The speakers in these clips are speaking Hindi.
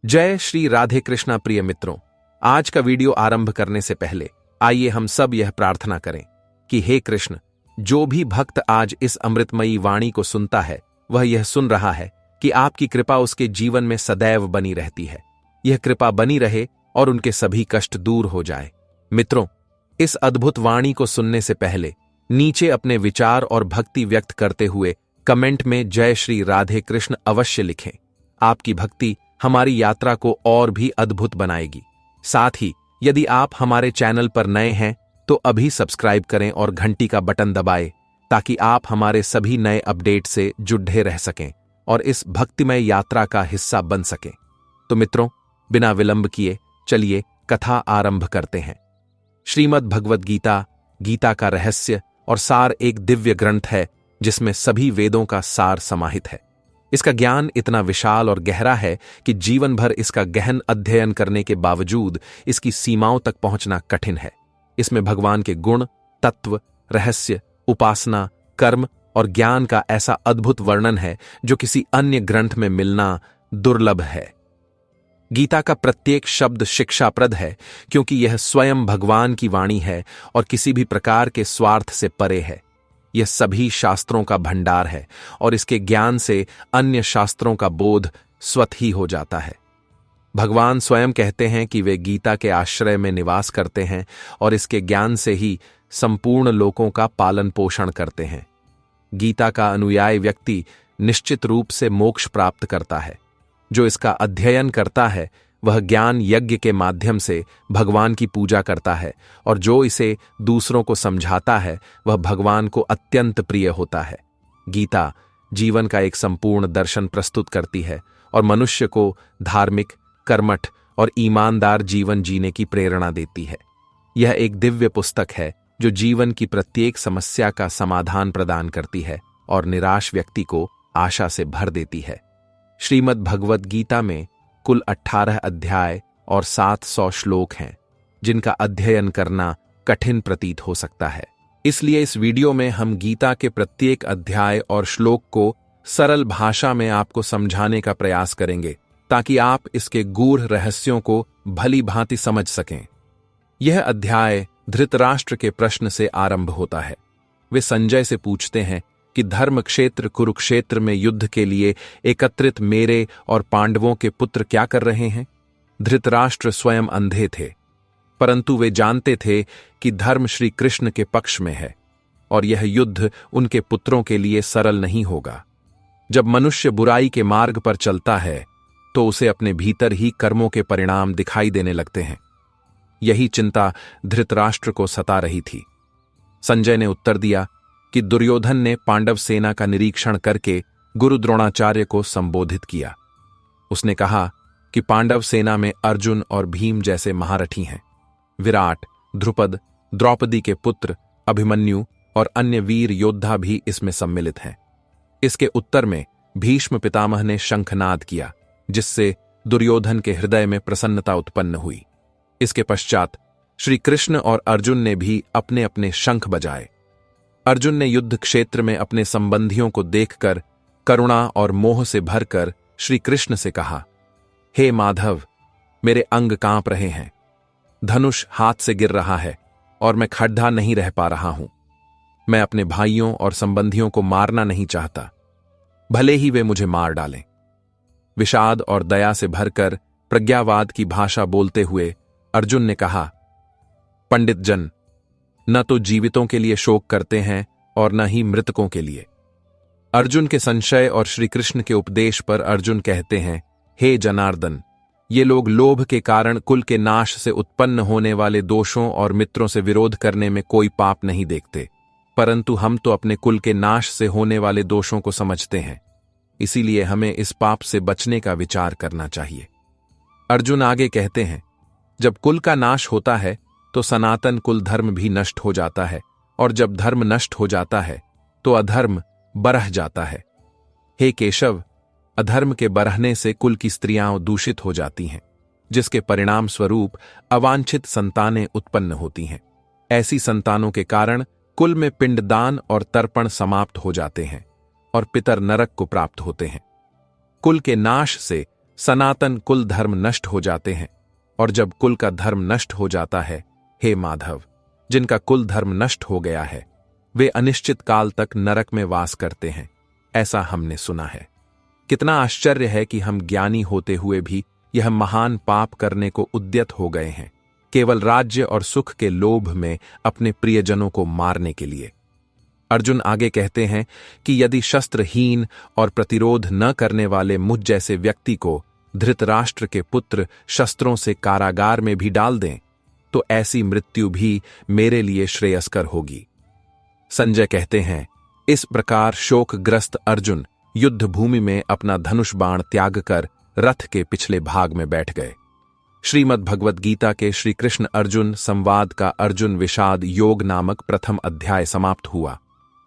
जय श्री राधे कृष्णा। प्रिय मित्रों, आज का वीडियो आरंभ करने से पहले आइए हम सब यह प्रार्थना करें कि हे कृष्ण, जो भी भक्त आज इस अमृतमयी वाणी को सुनता है वह यह सुन रहा है कि आपकी कृपा उसके जीवन में सदैव बनी रहती है। यह कृपा बनी रहे और उनके सभी कष्ट दूर हो जाए। मित्रों, इस अद्भुत वाणी को सुनने से पहले नीचे अपने विचार और भक्ति व्यक्त करते हुए कमेंट में जय श्री राधे कृष्ण अवश्य लिखें। आपकी भक्ति हमारी यात्रा को और भी अद्भुत बनाएगी। साथ ही यदि आप हमारे चैनल पर नए हैं तो अभी सब्सक्राइब करें और घंटी का बटन दबाएं ताकि आप हमारे सभी नए अपडेट से जुड़े रह सकें और इस भक्तिमय यात्रा का हिस्सा बन सकें। तो मित्रों, बिना विलंब किए चलिए कथा आरंभ करते हैं। श्रीमद् भगवद गीता, गीता का रहस्य और सार एक दिव्य ग्रंथ है जिसमें सभी वेदों का सार समाहित है। इसका ज्ञान इतना विशाल और गहरा है कि जीवन भर इसका गहन अध्ययन करने के बावजूद इसकी सीमाओं तक पहुंचना कठिन है। इसमें भगवान के गुण, तत्व, रहस्य, उपासना, कर्म और ज्ञान का ऐसा अद्भुत वर्णन है जो किसी अन्य ग्रंथ में मिलना दुर्लभ है। गीता का प्रत्येक शब्द शिक्षाप्रद है क्योंकि यह स्वयं भगवान की वाणी है और किसी भी प्रकार के स्वार्थ से परे है। यह सभी शास्त्रों का भंडार है और इसके ज्ञान से अन्य शास्त्रों का बोध स्वतः ही हो जाता है। भगवान स्वयं कहते हैं कि वे गीता के आश्रय में निवास करते हैं और इसके ज्ञान से ही संपूर्ण लोकों का पालन पोषण करते हैं। गीता का अनुयायी व्यक्ति निश्चित रूप से मोक्ष प्राप्त करता है। जो इसका अध्ययन करता है वह ज्ञान यज्ञ के माध्यम से भगवान की पूजा करता है और जो इसे दूसरों को समझाता है वह भगवान को अत्यंत प्रिय होता है। गीता जीवन का एक संपूर्ण दर्शन प्रस्तुत करती है और मनुष्य को धार्मिक, कर्मठ और ईमानदार जीवन जीने की प्रेरणा देती है। यह एक दिव्य पुस्तक है जो जीवन की प्रत्येक समस्या का समाधान प्रदान करती है और निराश व्यक्ति को आशा से भर देती है। श्रीमद् भगवद गीता में कुल 18 अध्याय और 700 श्लोक हैं जिनका अध्ययन करना कठिन प्रतीत हो सकता है। इसलिए इस वीडियो में हम गीता के प्रत्येक अध्याय और श्लोक को सरल भाषा में आपको समझाने का प्रयास करेंगे ताकि आप इसके गूढ़ रहस्यों को भली भांति समझ सकें। यह अध्याय धृतराष्ट्र के प्रश्न से आरंभ होता है। वे संजय से पूछते हैं कि धर्म क्षेत्र कुरुक्षेत्र में युद्ध के लिए एकत्रित मेरे और पांडवों के पुत्र क्या कर रहे हैं। धृतराष्ट्र स्वयं अंधे थे, परंतु वे जानते थे कि धर्म श्री कृष्ण के पक्ष में है और यह युद्ध उनके पुत्रों के लिए सरल नहीं होगा। जब मनुष्य बुराई के मार्ग पर चलता है तो उसे अपने भीतर ही कर्मों के परिणाम दिखाई देने लगते हैं। यही चिंता धृतराष्ट्र को सता रही थी। संजय ने उत्तर दिया कि दुर्योधन ने पांडव सेना का निरीक्षण करके गुरु द्रोणाचार्य को संबोधित किया। उसने कहा कि पांडव सेना में अर्जुन और भीम जैसे महारथी हैं। विराट, ध्रुपद, द्रौपदी के पुत्र अभिमन्यु और अन्य वीर योद्धा भी इसमें सम्मिलित हैं। इसके उत्तर में भीष्म पितामह ने शंखनाद किया जिससे दुर्योधन के हृदय में प्रसन्नता उत्पन्न हुई। इसके पश्चात श्री कृष्ण और अर्जुन ने भी अपने अपने शंख बजाए। अर्जुन ने युद्ध क्षेत्र में अपने संबंधियों को देखकर करुणा और मोह से भरकर श्री कृष्ण से कहा, हे माधव, मेरे अंग कांप रहे हैं, धनुष हाथ से गिर रहा है और मैं खड़ा नहीं रह पा रहा हूं। मैं अपने भाइयों और संबंधियों को मारना नहीं चाहता, भले ही वे मुझे मार डालें। विषाद और दया से भरकर प्रज्ञावाद की भाषा बोलते हुए अर्जुन ने कहा, पंडित जन न तो जीवितों के लिए शोक करते हैं और न ही मृतकों के लिए। अर्जुन के संशय और श्री कृष्ण के उपदेश पर अर्जुन कहते हैं, हे जनार्दन, ये लोग लोभ के कारण कुल के नाश से उत्पन्न होने वाले दोषों और मित्रों से विरोध करने में कोई पाप नहीं देखते, परंतु हम तो अपने कुल के नाश से होने वाले दोषों को समझते हैं, इसीलिए हमें इस पाप से बचने का विचार करना चाहिए। अर्जुन आगे कहते हैं, जब कुल का नाश होता है तो सनातन कुल धर्म भी नष्ट हो जाता है और जब धर्म नष्ट हो जाता है तो अधर्म बरह जाता है। हे केशव, अधर्म के बरहने से कुल की स्त्रियां दूषित हो जाती हैं, जिसके परिणाम स्वरूप अवांछित संतानें उत्पन्न होती हैं। ऐसी संतानों के कारण कुल में पिंडदान और तर्पण समाप्त हो जाते हैं और पितर नरक को प्राप्त होते हैं। कुल के नाश से सनातन कुल धर्म नष्ट हो जाते हैं, और जब कुल का धर्म नष्ट हो जाता है, हे माधव, जिनका कुल धर्म नष्ट हो गया है वे अनिश्चित काल तक नरक में वास करते हैं, ऐसा हमने सुना है। कितना आश्चर्य है कि हम ज्ञानी होते हुए भी यह महान पाप करने को उद्यत हो गए हैं, केवल राज्य और सुख के लोभ में अपने प्रियजनों को मारने के लिए। अर्जुन आगे कहते हैं कि यदि शस्त्रहीन और प्रतिरोध न करने वाले मुझ जैसे व्यक्ति को धृतराष्ट्र के पुत्र शस्त्रों से कारागार में भी डाल दें तो ऐसी मृत्यु भी मेरे लिए श्रेयस्कर होगी। संजय कहते हैं, इस प्रकार शोकग्रस्त अर्जुन युद्ध भूमि में अपना धनुष बाण त्याग कर रथ के पिछले भाग में बैठ गए। श्रीमद् भगवद गीता के श्री कृष्ण अर्जुन संवाद का अर्जुन विषाद योग नामक प्रथम अध्याय समाप्त हुआ।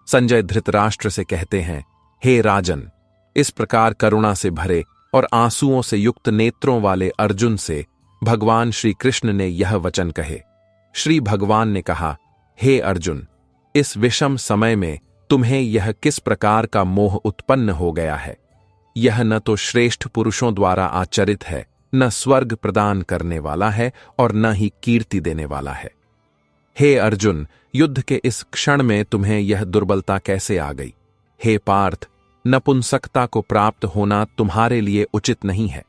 संजय धृतराष्ट्र से कहते हैं, हे राजन, इस प्रकार करुणा से भरे और आंसुओं से युक्त नेत्रों वाले अर्जुन से भगवान श्री कृष्ण ने यह वचन कहे। श्री भगवान ने कहा, हे अर्जुन, इस विषम समय में तुम्हें यह किस प्रकार का मोह उत्पन्न हो गया है? यह न तो श्रेष्ठ पुरुषों द्वारा आचरित है, न स्वर्ग प्रदान करने वाला है और न ही कीर्ति देने वाला है। हे अर्जुन, युद्ध के इस क्षण में तुम्हें यह दुर्बलता कैसे आ गई? हे पार्थ, नपुंसकता को प्राप्त होना तुम्हारे लिए उचित नहीं है।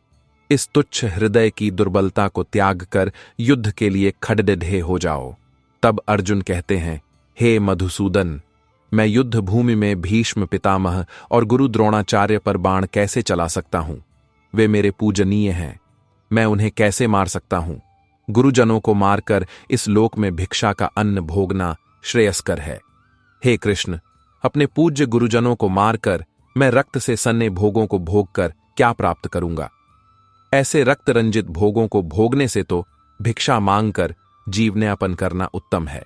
इस तुच्छ हृदय की दुर्बलता को त्याग कर युद्ध के लिए खड़े हो जाओ। तब अर्जुन कहते हैं, हे मधुसूदन, मैं युद्ध भूमि में भीष्म पितामह और गुरु द्रोणाचार्य पर बाण कैसे चला सकता हूं? वे मेरे पूजनीय हैं, मैं उन्हें कैसे मार सकता हूं? गुरुजनों को मारकर इस लोक में भिक्षा का अन्न भोगना श्रेयस्कर है। हे कृष्ण, अपने पूज्य गुरुजनों को मारकर मैं रक्त से सन्ने भोगों को भोगकर क्या प्राप्त करूंगा? ऐसे रक्त रंजित भोगों को भोगने से तो भिक्षा मांगकर जीवनयापन करना उत्तम है।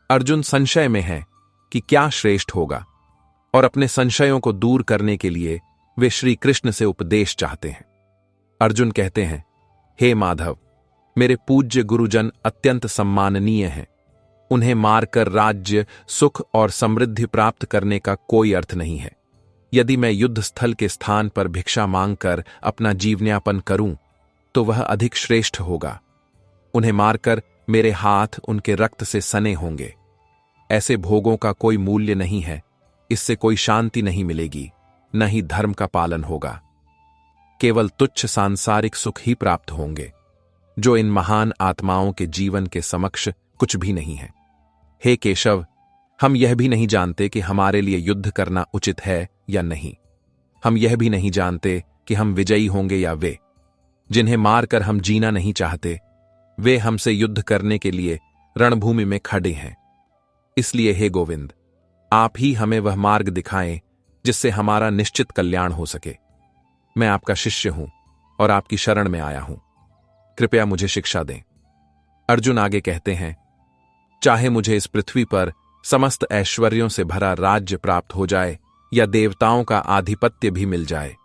अर्जुन संशय में है कि क्या श्रेष्ठ होगा, और अपने संशयों को दूर करने के लिए वे श्री कृष्ण से उपदेश चाहते हैं। अर्जुन कहते हैं, हे माधव, मेरे पूज्य गुरुजन अत्यंत सम्माननीय हैं। उन्हें मारकर राज्य, सुख और समृद्धि प्राप्त करने का कोई अर्थ नहीं है। यदि मैं युद्ध स्थल के स्थान पर भिक्षा मांगकर अपना जीवनयापन करूं तो वह अधिक श्रेष्ठ होगा। उन्हें मारकर मेरे हाथ उनके रक्त से सने होंगे। ऐसे भोगों का कोई मूल्य नहीं है, इससे कोई शांति नहीं मिलेगी, न ही धर्म का पालन होगा। केवल तुच्छ सांसारिक सुख ही प्राप्त होंगे, जो इन महान आत्माओं के जीवन के समक्ष कुछ भी नहीं है। हे केशव, हम यह भी नहीं जानते कि हमारे लिए युद्ध करना उचित है या नहीं। हम यह भी नहीं जानते कि हम विजयी होंगे या वे। जिन्हें मारकर हम जीना नहीं चाहते, वे हमसे युद्ध करने के लिए रणभूमि में खड़े हैं। इसलिए हे गोविंद, आप ही हमें वह मार्ग दिखाएं जिससे हमारा निश्चित कल्याण हो सके। मैं आपका शिष्य हूं और आपकी शरण में आया हूं, कृपया मुझे शिक्षा दें। अर्जुन आगे कहते हैं, चाहे मुझे इस पृथ्वी पर समस्त ऐश्वर्यों से भरा राज्य प्राप्त हो जाए या देवताओं का आधिपत्य भी मिल जाए,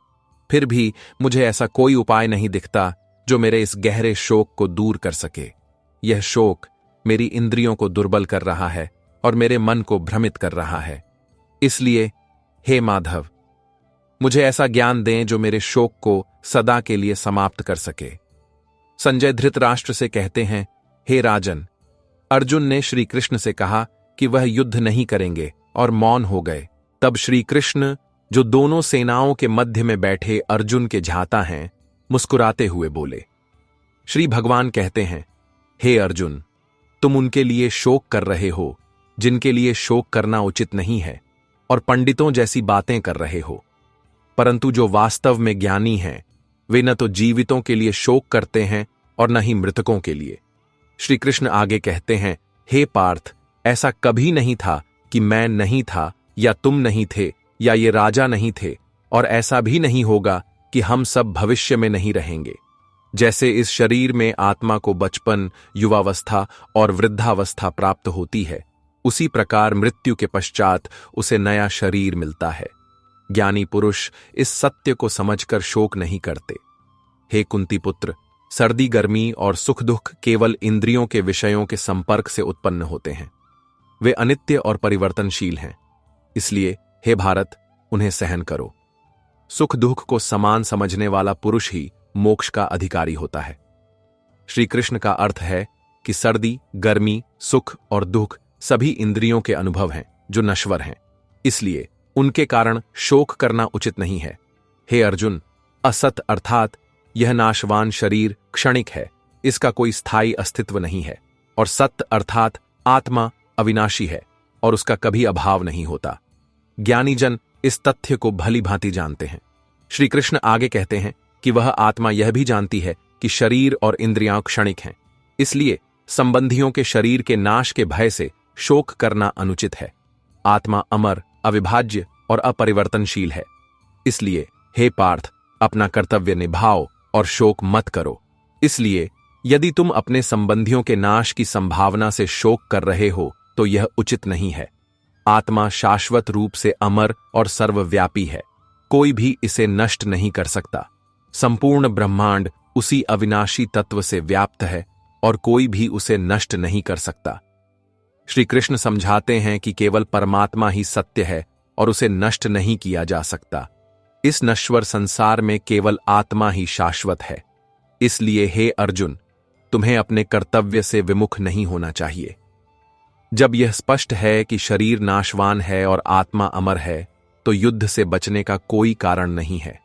फिर भी मुझे ऐसा कोई उपाय नहीं दिखता जो मेरे इस गहरे शोक को दूर कर सके। यह शोक मेरी इंद्रियों को दुर्बल कर रहा है और मेरे मन को भ्रमित कर रहा है। इसलिए हे माधव, मुझे ऐसा ज्ञान दें जो मेरे शोक को सदा के लिए समाप्त कर सके। संजय धृतराष्ट्र से कहते हैं, हे राजन, अर्जुन ने श्री कृष्ण से कहा कि वह युद्ध नहीं करेंगे और मौन हो गए। तब श्री कृष्ण, जो दोनों सेनाओं के मध्य में बैठे अर्जुन के झाता हैं, मुस्कुराते हुए बोले। श्री भगवान कहते हैं, हे अर्जुन, तुम उनके लिए शोक कर रहे हो जिनके लिए शोक करना उचित नहीं है, और पंडितों जैसी बातें कर रहे हो। परंतु जो वास्तव में ज्ञानी हैं, वे न तो जीवितों के लिए शोक करते हैं और न ही मृतकों के लिए। श्री कृष्ण आगे कहते हैं, हे पार्थ, ऐसा कभी नहीं था कि मैं नहीं था या तुम नहीं थे या ये राजा नहीं थे, और ऐसा भी नहीं होगा कि हम सब भविष्य में नहीं रहेंगे। जैसे इस शरीर में आत्मा को बचपन, युवावस्था और वृद्धावस्था प्राप्त होती है, उसी प्रकार मृत्यु के पश्चात उसे नया शरीर मिलता है। ज्ञानी पुरुष इस सत्य को समझकर शोक नहीं करते। हे कुंती पुत्र, सर्दी, गर्मी और सुख दुख केवल इंद्रियों के विषयों के संपर्क से उत्पन्न होते हैं। वे अनित्य और परिवर्तनशील हैं। इसलिए हे भारत, उन्हें सहन करो। सुख दुख को समान समझने वाला पुरुष ही मोक्ष का अधिकारी होता है। श्री कृष्ण का अर्थ है कि सर्दी, गर्मी, सुख और दुख सभी इंद्रियों के अनुभव हैं जो नश्वर हैं, इसलिए उनके कारण शोक करना उचित नहीं है। हे अर्जुन, असत अर्थात यह नाशवान शरीर क्षणिक है, इसका कोई स्थायी अस्तित्व नहीं है, और सत्य अर्थात आत्मा अविनाशी है और उसका कभी अभाव नहीं होता। ज्ञानीजन इस तथ्य को भली भांति जानते हैं। श्री कृष्ण आगे कहते हैं कि वह आत्मा यह भी जानती है कि शरीर और इंद्रियां क्षणिक हैं, इसलिए संबंधियों के शरीर के नाश के भय से शोक करना अनुचित है। आत्मा अमर, अविभाज्य और अपरिवर्तनशील है, इसलिए हे पार्थ, अपना कर्तव्य निभाओ और शोक मत करो। इसलिए यदि तुम अपने संबंधियों के नाश की संभावना से शोक कर रहे हो तो यह उचित नहीं है। आत्मा शाश्वत रूप से अमर और सर्वव्यापी है, कोई भी इसे नष्ट नहीं कर सकता। संपूर्ण ब्रह्मांड उसी अविनाशी तत्व से व्याप्त है और कोई भी उसे नष्ट नहीं कर सकता। श्री कृष्ण समझाते हैं कि केवल परमात्मा ही सत्य है और उसे नष्ट नहीं किया जा सकता। इस नश्वर संसार में केवल आत्मा ही शाश्वत है। इसलिए हे अर्जुन, तुम्हें अपने कर्तव्य से विमुख नहीं होना चाहिए। जब यह स्पष्ट है कि शरीर नाशवान है और आत्मा अमर है, तो युद्ध से बचने का कोई कारण नहीं है।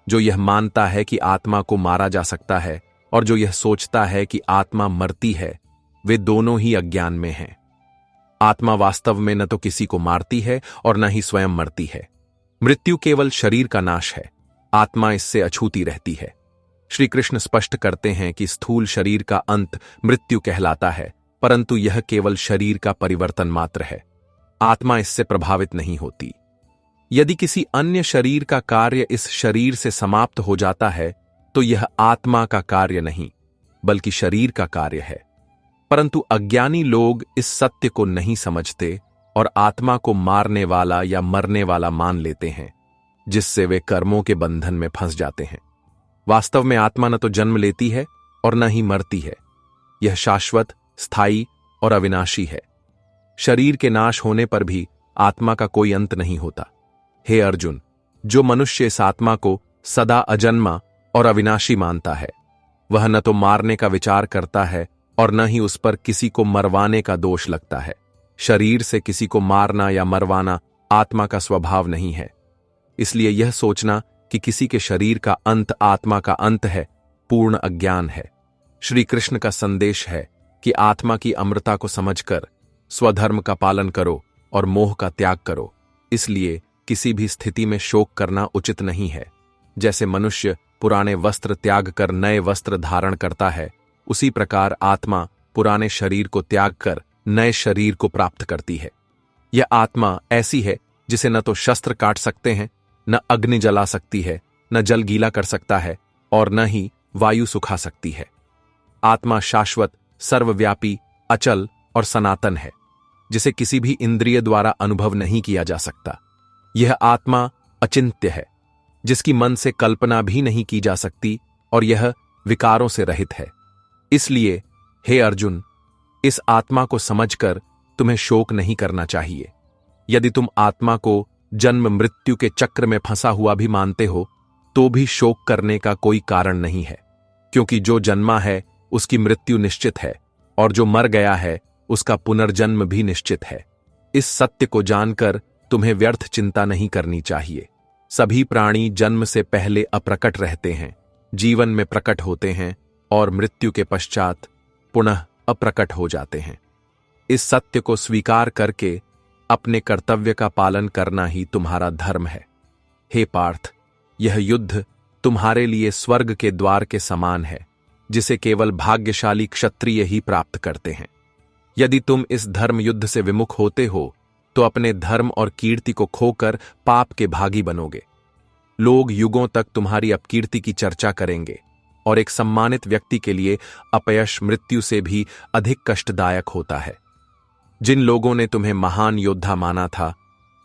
जो यह मानता है कि आत्मा को मारा जा सकता है और जो यह सोचता है कि आत्मा मरती है, वे दोनों ही अज्ञान में हैं। आत्मा वास्तव में न तो किसी को मारती है और न ही स्वयं मरती है। मृत्यु केवल शरीर का नाश है, आत्मा इससे अछूती रहती है। श्री कृष्ण स्पष्ट करते हैं कि स्थूल शरीर का अंत मृत्यु कहलाता है, परंतु यह केवल शरीर का परिवर्तन मात्र है। आत्मा इससे प्रभावित नहीं होती। यदि किसी अन्य शरीर का कार्य इस शरीर से समाप्त हो जाता है, तो यह आत्मा का कार्य नहीं, बल्कि शरीर का कार्य है। परंतु अज्ञानी लोग इस सत्य को नहीं समझते और आत्मा को मारने वाला या मरने वाला मान लेते हैं, जिससे वे कर्मों के बंधन में फंस जाते हैं। वास्तव में आत्मा न तो जन्म लेती है और न ही मरती है। यह शाश्वत, स्थायी और अविनाशी है। शरीर के नाश होने पर भी आत्मा का कोई अंत नहीं होता। हे अर्जुन, जो मनुष्य इस आत्मा को सदा अजन्मा और अविनाशी मानता है, वह न तो मारने का विचार करता है और न ही उस पर किसी को मरवाने का दोष लगता है। शरीर से किसी को मारना या मरवाना आत्मा का स्वभाव नहीं है। इसलिए यह सोचना कि किसी के शरीर का अंत आत्मा का अंत है, पूर्ण अज्ञान है। श्री कृष्ण का संदेश है कि आत्मा की अमरता को समझकर स्वधर्म का पालन करो और मोह का त्याग करो। इसलिए किसी भी स्थिति में शोक करना उचित नहीं है। जैसे मनुष्य पुराने वस्त्र त्याग कर नए वस्त्र धारण करता है, उसी प्रकार आत्मा पुराने शरीर को त्याग कर नए शरीर को प्राप्त करती है। यह आत्मा ऐसी है जिसे न तो शस्त्र काट सकते हैं, न अग्नि जला सकती है, न जल गीला कर सकता है और न ही वायु सुखा सकती है। आत्मा शाश्वत, सर्वव्यापी, अचल और सनातन है, जिसे किसी भी इंद्रिय द्वारा अनुभव नहीं किया जा सकता। यह आत्मा अचिंत्य है, जिसकी मन से कल्पना भी नहीं की जा सकती और यह विकारों से रहित है। इसलिए हे अर्जुन, इस आत्मा को समझकर तुम्हें शोक नहीं करना चाहिए। यदि तुम आत्मा को जन्म मृत्यु के चक्र में फंसा हुआ भी मानते हो, तो भी शोक करने का कोई कारण नहीं है, क्योंकि जो जन्मा है उसकी मृत्यु निश्चित है और जो मर गया है उसका पुनर्जन्म भी निश्चित है। इस सत्य को जानकर तुम्हें व्यर्थ चिंता नहीं करनी चाहिए। सभी प्राणी जन्म से पहले अप्रकट रहते हैं, जीवन में प्रकट होते हैं और मृत्यु के पश्चात पुनः अप्रकट हो जाते हैं। इस सत्य को स्वीकार करके अपने कर्तव्य का पालन करना ही तुम्हारा धर्म है। हे पार्थ, यह युद्ध तुम्हारे लिए स्वर्ग के द्वार के समान है, जिसे केवल भाग्यशाली क्षत्रिय ही प्राप्त करते हैं। यदि तुम इस धर्म युद्ध से विमुख होते हो, तो अपने धर्म और कीर्ति को खोकर पाप के भागी बनोगे। लोग युगों तक तुम्हारी अपकीर्ति की चर्चा करेंगे और एक सम्मानित व्यक्ति के लिए अपयश मृत्यु से भी अधिक कष्टदायक होता है। जिन लोगों ने तुम्हें महान योद्धा माना था,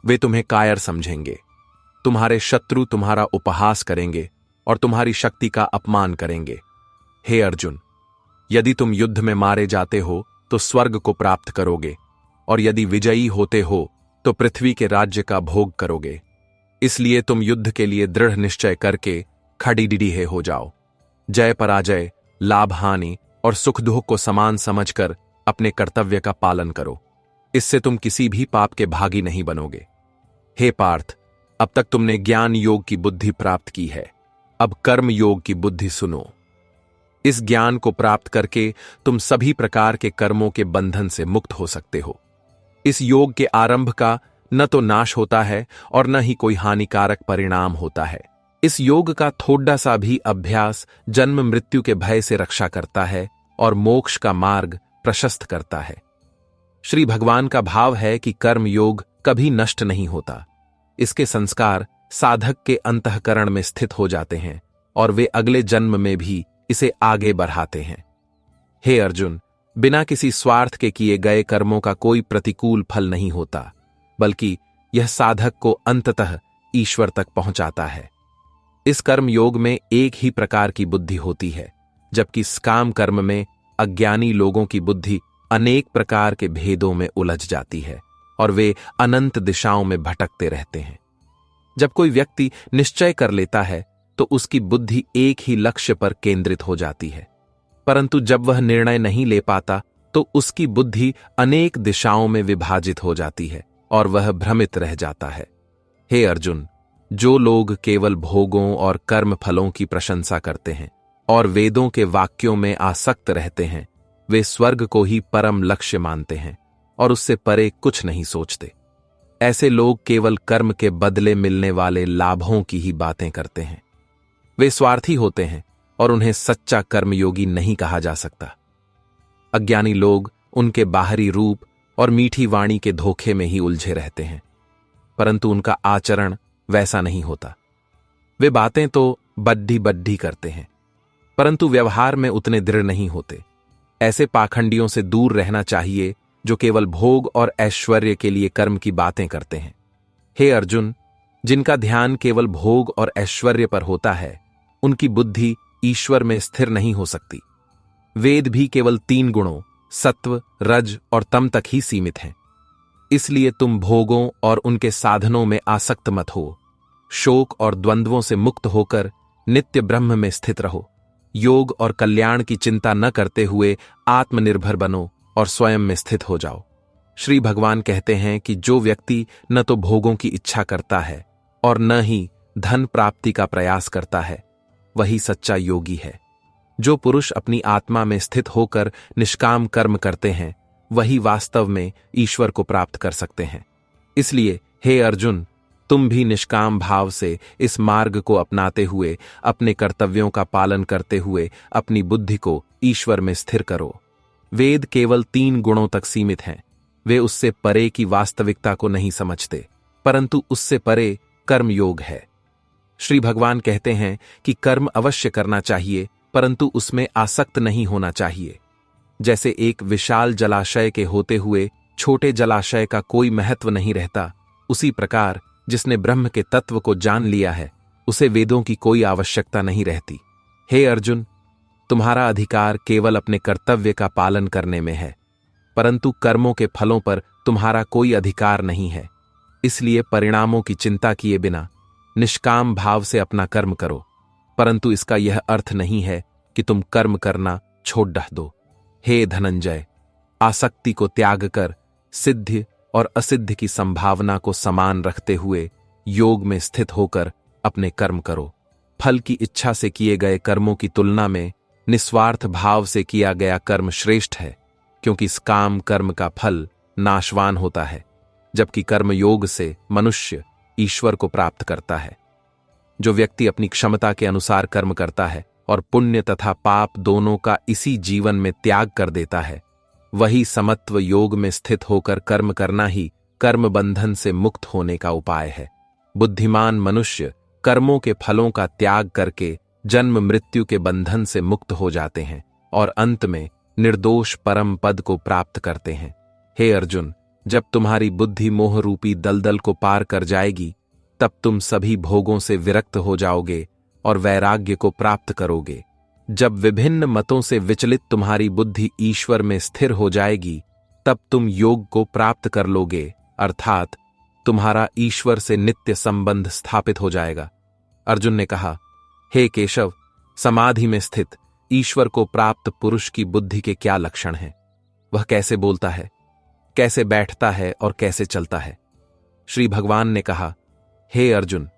वे तुम्हें कायर समझेंगे। तुम्हारे शत्रु तुम्हारा उपहास करेंगे और तुम्हारी शक्ति का अपमान करेंगे। हे अर्जुन, यदि तुम युद्ध में मारे जाते हो तो स्वर्ग को प्राप्त करोगे और यदि विजयी होते हो तो पृथ्वी के राज्य का भोग करोगे। इसलिए तुम युद्ध के लिए दृढ़ निश्चय करके खड़ीडिढ़े हो जाओ। जय पराजय, लाभ हानि और सुख दुख को समान समझकर अपने कर्तव्य का पालन करो। इससे तुम किसी भी पाप के भागी नहीं बनोगे। हे पार्थ, अब तक तुमने ज्ञान योग की बुद्धि प्राप्त की है, अब कर्म योग की बुद्धि सुनो। इस ज्ञान को प्राप्त करके तुम सभी प्रकार के कर्मों के बंधन से मुक्त हो सकते हो। इस योग के आरंभ का न तो नाश होता है और न ही कोई हानिकारक परिणाम होता है। इस योग का थोड़ा सा भी अभ्यास जन्म मृत्यु के भय से रक्षा करता है और मोक्ष का मार्ग प्रशस्त करता है। श्री भगवान का भाव है कि कर्म योग कभी नष्ट नहीं होता। इसके संस्कार साधक के अंतःकरण में स्थित हो जाते हैं और वे अगले जन्म में भी इसे आगे बढ़ाते हैं। हे अर्जुन, बिना किसी स्वार्थ के किए गए कर्मों का कोई प्रतिकूल फल नहीं होता, बल्कि यह साधक को अंततः ईश्वर तक पहुंचाता है। इस कर्म योग में एक ही प्रकार की बुद्धि होती है, जबकि काम कर्म में अज्ञानी लोगों की बुद्धि अनेक प्रकार के भेदों में उलझ जाती है और वे अनंत दिशाओं में भटकते रहते हैं। जब कोई व्यक्ति निश्चय कर लेता है तो उसकी बुद्धि एक ही लक्ष्य पर केंद्रित हो जाती है, परंतु जब वह निर्णय नहीं ले पाता तो उसकी बुद्धि अनेक दिशाओं में विभाजित हो जाती है और वह भ्रमित रह जाता है। हे अर्जुन, जो लोग केवल भोगों और कर्म फलों की प्रशंसा करते हैं और वेदों के वाक्यों में आसक्त रहते हैं, वे स्वर्ग को ही परम लक्ष्य मानते हैं और उससे परे कुछ नहीं सोचते। ऐसे लोग केवल कर्म के बदले मिलने वाले लाभों की ही बातें करते हैं। वे स्वार्थी होते हैं और उन्हें सच्चा कर्मयोगी नहीं कहा जा सकता। अज्ञानी लोग उनके बाहरी रूप और मीठी वाणी के धोखे में ही उलझे रहते हैं, परंतु उनका आचरण वैसा नहीं होता। वे बातें तो बड्ढी बड्ढी करते हैं, परंतु व्यवहार में उतने दृढ़ नहीं होते। ऐसे पाखंडियों से दूर रहना चाहिए जो केवल भोग और ऐश्वर्य के लिए कर्म की बातें करते हैं। हे अर्जुन, जिनका ध्यान केवल भोग और ऐश्वर्य पर होता है, उनकी बुद्धि ईश्वर में स्थिर नहीं हो सकती। वेद भी केवल 3 गुणों सत्व, रज और तम तक ही सीमित हैं। इसलिए तुम भोगों और उनके साधनों में आसक्त मत हो। शोक और द्वंद्वों से मुक्त होकर नित्य ब्रह्म में स्थित रहो। योग और कल्याण की चिंता न करते हुए आत्मनिर्भर बनो और स्वयं में स्थित हो जाओ। श्री भगवान कहते हैं कि जो व्यक्ति न तो भोगों की इच्छा करता है और न ही धन प्राप्ति का प्रयास करता है, वही सच्चा योगी है। जो पुरुष अपनी आत्मा में स्थित होकर निष्काम कर्म करते हैं, वही वास्तव में ईश्वर को प्राप्त कर सकते हैं। इसलिए हे अर्जुन, तुम भी निष्काम भाव से इस मार्ग को अपनाते हुए अपने कर्तव्यों का पालन करते हुए अपनी बुद्धि को ईश्वर में स्थिर करो। वेद केवल 3 गुणों तक सीमित हैं। वे उससे परे की वास्तविकता को नहीं समझते, परंतु उससे परे कर्मयोग है। श्री भगवान कहते हैं कि कर्म अवश्य करना चाहिए, परंतु उसमें आसक्त नहीं होना चाहिए। जैसे एक विशाल जलाशय के होते हुए छोटे जलाशय का कोई महत्व नहीं रहता, उसी प्रकार जिसने ब्रह्म के तत्व को जान लिया है, उसे वेदों की कोई आवश्यकता नहीं रहती। हे अर्जुन, तुम्हारा अधिकार केवल अपने कर्तव्य का पालन करने में है, परंतु कर्मों के फलों पर तुम्हारा कोई अधिकार नहीं है। इसलिए परिणामों की चिंता किए बिना निष्काम भाव से अपना कर्म करो, परंतु इसका यह अर्थ नहीं है कि तुम कर्म करना छोड़ दो। हे धनंजय, आसक्ति को त्याग कर सिद्ध और असिद्ध की संभावना को समान रखते हुए योग में स्थित होकर अपने कर्म करो। फल की इच्छा से किए गए कर्मों की तुलना में निस्वार्थ भाव से किया गया कर्म श्रेष्ठ है, क्योंकि इस काम कर्म का फल नाशवान होता है, जबकि कर्म योग से मनुष्य ईश्वर को प्राप्त करता है। जो व्यक्ति अपनी क्षमता के अनुसार कर्म करता है और पुण्य तथा पाप दोनों का इसी जीवन में त्याग कर देता है, वही समत्व योग में स्थित होकर कर्म करना ही कर्म बंधन से मुक्त होने का उपाय है। बुद्धिमान मनुष्य कर्मों के फलों का त्याग करके जन्म मृत्यु के बंधन से मुक्त हो जाते हैं और अंत में निर्दोष परम पद को प्राप्त करते हैं। हे अर्जुन, जब तुम्हारी बुद्धि मोह रूपी दलदल को पार कर जाएगी, तब तुम सभी भोगों से विरक्त हो जाओगे और वैराग्य को प्राप्त करोगे। जब विभिन्न मतों से विचलित तुम्हारी बुद्धि ईश्वर में स्थिर हो जाएगी, तब तुम योग को प्राप्त कर लोगे, अर्थात तुम्हारा ईश्वर से नित्य संबंध स्थापित हो जाएगा। अर्जुन ने कहा, हे केशव, समाधि में स्थित ईश्वर को प्राप्त पुरुष की बुद्धि के क्या लक्षण हैं? वह कैसे बोलता है, कैसे बैठता है और कैसे चलता है? श्री भगवान ने कहा, हे अर्जुन,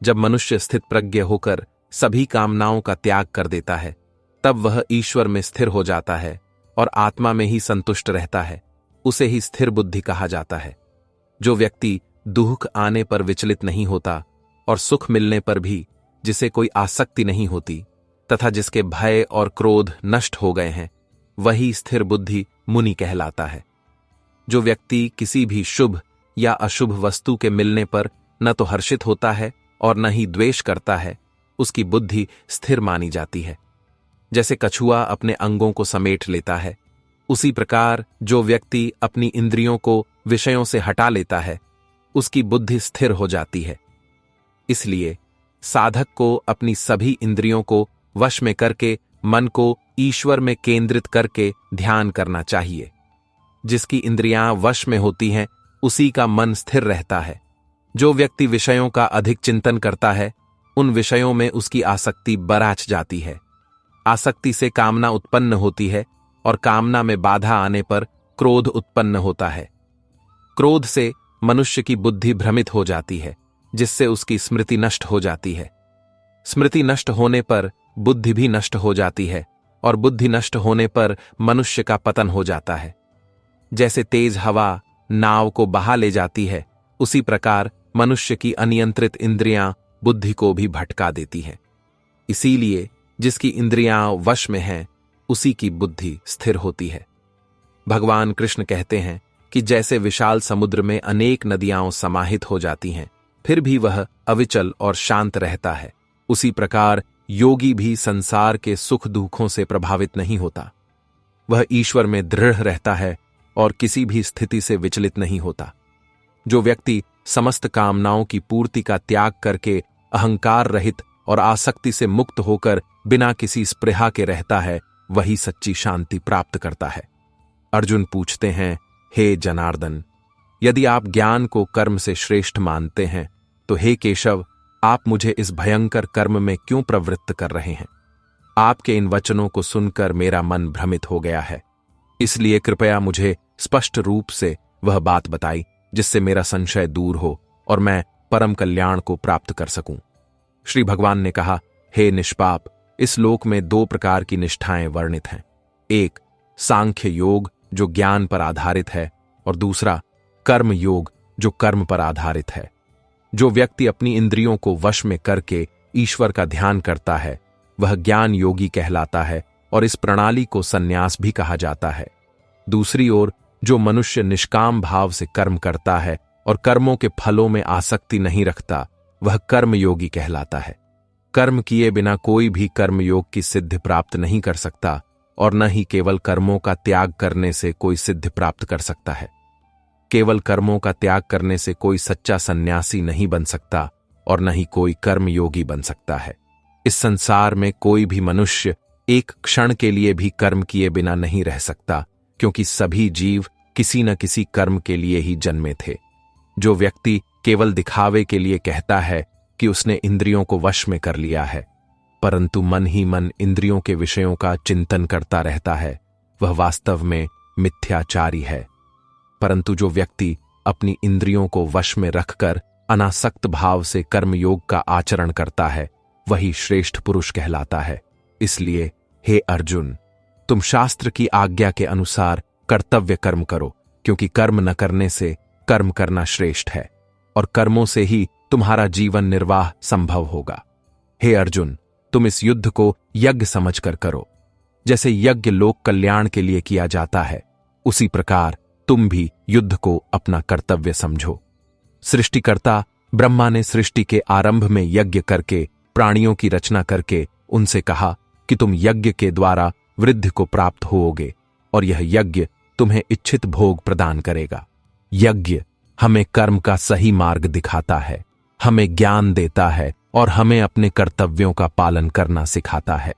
जब मनुष्य स्थित प्रज्ञ होकर सभी कामनाओं का त्याग कर देता है, तब वह ईश्वर में स्थिर हो जाता है और आत्मा में ही संतुष्ट रहता है। उसे ही स्थिर बुद्धि कहा जाता है। जो व्यक्ति दुख आने पर विचलित नहीं होता और सुख मिलने पर भी जिसे कोई आसक्ति नहीं होती तथा जिसके भय और क्रोध नष्ट हो गए हैं, वही स्थिर बुद्धि मुनि कहलाता है। जो व्यक्ति किसी भी शुभ या अशुभ वस्तु के मिलने पर न तो हर्षित होता है और न ही द्वेष करता है, उसकी बुद्धि स्थिर मानी जाती है। जैसे कछुआ अपने अंगों को समेट लेता है, उसी प्रकार जो व्यक्ति अपनी इंद्रियों को विषयों से हटा लेता है, उसकी बुद्धि स्थिर हो जाती है। इसलिए साधक को अपनी सभी इंद्रियों को वश में करके मन को ईश्वर में केंद्रित करके ध्यान करना चाहिए। जिसकी इंद्रियां वश में होती हैं, उसी का मन स्थिर रहता है। जो व्यक्ति विषयों का अधिक चिंतन करता है, उन विषयों में उसकी आसक्ति बराच जाती है। आसक्ति से कामना उत्पन्न होती है और कामना में बाधा आने पर क्रोध उत्पन्न होता है। क्रोध से मनुष्य की बुद्धि भ्रमित हो जाती है, जिससे उसकी स्मृति नष्ट हो जाती है। स्मृति नष्ट होने पर बुद्धि भी नष्ट हो जाती है और बुद्धि नष्ट होने पर मनुष्य का पतन हो जाता है। जैसे तेज हवा नाव को बहा ले जाती है, उसी प्रकार मनुष्य की अनियंत्रित इंद्रियां बुद्धि को भी भटका देती हैं। इसीलिए जिसकी इंद्रियां वश में हैं, उसी की बुद्धि स्थिर होती है। भगवान कृष्ण कहते हैं कि जैसे विशाल समुद्र में अनेक नदियां समाहित हो जाती हैं, फिर भी वह अविचल और शांत रहता है, उसी प्रकार योगी भी संसार के सुख दुखों से प्रभावित नहीं होता। वह ईश्वर में दृढ़ रहता है और किसी भी स्थिति से विचलित नहीं होता। जो व्यक्ति समस्त कामनाओं की पूर्ति का त्याग करके अहंकार रहित और आसक्ति से मुक्त होकर बिना किसी स्पृहा के रहता है, वही सच्ची शांति प्राप्त करता है। अर्जुन पूछते हैं, हे जनार्दन, यदि आप ज्ञान को कर्म से श्रेष्ठ मानते हैं, तो हे केशव, आप मुझे इस भयंकर कर्म में क्यों प्रवृत्त कर रहे हैं? आपके इन वचनों को सुनकर मेरा मन भ्रमित हो गया है। इसलिए कृपया मुझे स्पष्ट रूप से वह बात बताई, जिससे मेरा संशय दूर हो और मैं परम कल्याण को प्राप्त कर सकूं। श्री भगवान ने कहा, हे निष्पाप, इस लोक में दो प्रकार की निष्ठाएं वर्णित हैं। एक सांख्य योग जो ज्ञान पर आधारित है, और दूसरा कर्म योग जो कर्म पर आधारित है। जो व्यक्ति अपनी इंद्रियों को वश में करके ईश्वर का ध्यान करता है, वह ज्ञान योगी कहलाता है और इस प्रणाली को संन्यास भी कहा जाता है। दूसरी ओर जो मनुष्य निष्काम भाव से कर्म करता है और कर्मों के फलों में आसक्ति नहीं रखता, वह कर्म योगी कहलाता है। कर्म किए बिना कोई भी कर्म योग की सिद्धि प्राप्त नहीं कर सकता और न ही केवल कर्मों का त्याग करने से कोई सिद्धि प्राप्त कर सकता है। केवल कर्मों का त्याग करने से कोई सच्चा सन्यासी नहीं बन सकता और न ही कोई कर्म योगी बन सकता है। इस संसार में कोई भी मनुष्य एक क्षण के लिए भी कर्म किए बिना नहीं रह सकता, क्योंकि सभी जीव किसी न किसी कर्म के लिए ही जन्मे थे। जो व्यक्ति केवल दिखावे के लिए कहता है कि उसने इंद्रियों को वश में कर लिया है, परंतु मन ही मन इंद्रियों के विषयों का चिंतन करता रहता है, वह वास्तव में मिथ्याचारी है। परंतु जो व्यक्ति अपनी इंद्रियों को वश में रखकर अनासक्त भाव से कर्मयोग का आचरण करता है, वही श्रेष्ठ पुरुष कहलाता है। इसलिए हे अर्जुन, तुम शास्त्र की आज्ञा के अनुसार कर्तव्य कर्म करो, क्योंकि कर्म न करने से कर्म करना श्रेष्ठ है और कर्मों से ही तुम्हारा जीवन निर्वाह संभव होगा। हे अर्जुन, तुम इस युद्ध को यज्ञ समझकर करो। जैसे यज्ञ लोक कल्याण के लिए किया जाता है, उसी प्रकार तुम भी युद्ध को अपना कर्तव्य समझो। सृष्टिकर्ता ब्रह्मा ने सृष्टि के आरंभ में यज्ञ करके प्राणियों की रचना करके उनसे कहा कि तुम यज्ञ के द्वारा वृद्धि को प्राप्त होओगे और यह यज्ञ तुम्हें इच्छित भोग प्रदान करेगा। यज्ञ हमें कर्म का सही मार्ग दिखाता है, हमें ज्ञान देता है और हमें अपने कर्तव्यों का पालन करना सिखाता है।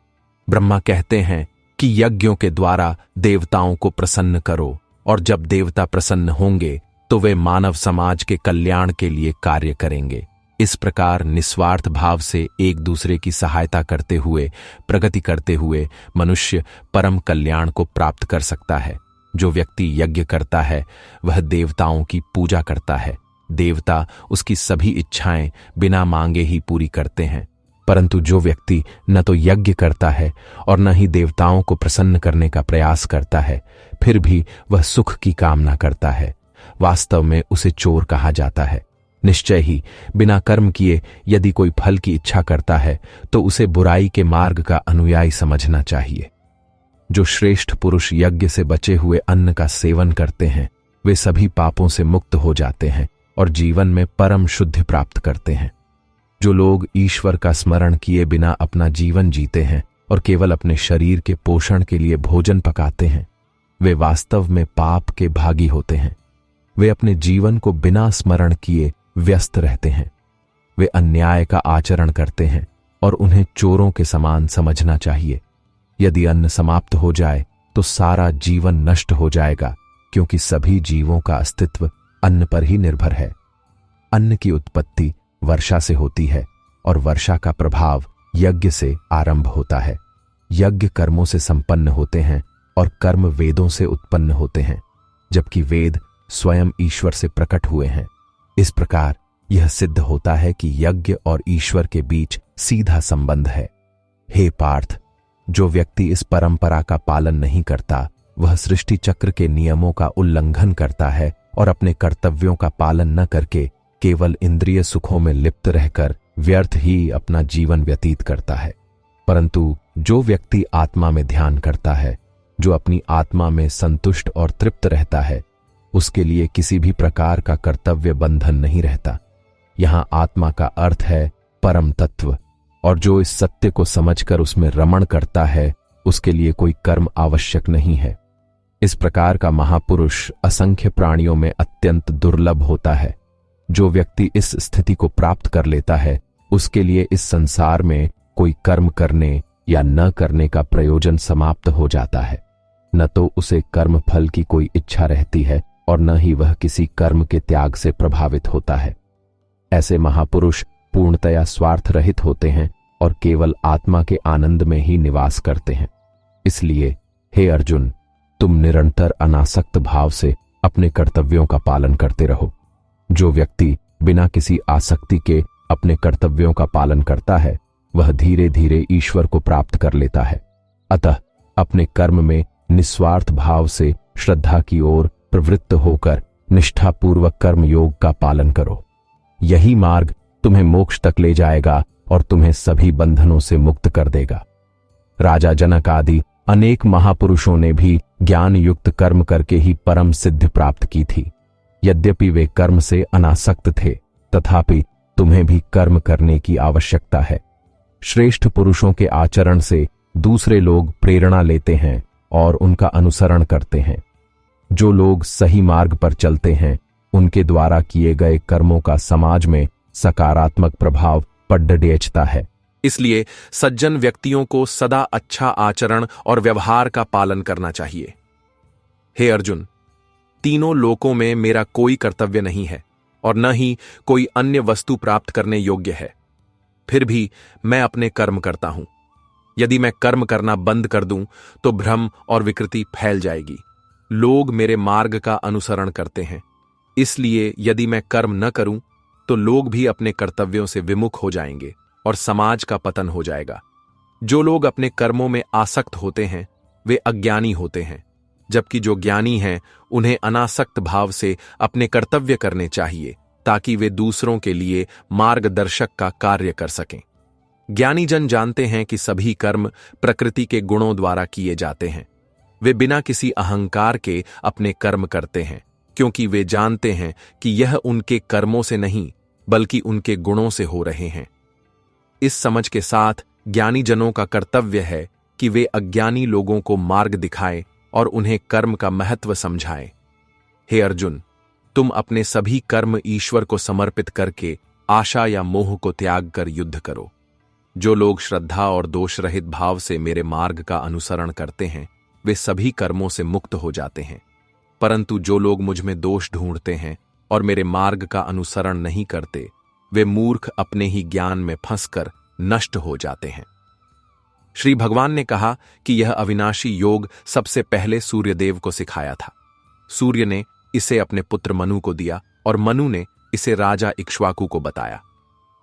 ब्रह्मा कहते हैं कि यज्ञों के द्वारा देवताओं को प्रसन्न करो, और जब देवता प्रसन्न होंगे तो वे मानव समाज के कल्याण के लिए कार्य करेंगे। इस प्रकार निस्वार्थ भाव से एक दूसरे की सहायता करते हुए, प्रगति करते हुए मनुष्य परम कल्याण को प्राप्त कर सकता है। जो व्यक्ति यज्ञ करता है वह देवताओं की पूजा करता है। देवता उसकी सभी इच्छाएं बिना मांगे ही पूरी करते हैं। परंतु जो व्यक्ति न तो यज्ञ करता है और न ही देवताओं को प्रसन्न करने का प्रयास करता है, फिर भी वह सुख की कामना करता है, वास्तव में उसे चोर कहा जाता है। निश्चय ही बिना कर्म किए यदि कोई फल की इच्छा करता है तो उसे बुराई के मार्ग का अनुयायी समझना चाहिए। जो श्रेष्ठ पुरुष यज्ञ से बचे हुए अन्न का सेवन करते हैं वे सभी पापों से मुक्त हो जाते हैं और जीवन में परम शुद्धि प्राप्त करते हैं। जो लोग ईश्वर का स्मरण किए बिना अपना जीवन जीते हैं और केवल अपने शरीर के पोषण के लिए भोजन पकाते हैं, वे वास्तव में पाप के भागी होते हैं। वे अपने जीवन को बिना स्मरण किए व्यस्त रहते हैं। वे अन्याय का आचरण करते हैं और उन्हें चोरों के समान समझना चाहिए। यदि अन्न समाप्त हो जाए तो सारा जीवन नष्ट हो जाएगा, क्योंकि सभी जीवों का अस्तित्व अन्न पर ही निर्भर है। अन्न की उत्पत्ति वर्षा से होती है और वर्षा का प्रभाव यज्ञ से आरंभ होता है। यज्ञ कर्मों से संपन्न होते हैं और कर्म वेदों से उत्पन्न होते हैं, जबकि वेद स्वयं ईश्वर से प्रकट हुए हैं। इस प्रकार यह सिद्ध होता है कि यज्ञ और ईश्वर के बीच सीधा संबंध है। हे पार्थ, जो व्यक्ति इस परंपरा का पालन नहीं करता वह सृष्टि चक्र के नियमों का उल्लंघन करता है और अपने कर्तव्यों का पालन न करके केवल इंद्रिय सुखों में लिप्त रहकर व्यर्थ ही अपना जीवन व्यतीत करता है। परंतु जो व्यक्ति आत्मा में ध्यान करता है, जो अपनी आत्मा में संतुष्ट और तृप्त रहता है, उसके लिए किसी भी प्रकार का कर्तव्य बंधन नहीं रहता। यहां आत्मा का अर्थ है परम तत्व, और जो इस सत्य को समझकर उसमें रमण करता है उसके लिए कोई कर्म आवश्यक नहीं है। इस प्रकार का महापुरुष असंख्य प्राणियों में अत्यंत दुर्लभ होता है। जो व्यक्ति इस स्थिति को प्राप्त कर लेता है उसके लिए इस संसार में कोई कर्म करने या न करने का प्रयोजन समाप्त हो जाता है। न तो उसे कर्म फल की कोई इच्छा रहती है और न ही वह किसी कर्म के त्याग से प्रभावित होता है। ऐसे महापुरुष पूर्णतया स्वार्थ रहित होते हैं और केवल आत्मा के आनंद में ही निवास करते हैं। इसलिए हे अर्जुन, तुम निरंतर अनासक्त भाव से अपने कर्तव्यों का पालन करते रहो। जो व्यक्ति बिना किसी आसक्ति के अपने कर्तव्यों का पालन करता है वह धीरे धीरे ईश्वर को प्राप्त कर लेता है। अतः अपने कर्म में निस्वार्थ भाव से श्रद्धा की ओर प्रवृत्त होकर निष्ठापूर्वक कर्म योग का पालन करो। यही मार्ग तुम्हें मोक्ष तक ले जाएगा और तुम्हें सभी बंधनों से मुक्त कर देगा। राजा जनक आदि अनेक महापुरुषों ने भी ज्ञान युक्त कर्म करके ही परम सिद्धि प्राप्त की थी। यद्यपि वे कर्म से अनासक्त थे, तथापि तुम्हें भी कर्म करने की आवश्यकता है। श्रेष्ठ पुरुषों के आचरण से दूसरे लोग प्रेरणा लेते हैं और उनका अनुसरण करते हैं। जो लोग सही मार्ग पर चलते हैं उनके द्वारा किए गए कर्मों का समाज में सकारात्मक प्रभाव पड़ता है। इसलिए सज्जन व्यक्तियों को सदा अच्छा आचरण और व्यवहार का पालन करना चाहिए। हे अर्जुन, तीनों लोकों में मेरा कोई कर्तव्य नहीं है और न ही कोई अन्य वस्तु प्राप्त करने योग्य है। फिर भी मैं अपने कर्म करता हूं। यदि मैं कर्म करना बंद कर दूं तो भ्रम और विकृति फैल जाएगी। लोग मेरे मार्ग का अनुसरण करते हैं, इसलिए यदि मैं कर्म न करूं तो लोग भी अपने कर्तव्यों से विमुख हो जाएंगे और समाज का पतन हो जाएगा। जो लोग अपने कर्मों में आसक्त होते हैं वे अज्ञानी होते हैं, जबकि जो ज्ञानी हैं उन्हें अनासक्त भाव से अपने कर्तव्य करने चाहिए ताकि वे दूसरों के लिए मार्गदर्शक का कार्य कर सकें। ज्ञानी जन जानते हैं कि सभी कर्म प्रकृति के गुणों द्वारा किए जाते हैं। वे बिना किसी अहंकार के अपने कर्म करते हैं, क्योंकि वे जानते हैं कि यह उनके कर्मों से नहीं बल्कि उनके गुणों से हो रहे हैं। इस समझ के साथ ज्ञानी जनों का कर्तव्य है कि वे अज्ञानी लोगों को मार्ग दिखाएं और उन्हें कर्म का महत्व समझाएं। हे अर्जुन, तुम अपने सभी कर्म ईश्वर को समर्पित करके आशा या मोह को त्याग कर युद्ध करो। जो लोग श्रद्धा और दोष रहित भाव से मेरे मार्ग का अनुसरण करते हैं वे सभी कर्मों से मुक्त हो जाते हैं। परंतु जो लोग मुझ में दोष ढूंढते हैं और मेरे मार्ग का अनुसरण नहीं करते वे मूर्ख अपने ही ज्ञान में फंसकर नष्ट हो जाते हैं। श्री भगवान ने कहा कि यह अविनाशी योग सबसे पहले सूर्यदेव को सिखाया था। सूर्य ने इसे अपने पुत्र मनु को दिया और मनु ने इसे राजा इक्ष्वाकु को बताया।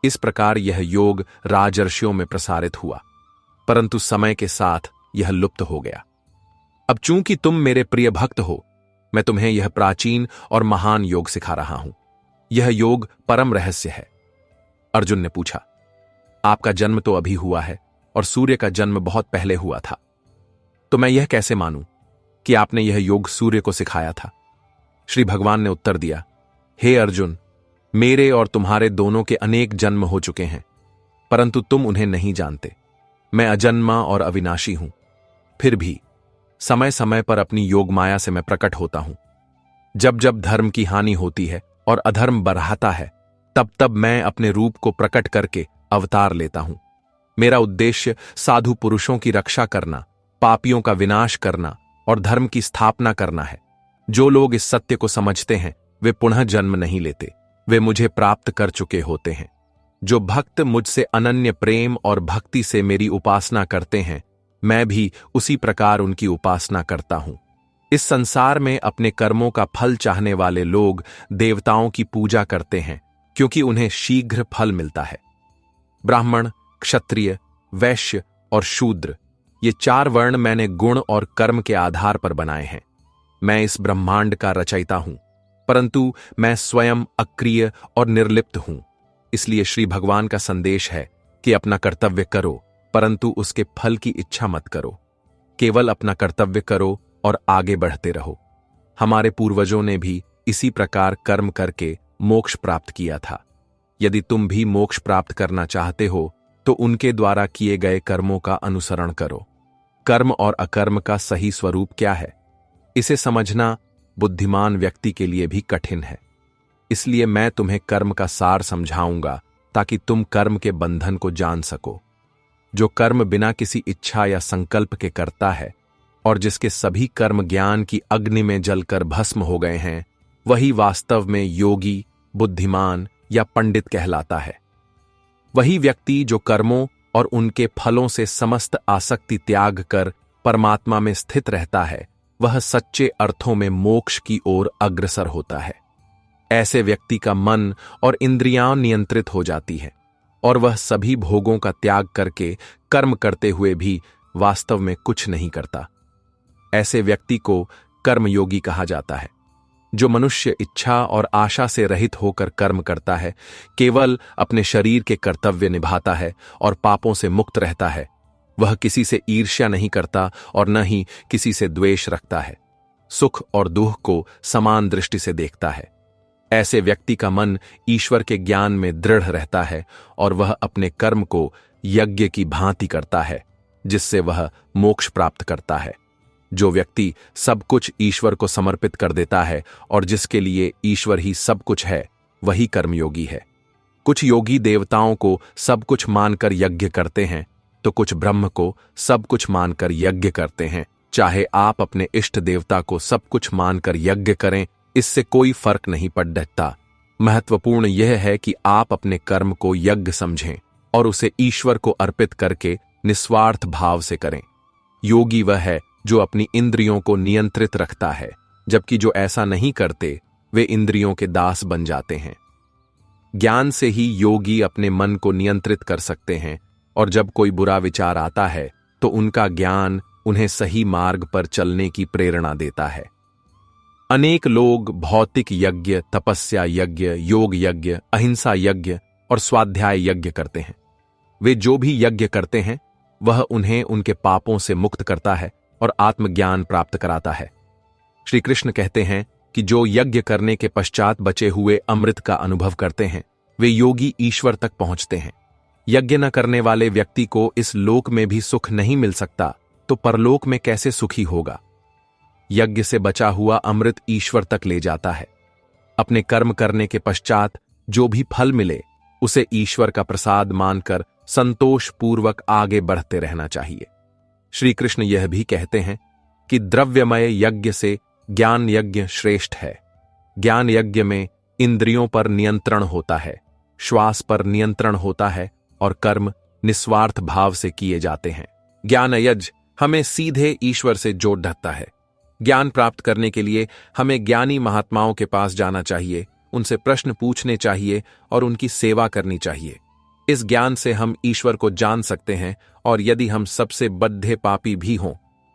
इस प्रकार यह योग राजर्षियों में प्रसारित हुआ, परंतु समय के साथ यह लुप्त हो गया। अब चूंकि तुम मेरे प्रिय भक्त हो, मैं तुम्हें यह प्राचीन और महान योग सिखा रहा हूं। यह योग परम रहस्य है। अर्जुन ने पूछा, आपका जन्म तो अभी हुआ है और सूर्य का जन्म बहुत पहले हुआ था, तो मैं यह कैसे मानूं कि आपने यह योग सूर्य को सिखाया था? श्री भगवान ने उत्तर दिया, हे अर्जुन, मेरे और तुम्हारे दोनों के अनेक जन्म हो चुके हैं, परंतु तुम उन्हें नहीं जानते। मैं अजन्मा और अविनाशी हूं। फिर भी समय समय पर अपनी योग माया से मैं प्रकट होता हूं। जब जब धर्म की हानि होती है और अधर्म बढ़ाता है, तब तब मैं अपने रूप को प्रकट करके अवतार लेता हूं। मेरा उद्देश्य साधु पुरुषों की रक्षा करना, पापियों का विनाश करना और धर्म की स्थापना करना है। जो लोग इस सत्य को समझते हैं वे पुनः जन्म नहीं लेते, वे मुझे प्राप्त कर चुके होते हैं। जो भक्त मुझसे अनन्य प्रेम और भक्ति से मेरी उपासना करते हैं, मैं भी उसी प्रकार उनकी उपासना करता हूं। इस संसार में अपने कर्मों का फल चाहने वाले लोग देवताओं की पूजा करते हैं, क्योंकि उन्हें शीघ्र फल मिलता है। ब्राह्मण, क्षत्रिय, वैश्य और शूद्र, ये 4 वर्ण मैंने गुण और कर्म के आधार पर बनाए हैं। मैं इस ब्रह्मांड का रचयिता हूं, परंतु मैं स्वयं अक्रिय और निर्लिप्त हूं। इसलिए श्री भगवान का संदेश है कि अपना कर्तव्य करो, परंतु उसके फल की इच्छा मत करो। केवल अपना कर्तव्य करो और आगे बढ़ते रहो। हमारे पूर्वजों ने भी इसी प्रकार कर्म करके मोक्ष प्राप्त किया था। यदि तुम भी मोक्ष प्राप्त करना चाहते हो तो उनके द्वारा किए गए कर्मों का अनुसरण करो। कर्म और अकर्म का सही स्वरूप क्या है, इसे समझना बुद्धिमान व्यक्ति के लिए भी कठिन है। इसलिए मैं तुम्हें कर्म का सार समझाऊंगा ताकि तुम कर्म के बंधन को जान सको। जो कर्म बिना किसी इच्छा या संकल्प के करता है और जिसके सभी कर्म ज्ञान की अग्नि में जलकर भस्म हो गए हैं, वही वास्तव में योगी, बुद्धिमान या पंडित कहलाता है। वही व्यक्ति जो कर्मों और उनके फलों से समस्त आसक्ति त्याग कर परमात्मा में स्थित रहता है, वह सच्चे अर्थों में मोक्ष की ओर अग्रसर होता है। ऐसे व्यक्ति का मन और इंद्रियां नियंत्रित हो जाती है और वह सभी भोगों का त्याग करके कर्म करते हुए भी वास्तव में कुछ नहीं करता। ऐसे व्यक्ति को कर्मयोगी कहा जाता है। जो मनुष्य इच्छा और आशा से रहित होकर कर्म करता है, केवल अपने शरीर के कर्तव्य निभाता है और पापों से मुक्त रहता है, वह किसी से ईर्ष्या नहीं करता और न ही किसी से द्वेष रखता है। सुख और दुख को समान दृष्टि से देखता है। ऐसे व्यक्ति का मन ईश्वर के ज्ञान में दृढ़ रहता है और वह अपने कर्म को यज्ञ की भांति करता है, जिससे वह मोक्ष प्राप्त करता है। जो व्यक्ति सब कुछ ईश्वर को समर्पित कर देता है और जिसके लिए ईश्वर ही सब कुछ है, वही कर्मयोगी है। कुछ योगी देवताओं को सब कुछ मानकर यज्ञ करते हैं, तो कुछ ब्रह्म को सब कुछ मानकर यज्ञ करते हैं। चाहे आप अपने इष्ट देवता को सब कुछ मानकर यज्ञ करें, इससे कोई फर्क नहीं पड़ता। महत्वपूर्ण यह है कि आप अपने कर्म को यज्ञ समझें और उसे ईश्वर को अर्पित करके निस्वार्थ भाव से करें। योगी वह है जो अपनी इंद्रियों को नियंत्रित रखता है, जबकि जो ऐसा नहीं करते वे इंद्रियों के दास बन जाते हैं। ज्ञान से ही योगी अपने मन को नियंत्रित कर सकते हैं और जब कोई बुरा विचार आता है तो उनका ज्ञान उन्हें सही मार्ग पर चलने की प्रेरणा देता है। अनेक लोग भौतिक यज्ञ, तपस्या यज्ञ, योग यज्ञ, अहिंसा यज्ञ और स्वाध्याय यज्ञ करते हैं। वे जो भी यज्ञ करते हैं वह उन्हें उनके पापों से मुक्त करता है और आत्मज्ञान प्राप्त कराता है। श्री कृष्ण कहते हैं कि जो यज्ञ करने के पश्चात बचे हुए अमृत का अनुभव करते हैं, वे योगी ईश्वर तक पहुंचते हैं। यज्ञ न करने वाले व्यक्ति को इस लोक में भी सुख नहीं मिल सकता, तो परलोक में कैसे सुखी होगा। यज्ञ से बचा हुआ अमृत ईश्वर तक ले जाता है। अपने कर्म करने के पश्चात जो भी फल मिले उसे ईश्वर का प्रसाद मानकर संतोष पूर्वक आगे बढ़ते रहना चाहिए। श्री कृष्ण यह भी कहते हैं कि द्रव्यमय यज्ञ से ज्ञान यज्ञ श्रेष्ठ है। ज्ञान यज्ञ में इंद्रियों पर नियंत्रण होता है, श्वास पर नियंत्रण होता है और कर्म निस्वार्थ भाव से किए जाते हैं। ज्ञान यज्ञ हमें सीधे ईश्वर से जोड़ ढकता है। ज्ञान प्राप्त करने के लिए हमें ज्ञानी महात्माओं के पास जाना चाहिए, उनसे प्रश्न पूछने चाहिए और उनकी सेवा करनी चाहिए। इस ज्ञान से हम ईश्वर को जान सकते हैं और यदि हम सबसे बद्धे पापी भी हों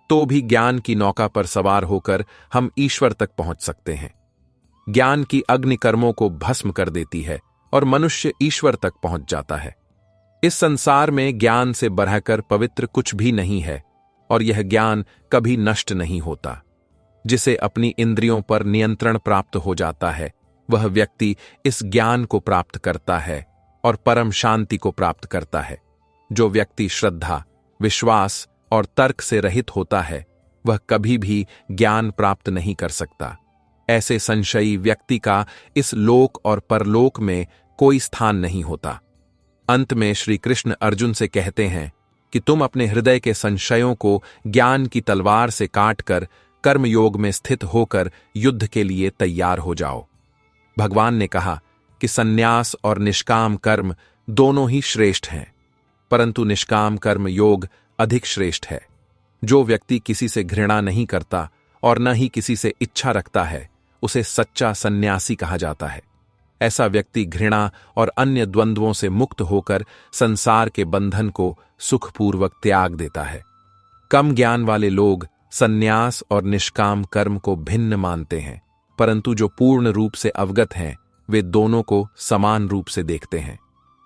तो भी ज्ञान की नौका पर सवार होकर हम ईश्वर तक पहुंच सकते हैं। ज्ञान की अग्नि कर्मों को भस्म कर देती है और मनुष्य ईश्वर तक पहुंच जाता है। इस संसार में ज्ञान से बढ़कर पवित्र कुछ भी नहीं है और यह ज्ञान कभी नष्ट नहीं होता। जिसे अपनी इंद्रियों पर नियंत्रण प्राप्त हो जाता है वह व्यक्ति इस ज्ञान को प्राप्त करता है और परम शांति को प्राप्त करता है। जो व्यक्ति श्रद्धा, विश्वास और तर्क से रहित होता है वह कभी भी ज्ञान प्राप्त नहीं कर सकता। ऐसे संशयी व्यक्ति का इस लोक और परलोक में कोई स्थान नहीं होता। अंत में श्री कृष्ण अर्जुन से कहते हैं कि तुम अपने हृदय के संशयों को ज्ञान की तलवार से काटकर कर्मयोग में स्थित होकर युद्ध के लिए तैयार हो जाओ। भगवान ने कहा कि संन्यास और निष्काम कर्म दोनों ही श्रेष्ठ हैं, परंतु निष्काम कर्म योग अधिक श्रेष्ठ है। जो व्यक्ति किसी से घृणा नहीं करता और न ही किसी से इच्छा रखता है उसे सच्चा सन्यासी कहा जाता है। ऐसा व्यक्ति घृणा और अन्य द्वंद्वों से मुक्त होकर संसार के बंधन को सुखपूर्वक त्याग देता है। कम ज्ञान वाले लोग संन्यास और निष्काम कर्म को भिन्न मानते हैं, परंतु जो पूर्ण रूप से अवगत हैं वे दोनों को समान रूप से देखते हैं।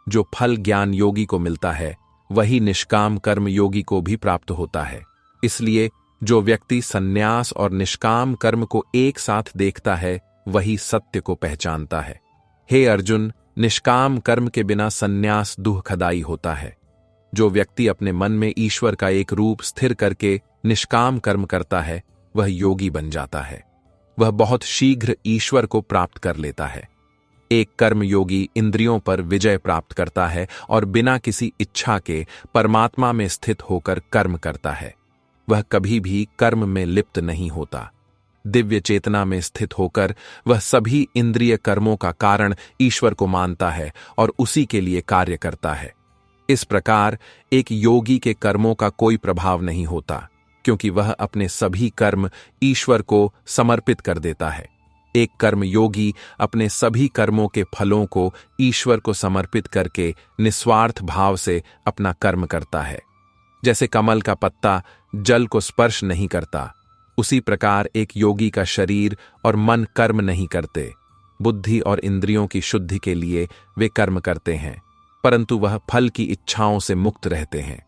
जो फल ज्ञान योगी को मिलता है वही निष्काम कर्म योगी को भी प्राप्त होता है। इसलिए जो व्यक्ति संन्यास और निष्काम कर्म को एक साथ देखता है वही सत्य को पहचानता है। हे अर्जुन, निष्काम कर्म के बिना संन्यास दुखदायी होता है। जो व्यक्ति अपने मन में ईश्वर का एक रूप स्थिर करके निष्काम कर्म करता है वह योगी बन जाता है। वह बहुत शीघ्र ईश्वर को प्राप्त कर लेता है। एक कर्म योगी इंद्रियों पर विजय प्राप्त करता है और बिना किसी इच्छा के परमात्मा में स्थित होकर कर्म करता है। वह कभी भी कर्म में लिप्त नहीं होता। दिव्य चेतना में स्थित होकर वह सभी इंद्रिय कर्मों का कारण ईश्वर को मानता है और उसी के लिए कार्य करता है। इस प्रकार एक योगी के कर्मों का कोई प्रभाव नहीं होता, क्योंकि वह अपने सभी कर्म ईश्वर को समर्पित कर देता है। एक कर्म योगी अपने सभी कर्मों के फलों को ईश्वर को समर्पित करके निस्वार्थ भाव से अपना कर्म करता है। जैसे कमल का पत्ता जल को स्पर्श नहीं करता, उसी प्रकार एक योगी का शरीर और मन कर्म नहीं करते। बुद्धि और इंद्रियों की शुद्धि के लिए वे कर्म करते हैं, परंतु वह फल की इच्छाओं से मुक्त रहते हैं।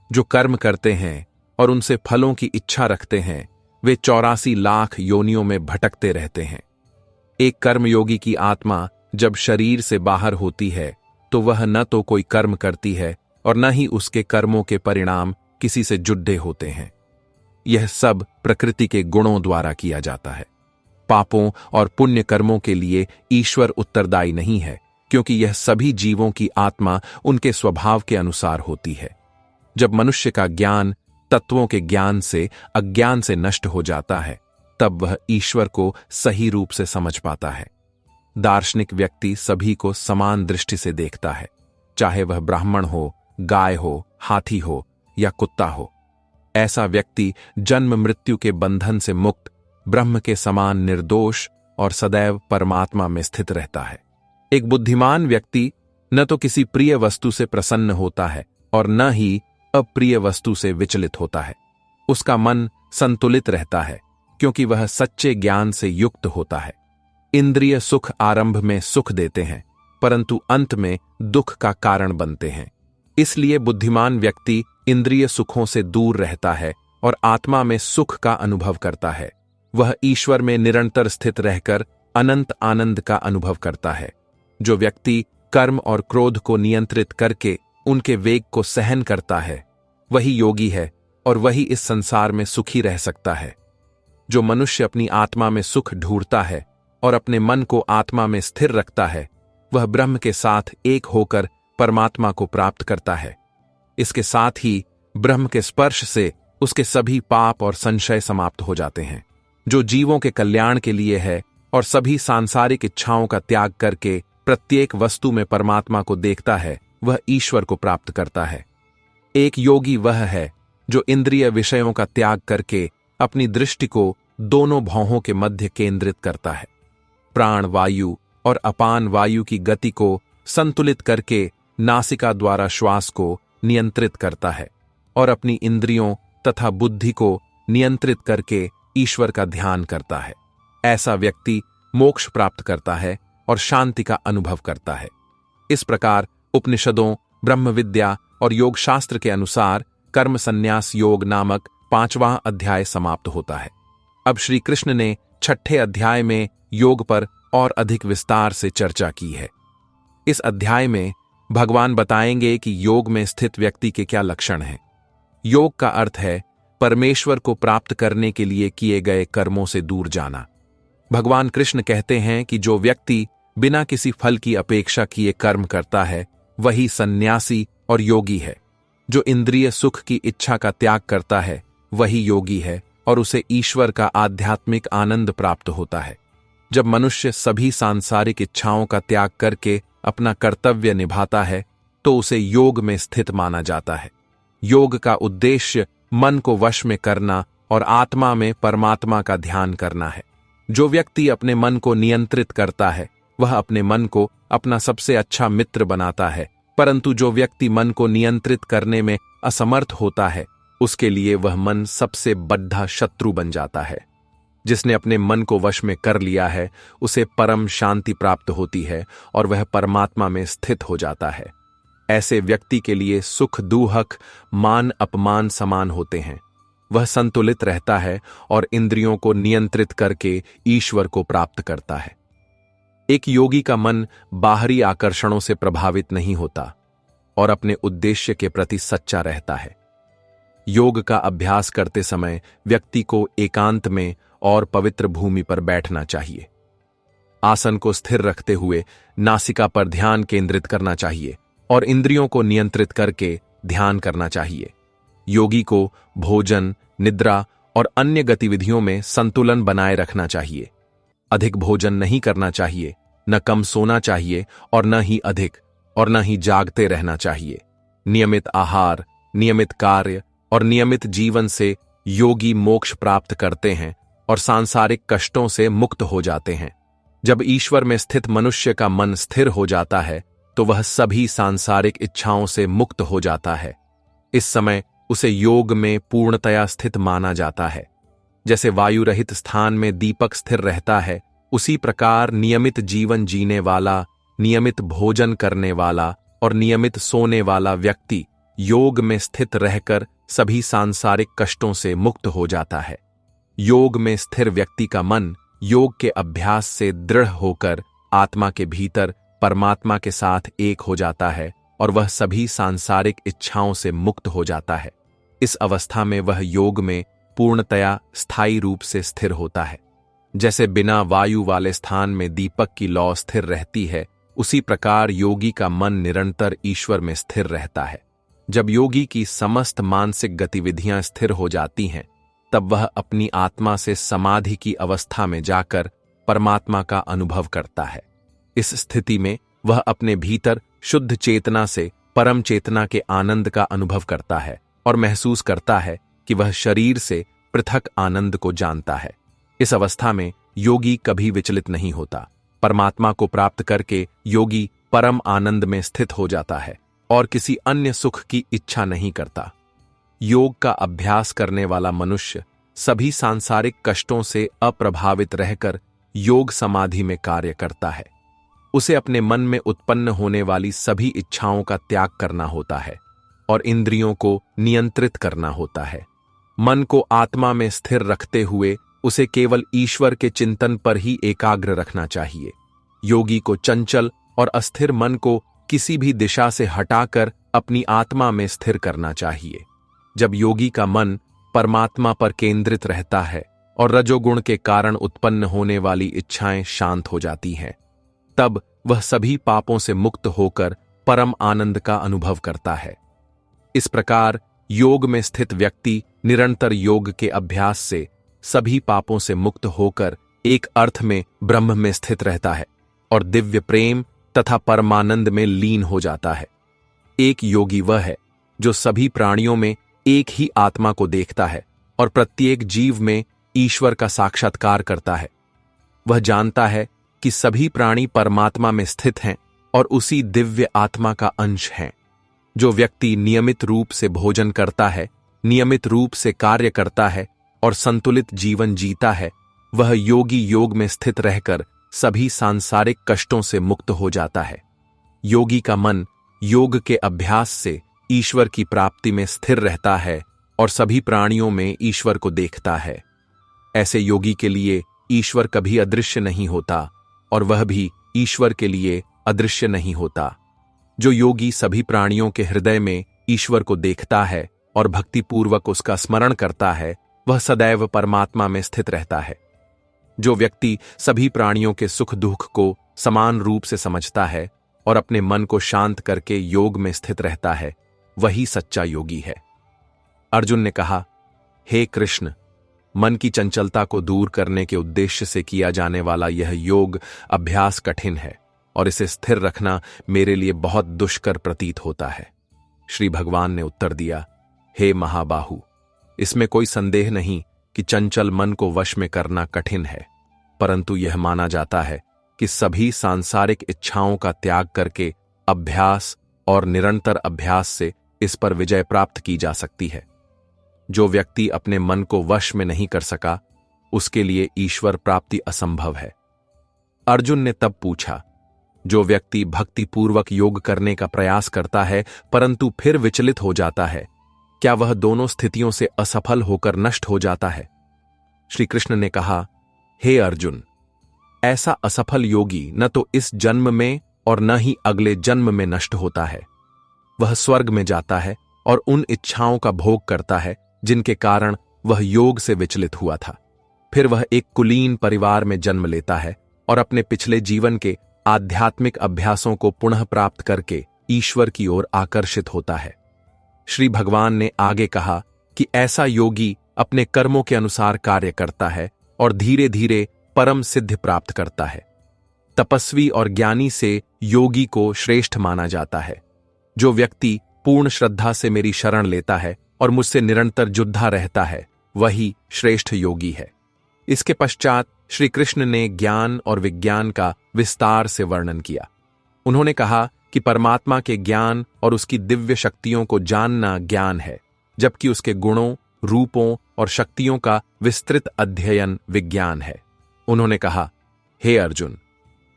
जो कर्म करते हैं और उनसे फलों की इच्छा रखते हैं वे 84 लाख योनियों में भटकते रहते हैं। एक कर्मयोगी की आत्मा जब शरीर से बाहर होती है तो वह न तो कोई कर्म करती है और न ही उसके कर्मों के परिणाम किसी से जुड़े होते हैं। यह सब प्रकृति के गुणों द्वारा किया जाता है। पापों और पुण्य कर्मों के लिए ईश्वर उत्तरदायी नहीं है, क्योंकि यह सभी जीवों की आत्मा उनके स्वभाव के अनुसार होती है। जब मनुष्य का ज्ञान तत्वों के ज्ञान से अज्ञान से नष्ट हो जाता है तब वह ईश्वर को सही रूप से समझ पाता है। दार्शनिक व्यक्ति सभी को समान दृष्टि से देखता है, चाहे वह ब्राह्मण हो, गाय हो, हाथी हो या कुत्ता हो। ऐसा व्यक्ति जन्म मृत्यु के बंधन से मुक्त, ब्रह्म के समान निर्दोष और सदैव परमात्मा में स्थित रहता है। एक बुद्धिमान व्यक्ति न तो किसी प्रिय वस्तु से प्रसन्न होता है और न ही अप्रिय वस्तु से विचलित होता है। उसका मन संतुलित रहता है, क्योंकि वह सच्चे ज्ञान से युक्त होता है। इंद्रिय सुख आरंभ में सुख देते हैं, परंतु अंत में दुख का कारण बनते हैं। इसलिए बुद्धिमान व्यक्ति इंद्रिय सुखों से दूर रहता है और आत्मा में सुख का अनुभव करता है। वह ईश्वर में निरंतर स्थित रहकर अनंत आनंद का अनुभव करता है। जो व्यक्ति कर्म और क्रोध को नियंत्रित करके उनके वेग को सहन करता है वही योगी है और वही इस संसार में सुखी रह सकता है। जो मनुष्य अपनी आत्मा में सुख ढूंढता है और अपने मन को आत्मा में स्थिर रखता है वह ब्रह्म के साथ एक होकर परमात्मा को प्राप्त करता है। इसके साथ ही ब्रह्म के स्पर्श से उसके सभी पाप और संशय समाप्त हो जाते हैं। जो जीवों के कल्याण के लिए है और सभी सांसारिक इच्छाओं का त्याग करके प्रत्येक वस्तु में परमात्मा को देखता है वह ईश्वर को प्राप्त करता है। एक योगी वह है जो इंद्रिय विषयों का त्याग करके अपनी दृष्टि को दोनों भौहों के मध्य केंद्रित करता है। प्राण वायु और अपान वायु की गति को संतुलित करके नासिका द्वारा श्वास को नियंत्रित करता है और अपनी इंद्रियों तथा बुद्धि को नियंत्रित करके ईश्वर का ध्यान करता है। ऐसा व्यक्ति मोक्ष प्राप्त करता है और शांति का अनुभव करता है। इस प्रकार उपनिषदों, ब्रह्म विद्या और योग शास्त्र के अनुसार कर्म संन्यास योग नामक 5वां अध्याय समाप्त होता है। अब श्री कृष्ण ने 6ठे अध्याय में योग पर और अधिक विस्तार से चर्चा की है। इस अध्याय में भगवान बताएंगे कि योग में स्थित व्यक्ति के क्या लक्षण हैं। योग का अर्थ है परमेश्वर को प्राप्त करने के लिए किए गए कर्मों से दूर जाना। भगवान कृष्ण कहते हैं कि जो व्यक्ति बिना किसी फल की अपेक्षा किए कर्म करता है वही सन्यासी और योगी है। जो इंद्रिय सुख की इच्छा का त्याग करता है वही योगी है और उसे ईश्वर का आध्यात्मिक आनंद प्राप्त होता है। जब मनुष्य सभी सांसारिक इच्छाओं का त्याग करके अपना कर्तव्य निभाता है तो उसे योग में स्थित माना जाता है। योग का उद्देश्य मन को वश में करना और आत्मा में परमात्मा का ध्यान करना है। जो व्यक्ति अपने मन को नियंत्रित करता है वह अपने मन को अपना सबसे अच्छा मित्र बनाता है, परंतु जो व्यक्ति मन को नियंत्रित करने में असमर्थ होता है उसके लिए वह मन सबसे बड़ा शत्रु बन जाता है। जिसने अपने मन को वश में कर लिया है उसे परम शांति प्राप्त होती है और वह परमात्मा में स्थित हो जाता है। ऐसे व्यक्ति के लिए सुख दुख मान अपमान समान होते हैं। वह संतुलित रहता है और इंद्रियों को नियंत्रित करके ईश्वर को प्राप्त करता है। एक योगी का मन बाहरी आकर्षणों से प्रभावित नहीं होता और अपने उद्देश्य के प्रति सच्चा रहता है। योग का अभ्यास करते समय व्यक्ति को एकांत में और पवित्र भूमि पर बैठना चाहिए। आसन को स्थिर रखते हुए नासिका पर ध्यान केंद्रित करना चाहिए और इंद्रियों को नियंत्रित करके ध्यान करना चाहिए। योगी को भोजन, निद्रा और अन्य गतिविधियों में संतुलन बनाए रखना चाहिए। अधिक भोजन नहीं करना चाहिए, न कम सोना चाहिए और न ही अधिक, और न ही जागते रहना चाहिए। नियमित आहार, नियमित कार्य और नियमित जीवन से योगी मोक्ष प्राप्त करते हैं और सांसारिक कष्टों से मुक्त हो जाते हैं। जब ईश्वर में स्थित मनुष्य का मन स्थिर हो जाता है तो वह सभी सांसारिक इच्छाओं से मुक्त हो जाता है। इस समय उसे योग में पूर्णतया स्थित माना जाता है। जैसे वायु रहित स्थान में दीपक स्थिर रहता है, उसी प्रकार नियमित जीवन जीने वाला, नियमित भोजन करने वाला और नियमित सोने वाला व्यक्ति योग में स्थित रहकर सभी सांसारिक कष्टों से मुक्त हो जाता है। योग में स्थिर व्यक्ति का मन योग के अभ्यास से दृढ़ होकर आत्मा के भीतर परमात्मा के साथ एक हो जाता है और वह सभी सांसारिक इच्छाओं से मुक्त हो जाता है। इस अवस्था में वह योग में पूर्णतया स्थायी रूप से स्थिर होता है। जैसे बिना वायु वाले स्थान में दीपक की लौ स्थिर रहती है, उसी प्रकार योगी का मन निरंतर ईश्वर में स्थिर रहता है। जब योगी की समस्त मानसिक गतिविधियां स्थिर हो जाती हैं, तब वह अपनी आत्मा से समाधि की अवस्था में जाकर परमात्मा का अनुभव करता है। इस स्थिति में वह अपने भीतर शुद्ध चेतना से परम चेतना के आनंद का अनुभव करता है और महसूस करता है कि वह शरीर से पृथक आनंद को जानता है। इस अवस्था में योगी कभी विचलित नहीं होता। परमात्मा को प्राप्त करके योगी परम आनंद में स्थित हो जाता है और किसी अन्य सुख की इच्छा नहीं करता। योग का अभ्यास करने वाला मनुष्य सभी सांसारिक कष्टों से अप्रभावित रहकर योग समाधि में कार्य करता है। उसे अपने मन में उत्पन्न होने वाली सभी इच्छाओं का त्याग करना होता है और इंद्रियों को नियंत्रित करना होता है। मन को आत्मा में स्थिर रखते हुए उसे केवल ईश्वर के चिंतन पर ही एकाग्र रखना चाहिए। योगी को चंचल और अस्थिर मन को किसी भी दिशा से हटाकर अपनी आत्मा में स्थिर करना चाहिए। जब योगी का मन परमात्मा पर केंद्रित रहता है और रजोगुण के कारण उत्पन्न होने वाली इच्छाएं शांत हो जाती हैं, तब वह सभी पापों से मुक्त होकर परम आनंद का अनुभव करता है। इस प्रकार योग में स्थित व्यक्ति निरंतर योग के अभ्यास से सभी पापों से मुक्त होकर एक अर्थ में ब्रह्म में स्थित रहता है और दिव्य प्रेम तथा परमानंद में लीन हो जाता है। एक योगी वह है जो सभी प्राणियों में एक ही आत्मा को देखता है और प्रत्येक जीव में ईश्वर का साक्षात्कार करता है। वह जानता है कि सभी प्राणी परमात्मा में स्थित हैं और उसी दिव्य आत्मा का अंश हैं। जो व्यक्ति नियमित रूप से भोजन करता है, नियमित रूप से कार्य करता है और संतुलित जीवन जीता है, वह योगी योग में स्थित रहकर सभी सांसारिक कष्टों से मुक्त हो जाता है। योगी का मन योग के अभ्यास से ईश्वर की प्राप्ति में स्थिर रहता है और सभी प्राणियों में ईश्वर को देखता है। ऐसे योगी के लिए ईश्वर कभी अदृश्य नहीं होता और वह भी ईश्वर के लिए अदृश्य नहीं होता। जो योगी सभी प्राणियों के हृदय में ईश्वर को देखता है और भक्तिपूर्वक उसका स्मरण करता है, वह सदैव परमात्मा में स्थित रहता है। जो व्यक्ति सभी प्राणियों के सुख दुख को समान रूप से समझता है और अपने मन को शांत करके योग में स्थित रहता है, वही सच्चा योगी है। अर्जुन ने कहा, हे कृष्ण, मन की चंचलता को दूर करने के उद्देश्य से किया जाने वाला यह योग अभ्यास कठिन है और इसे स्थिर रखना मेरे लिए बहुत दुष्कर प्रतीत होता है। श्री भगवान ने उत्तर दिया, हे महाबाहु, इसमें कोई संदेह नहीं कि चंचल मन को वश में करना कठिन है, परंतु यह माना जाता है कि सभी सांसारिक इच्छाओं का त्याग करके अभ्यास और निरंतर अभ्यास से इस पर विजय प्राप्त की जा सकती है। जो व्यक्ति अपने मन को वश में नहीं कर सका, उसके लिए ईश्वर प्राप्ति असंभव है। अर्जुन ने तब पूछा, जो व्यक्ति भक्तिपूर्वक योग करने का प्रयास करता है परंतु फिर विचलित हो जाता है, क्या वह दोनों स्थितियों से असफल होकर नष्ट हो जाता है? श्री कृष्ण ने कहा, हे अर्जुन, ऐसा असफल योगी न तो इस जन्म में और न ही अगले जन्म में नष्ट होता है। वह स्वर्ग में जाता है और उन इच्छाओं का भोग करता है जिनके कारण वह योग से विचलित हुआ था। फिर वह एक कुलीन परिवार में जन्म लेता है और अपने पिछले जीवन के आध्यात्मिक अभ्यासों को पुनः प्राप्त करके ईश्वर की ओर आकर्षित होता है। श्री भगवान ने आगे कहा कि ऐसा योगी अपने कर्मों के अनुसार कार्य करता है और धीरे धीरे परम सिद्धि प्राप्त करता है। तपस्वी और ज्ञानी से योगी को श्रेष्ठ माना जाता है। जो व्यक्ति पूर्ण श्रद्धा से मेरी शरण लेता है और मुझसे निरंतर जुद्धा रहता है, वही श्रेष्ठ योगी है। इसके पश्चात श्री कृष्ण ने ज्ञान और विज्ञान का विस्तार से वर्णन किया। उन्होंने कहा कि परमात्मा के ज्ञान और उसकी दिव्य शक्तियों को जानना ज्ञान है, जबकि उसके गुणों, रूपों और शक्तियों का विस्तृत अध्ययन विज्ञान है। उन्होंने कहा, हे अर्जुन,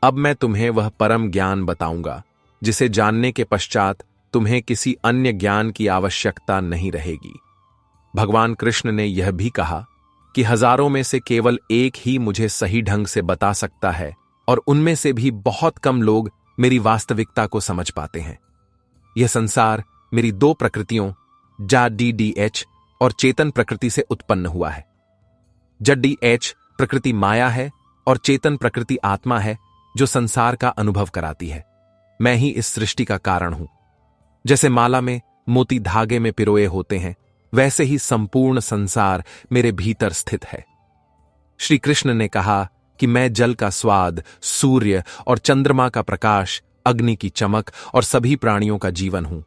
अब मैं तुम्हें वह परम ज्ञान बताऊंगा जिसे जानने के पश्चात तुम्हें किसी अन्य ज्ञान की आवश्यकता नहीं रहेगी। भगवान कृष्ण ने यह भी कहा कि हजारों में से केवल एक ही मुझे सही ढंग से बता सकता है और उनमें से भी बहुत कम लोग मेरी वास्तविकता को समझ पाते हैं। यह संसार मेरी दो प्रकृतियों जड़ और चेतन प्रकृति से उत्पन्न हुआ है। जड़ प्रकृति माया है और चेतन प्रकृति आत्मा है जो संसार का अनुभव कराती है। मैं ही इस सृष्टि का कारण हूं। जैसे माला में मोती धागे में पिरोए होते हैं, वैसे ही संपूर्ण संसार मेरे भीतर स्थित है। श्री कृष्ण ने कहा कि मैं जल का स्वाद, सूर्य और चंद्रमा का प्रकाश, अग्नि की चमक और सभी प्राणियों का जीवन हूं।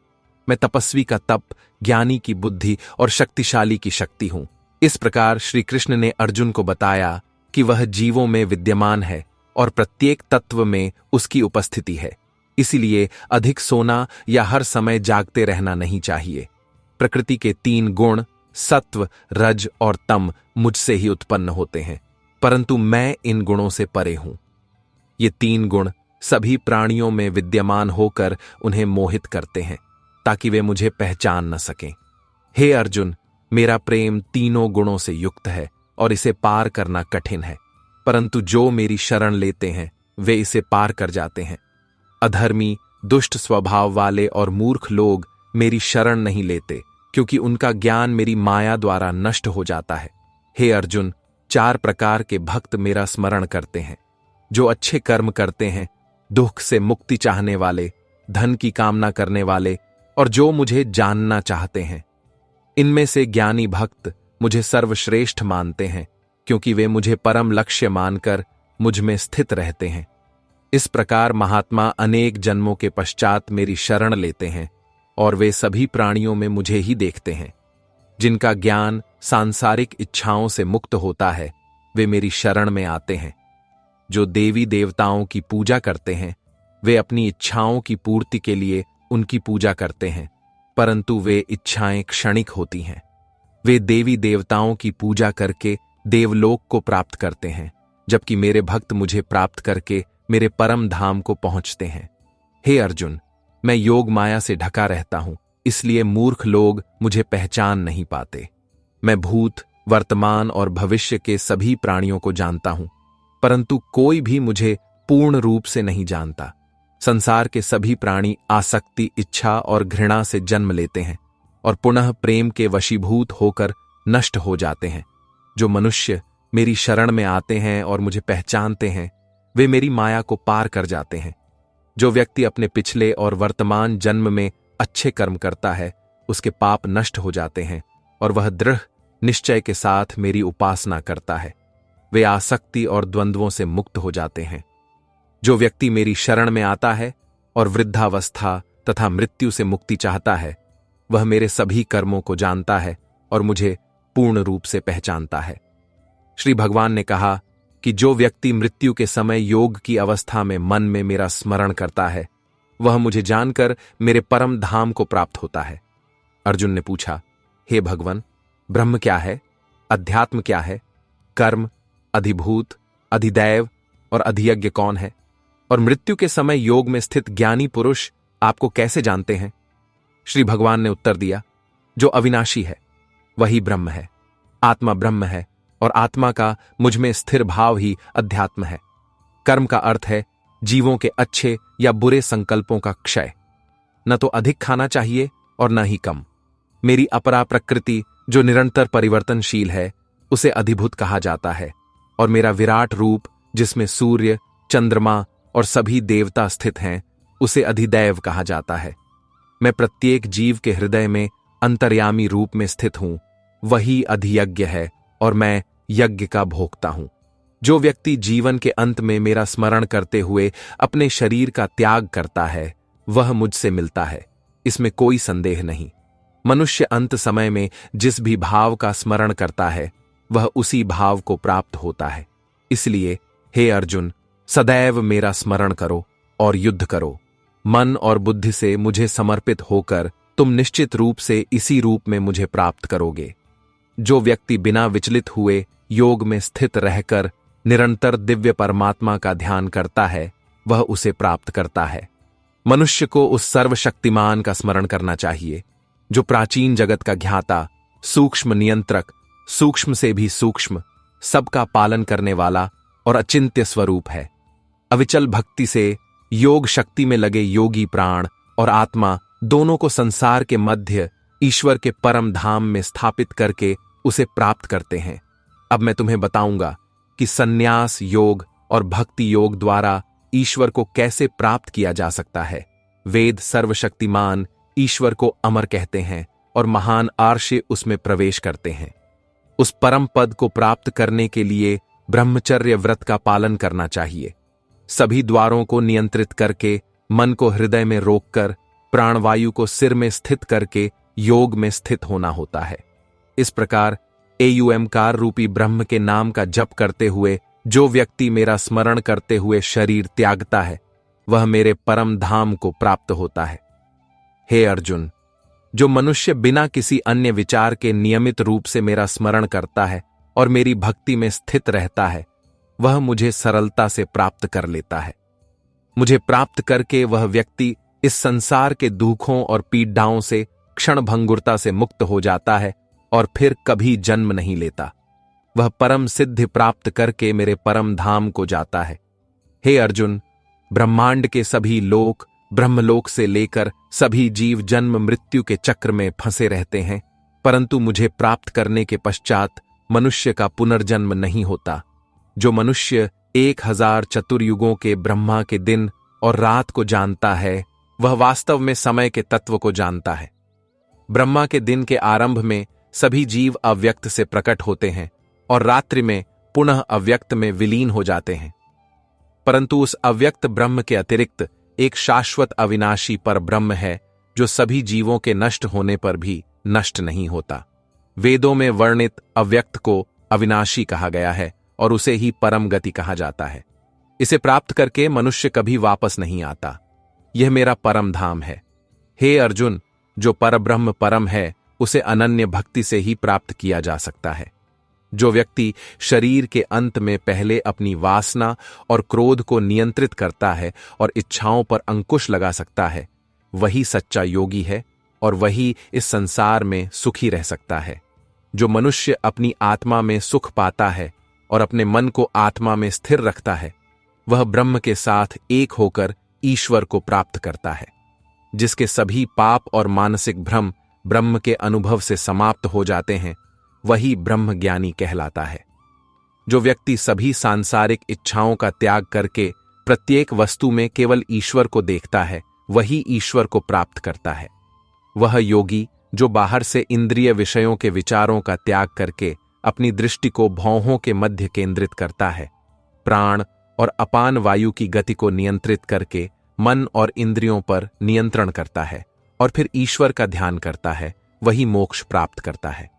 मैं तपस्वी का तप, ज्ञानी की बुद्धि और शक्तिशाली की शक्ति हूं। इस प्रकार श्री कृष्ण ने अर्जुन को बताया कि वह जीवों में विद्यमान है और प्रत्येक तत्व में उसकी उपस्थिति है। इसीलिए अधिक सोना या हर समय जागते रहना नहीं चाहिए। प्रकृति के 3 गुण सत्व, रज और तम मुझसे ही उत्पन्न होते हैं, परंतु मैं इन गुणों से परे हूं। ये 3 गुण सभी प्राणियों में विद्यमान होकर उन्हें मोहित करते हैं ताकि वे मुझे पहचान न सकें। हे अर्जुन, मेरा प्रेम तीनों गुणों से युक्त है और इसे पार करना कठिन है, परंतु जो मेरी शरण लेते हैं वे इसे पार कर जाते हैं। अधर्मी, दुष्ट स्वभाव वाले और मूर्ख लोग मेरी शरण नहीं लेते, क्योंकि उनका ज्ञान मेरी माया द्वारा नष्ट हो जाता है। हे अर्जुन, 4 प्रकार के भक्त मेरा स्मरण करते हैं। जो अच्छे कर्म करते हैं, दुख से मुक्ति चाहने वाले, धन की कामना करने वाले और जो मुझे जानना चाहते हैं। इनमें से ज्ञानी भक्त मुझे सर्वश्रेष्ठ मानते हैं, क्योंकि वे मुझे परम लक्ष्य मानकर मुझ में स्थित रहते हैं। इस प्रकार महात्मा अनेक जन्मों के पश्चात मेरी शरण लेते हैं और वे सभी प्राणियों में मुझे ही देखते हैं। जिनका ज्ञान सांसारिक इच्छाओं से मुक्त होता है वे मेरी शरण में आते हैं। जो देवी देवताओं की पूजा करते हैं वे अपनी इच्छाओं की पूर्ति के लिए उनकी पूजा करते हैं, परंतु वे इच्छाएं क्षणिक होती हैं। वे देवी देवताओं की पूजा करके देवलोक को प्राप्त करते हैं, जबकि मेरे भक्त मुझे प्राप्त करके मेरे परम धाम को पहुंचते हैं। हे अर्जुन, मैं योग माया से ढका रहता हूं, इसलिए मूर्ख लोग मुझे पहचान नहीं पाते। मैं भूत, वर्तमान और भविष्य के सभी प्राणियों को जानता हूं, परंतु कोई भी मुझे पूर्ण रूप से नहीं जानता। संसार के सभी प्राणी आसक्ति, इच्छा और घृणा से जन्म लेते हैं और पुनः प्रेम के वशीभूत होकर नष्ट हो जाते हैं। जो मनुष्य मेरी शरण में आते हैं और मुझे पहचानते हैं वे मेरी माया को पार कर जाते हैं। जो व्यक्ति अपने पिछले और वर्तमान जन्म में अच्छे कर्म करता है उसके पाप नष्ट हो जाते हैं और वह दृढ़ निश्चय के साथ मेरी उपासना करता है। वे आसक्ति और द्वंद्वों से मुक्त हो जाते हैं। जो व्यक्ति मेरी शरण में आता है और वृद्धावस्था तथा मृत्यु से मुक्ति चाहता है वह मेरे सभी कर्मों को जानता है और मुझे पूर्ण रूप से पहचानता है। श्री भगवान ने कहा कि जो व्यक्ति मृत्यु के समय योग की अवस्था में मन में मेरा स्मरण करता है वह मुझे जानकर मेरे परम धाम को प्राप्त होता है। अर्जुन ने पूछा, हे भगवान, ब्रह्म क्या है, अध्यात्म क्या है, कर्म, अधिभूत, अधिदैव और अधियज्ञ कौन है, और मृत्यु के समय योग में स्थित ज्ञानी पुरुष आपको कैसे जानते हैं? श्री भगवान ने उत्तर दिया, जो अविनाशी है वही ब्रह्म है। आत्मा ब्रह्म है और आत्मा का मुझ में स्थिर भाव ही अध्यात्म है। कर्म का अर्थ है जीवों के अच्छे या बुरे संकल्पों का क्षय। न तो अधिक खाना चाहिए और न ही कम। मेरी अपरा प्रकृति जो निरंतर परिवर्तनशील है उसे अधिभूत कहा जाता है और मेरा विराट रूप जिसमें सूर्य, चंद्रमा और सभी देवता स्थित हैं उसे अधिदैव कहा जाता है। मैं प्रत्येक जीव के हृदय में अंतर्यामी रूप में स्थित हूं, वही अधियज्ञ है और मैं यज्ञ का भोक्ता हूं। जो व्यक्ति जीवन के अंत में मेरा स्मरण करते हुए अपने शरीर का त्याग करता है वह मुझसे मिलता है, इसमें कोई संदेह नहीं। मनुष्य अंत समय में जिस भी भाव का स्मरण करता है वह उसी भाव को प्राप्त होता है। इसलिए हे अर्जुन, सदैव मेरा स्मरण करो और युद्ध करो। मन और बुद्धि से मुझे समर्पित होकर तुम निश्चित रूप से इसी रूप में मुझे प्राप्त करोगे। जो व्यक्ति बिना विचलित हुए योग में स्थित रहकर निरंतर दिव्य परमात्मा का ध्यान करता है वह उसे प्राप्त करता है। मनुष्य को उस सर्वशक्तिमान का स्मरण करना चाहिए जो प्राचीन जगत का ज्ञाता, सूक्ष्म नियंत्रक, सूक्ष्म से भी सूक्ष्म, सबका पालन करने वाला और अचिंत्य स्वरूप है। अविचल भक्ति से योग शक्ति में लगे योगी प्राण और आत्मा दोनों को संसार के मध्य ईश्वर के परम धाम में स्थापित करके उसे प्राप्त करते हैं। अब मैं तुम्हें बताऊंगा कि संन्यास योग और भक्ति योग द्वारा ईश्वर को कैसे प्राप्त किया जा सकता है। वेद सर्वशक्तिमान ईश्वर को अमर कहते हैं और महान आर्षे उसमें प्रवेश करते हैं। उस परम पद को प्राप्त करने के लिए ब्रह्मचर्य व्रत का पालन करना चाहिए। सभी द्वारों को नियंत्रित करके, मन को हृदय में रोककर, प्राणवायु को सिर में स्थित करके योग में स्थित होना होता है। इस प्रकार एयुएमकार रूपी ब्रह्म के नाम का जप करते हुए जो व्यक्ति मेरा स्मरण करते हुए शरीर त्यागता है वह मेरे परम धाम को प्राप्त होता है। हे अर्जुन, जो मनुष्य बिना किसी अन्य विचार के नियमित रूप से मेरा स्मरण करता है और मेरी भक्ति में स्थित रहता है वह मुझे सरलता से प्राप्त कर लेता है। मुझे प्राप्त करके वह व्यक्ति इस संसार के दुखों और पीड़ाओं से क्षण भंगुरता से मुक्त हो जाता है और फिर कभी जन्म नहीं लेता। वह परम सिद्धि प्राप्त करके मेरे परम धाम को जाता है। हे अर्जुन, ब्रह्मांड के सभी लोक, ब्रह्मलोक से लेकर सभी जीव जन्म मृत्यु के चक्र में फंसे रहते हैं, परंतु मुझे प्राप्त करने के पश्चात मनुष्य का पुनर्जन्म नहीं होता। जो मनुष्य 1000 चतुर्युगों के ब्रह्मा के दिन और रात को जानता है वह वास्तव में समय के तत्व को जानता है। ब्रह्मा के दिन के आरंभ में सभी जीव अव्यक्त से प्रकट होते हैं और रात्रि में पुनः अव्यक्त में विलीन हो जाते हैं। परंतु उस अव्यक्त ब्रह्म के अतिरिक्त एक शाश्वत अविनाशी पर ब्रह्म है जो सभी जीवों के नष्ट होने पर भी नष्ट नहीं होता। वेदों में वर्णित अव्यक्त को अविनाशी कहा गया है और उसे ही परम गति कहा जाता है। इसे प्राप्त करके मनुष्य कभी वापस नहीं आता। यह मेरा परम धाम है। हे अर्जुन, जो परब्रह्म परम है उसे अनन्य भक्ति से ही प्राप्त किया जा सकता है। जो व्यक्ति शरीर के अंत में पहले अपनी वासना और क्रोध को नियंत्रित करता है और इच्छाओं पर अंकुश लगा सकता है, वही सच्चा योगी है और वही इस संसार में सुखी रह सकता है। जो मनुष्य अपनी आत्मा में सुख पाता है और अपने मन को आत्मा में स्थिर रखता है, वह ब्रह्म के साथ एक होकर ईश्वर को प्राप्त करता है। जिसके सभी पाप और मानसिक भ्रम ब्रह्म के अनुभव से समाप्त हो जाते हैं, वही ब्रह्म ज्ञानी कहलाता है। जो व्यक्ति सभी सांसारिक इच्छाओं का त्याग करके प्रत्येक वस्तु में केवल ईश्वर को देखता है, वही ईश्वर को प्राप्त करता है। वह योगी जो बाहर से इंद्रिय विषयों के विचारों का त्याग करके अपनी दृष्टि को भौहों के मध्य केंद्रित करता है, प्राण और अपान वायु की गति को नियंत्रित करके मन और इंद्रियों पर नियंत्रण करता है और फिर ईश्वर का ध्यान करता है, वही मोक्ष प्राप्त करता है।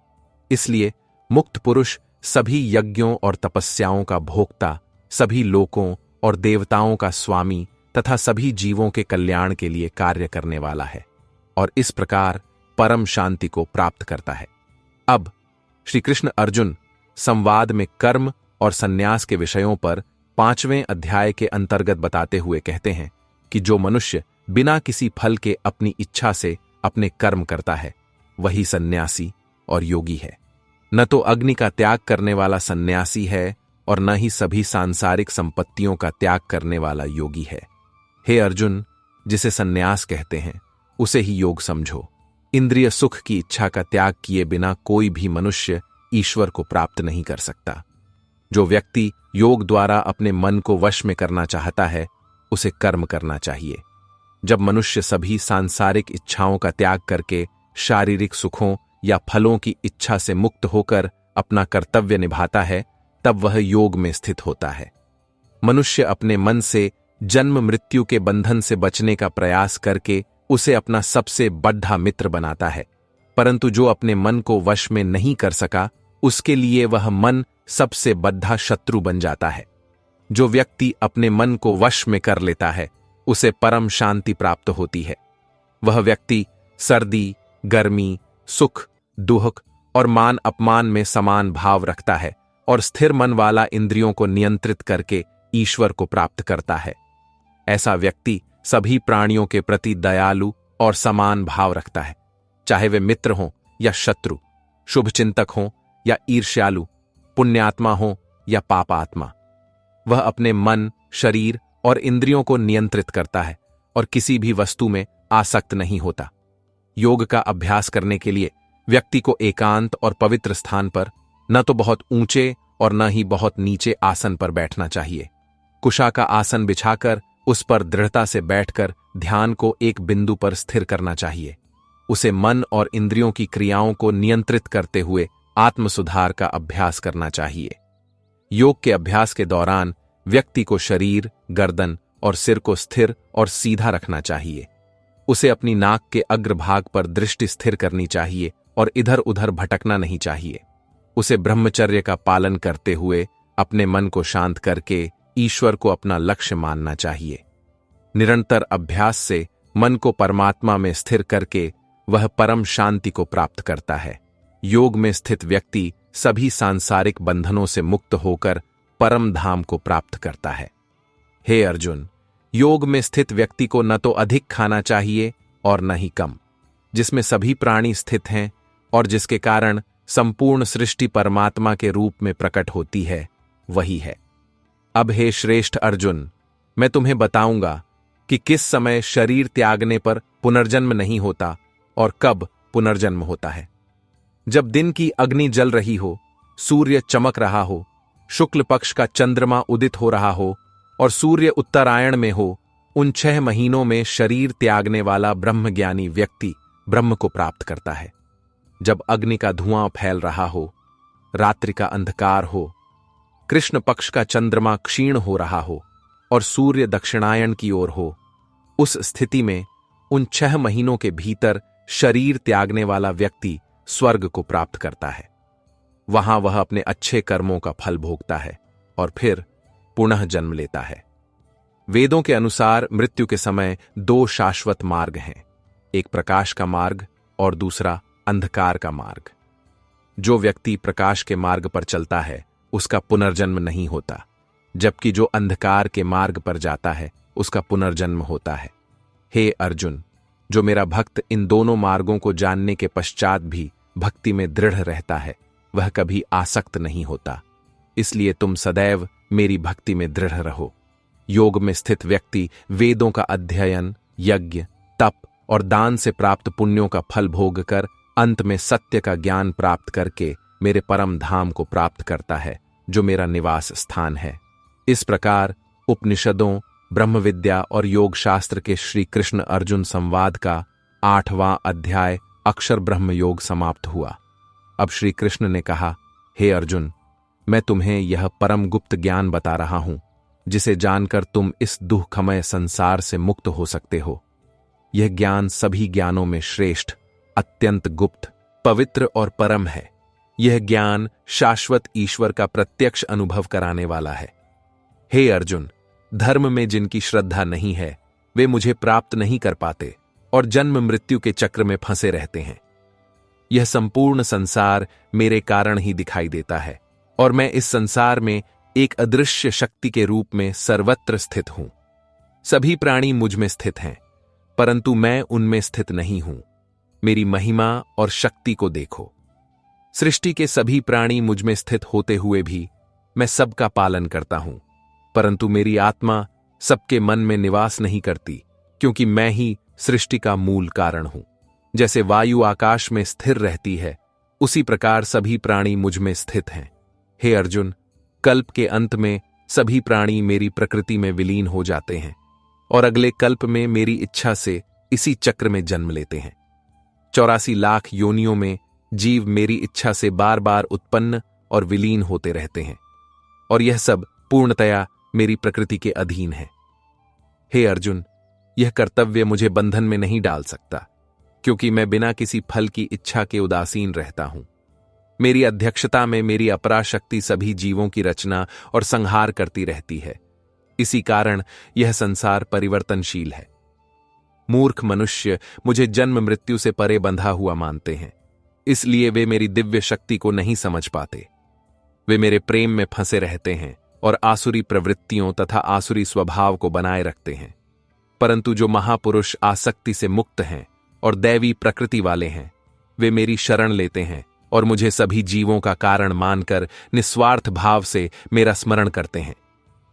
इसलिए मुक्त पुरुष सभी यज्ञों और तपस्याओं का भोक्ता, सभी लोकों और देवताओं का स्वामी तथा सभी जीवों के कल्याण के लिए कार्य करने वाला है और इस प्रकार परम शांति को प्राप्त करता है। अब श्री कृष्ण अर्जुन संवाद में कर्म और संन्यास के विषयों पर 5वें अध्याय के अंतर्गत बताते हुए कहते हैं कि जो मनुष्य बिना किसी फल के अपनी इच्छा से अपने कर्म करता है, वही सन्यासी और योगी है। न तो अग्नि का त्याग करने वाला सन्यासी है और न ही सभी सांसारिक संपत्तियों का त्याग करने वाला योगी है। हे अर्जुन, जिसे सन्यास कहते हैं उसे ही योग समझो। इंद्रिय सुख की इच्छा का त्याग किए बिना कोई भी मनुष्य ईश्वर को प्राप्त नहीं कर सकता। जो व्यक्ति योग द्वारा अपने मन को वश में करना चाहता है, उसे कर्म करना चाहिए। जब मनुष्य सभी सांसारिक इच्छाओं का त्याग करके शारीरिक सुखों या फलों की इच्छा से मुक्त होकर अपना कर्तव्य निभाता है, तब वह योग में स्थित होता है। मनुष्य अपने मन से जन्म मृत्यु के बंधन से बचने का प्रयास करके उसे अपना सबसे बड़ा मित्र बनाता है, परंतु जो अपने मन को वश में नहीं कर सका, उसके लिए वह मन सबसे बड़ा शत्रु बन जाता है। जो व्यक्ति अपने मन को वश में कर लेता है, उसे परम शांति प्राप्त होती है। वह व्यक्ति सर्दी, गर्मी, सुख, दुख और मान अपमान में समान भाव रखता है और स्थिर मन वाला इंद्रियों को नियंत्रित करके ईश्वर को प्राप्त करता है। ऐसा व्यक्ति सभी प्राणियों के प्रति दयालु और समान भाव रखता है, चाहे वे मित्र हों या शत्रु, शुभचिंतक हों या ईर्ष्यालु, पुण्यात्मा हों या पापात्मा। वह अपने मन, शरीर और इंद्रियों को नियंत्रित करता है और किसी भी वस्तु में आसक्त नहीं होता। योग का अभ्यास करने के लिए व्यक्ति को एकांत और पवित्र स्थान पर, न तो बहुत ऊंचे और न ही बहुत नीचे आसन पर बैठना चाहिए। कुशा का आसन बिछाकर उस पर दृढ़ता से बैठकर ध्यान को एक बिंदु पर स्थिर करना चाहिए। उसे मन और इंद्रियों की क्रियाओं को नियंत्रित करते हुए आत्मसुधार का अभ्यास करना चाहिए। योग के अभ्यास के दौरान व्यक्ति को शरीर, गर्दन और सिर को स्थिर और सीधा रखना चाहिए। उसे अपनी नाक के अग्रभाग पर दृष्टि स्थिर करनी चाहिए और इधर उधर भटकना नहीं चाहिए। उसे ब्रह्मचर्य का पालन करते हुए अपने मन को शांत करके ईश्वर को अपना लक्ष्य मानना चाहिए। निरंतर अभ्यास से मन को परमात्मा में स्थिर करके वह परम शांति को प्राप्त करता है। योग में स्थित व्यक्ति सभी सांसारिक बंधनों से मुक्त होकर परम धाम को प्राप्त करता है। हे अर्जुन, योग में स्थित व्यक्ति को न तो अधिक खाना चाहिए और न ही कम। जिसमें सभी प्राणी स्थित हैं और जिसके कारण संपूर्ण सृष्टि परमात्मा के रूप में प्रकट होती है, वही है। अब हे श्रेष्ठ अर्जुन, मैं तुम्हें बताऊंगा कि किस समय शरीर त्यागने पर पुनर्जन्म नहीं होता और कब पुनर्जन्म होता है। जब दिन की अग्नि जल रही हो, सूर्य चमक रहा हो, शुक्ल पक्ष का चंद्रमा उदित हो रहा हो और सूर्य उत्तरायण में हो, उन 6 महीनों में शरीर त्यागने वाला ब्रह्मज्ञानी व्यक्ति ब्रह्म को प्राप्त करता है। जब अग्नि का धुआं फैल रहा हो, रात्रि का अंधकार हो, कृष्ण पक्ष का चंद्रमा क्षीण हो रहा हो और सूर्य दक्षिणायन की ओर हो, उस स्थिति में उन 6 महीनों के भीतर शरीर त्यागने वाला व्यक्ति स्वर्ग को प्राप्त करता है। वहां वह अपने अच्छे कर्मों का फल भोगता है और फिर पुनः जन्म लेता है। वेदों के अनुसार मृत्यु के समय 2 शाश्वत मार्ग हैं, एक प्रकाश का मार्ग और दूसरा अंधकार का मार्ग। जो व्यक्ति प्रकाश के मार्ग पर चलता है उसका पुनर्जन्म नहीं होता, जबकि जो अंधकार के मार्ग पर जाता है उसका पुनर्जन्म होता है। हे अर्जुन, जो मेरा भक्त इन दोनों मार्गों को जानने के पश्चात भी भक्ति में दृढ़ रहता है, वह कभी आसक्त नहीं होता। इसलिए तुम सदैव मेरी भक्ति में दृढ़ रहो। योग में स्थित व्यक्ति वेदों का अध्ययन, यज्ञ, तप और दान से प्राप्त पुण्यों का फल भोग कर अंत में सत्य का ज्ञान प्राप्त करके मेरे परम धाम को प्राप्त करता है, जो मेरा निवास स्थान है। इस प्रकार उपनिषदों, ब्रह्म विद्या और योग शास्त्र के श्री कृष्ण अर्जुन संवाद का 8वां अध्याय अक्षर ब्रह्म योग समाप्त हुआ। अब श्री कृष्ण ने कहा, हे अर्जुन, मैं तुम्हें यह परम गुप्त ज्ञान बता रहा हूं, जिसे जानकर तुम इस दुःखमय संसार से मुक्त हो सकते हो। यह ज्ञान सभी ज्ञानों में श्रेष्ठ, अत्यंत गुप्त, पवित्र और परम है। यह ज्ञान शाश्वत ईश्वर का प्रत्यक्ष अनुभव कराने वाला है। हे अर्जुन, धर्म में जिनकी श्रद्धा नहीं है वे मुझे प्राप्त नहीं कर पाते और जन्म मृत्यु के चक्र में फंसे रहते हैं। यह संपूर्ण संसार मेरे कारण ही दिखाई देता है और मैं इस संसार में एक अदृश्य शक्ति के रूप में सर्वत्र स्थित हूं। सभी प्राणी मुझ में स्थित हैं, परंतु मैं उनमें स्थित नहीं हूं। मेरी महिमा और शक्ति को देखो। सृष्टि के सभी प्राणी मुझ में स्थित होते हुए भी मैं सबका पालन करता हूं, परंतु मेरी आत्मा सबके मन में निवास नहीं करती, क्योंकि मैं ही सृष्टि का मूल कारण हूं। जैसे वायु आकाश में स्थिर रहती है, उसी प्रकार सभी प्राणी मुझ में स्थित हैं। हे अर्जुन, कल्प के अंत में सभी प्राणी मेरी प्रकृति में विलीन हो जाते हैं और अगले कल्प में मेरी इच्छा से इसी चक्र में जन्म लेते हैं। 84 लाख योनियों में जीव मेरी इच्छा से बार बार उत्पन्न और विलीन होते रहते हैं, और यह सब पूर्णतया मेरी प्रकृति के अधीन है। हे अर्जुन, यह कर्तव्य मुझे बंधन में नहीं डाल सकता, क्योंकि मैं बिना किसी फल की इच्छा के उदासीन रहता हूं। मेरी अध्यक्षता में मेरी अपराशक्ति सभी जीवों की रचना और संहार करती रहती है। इसी कारण यह संसार परिवर्तनशील है। मूर्ख मनुष्य मुझे जन्म मृत्यु से परे बंधा हुआ मानते हैं, इसलिए वे मेरी दिव्य शक्ति को नहीं समझ पाते। वे मेरे प्रेम में फंसे रहते हैं और आसुरी प्रवृत्तियों तथा आसुरी स्वभाव को बनाए रखते हैं। परंतु जो महापुरुष आसक्ति से मुक्त हैं और दैवी प्रकृति वाले हैं, वे मेरी शरण लेते हैं और मुझे सभी जीवों का कारण मानकर निस्वार्थ भाव से मेरा स्मरण करते हैं।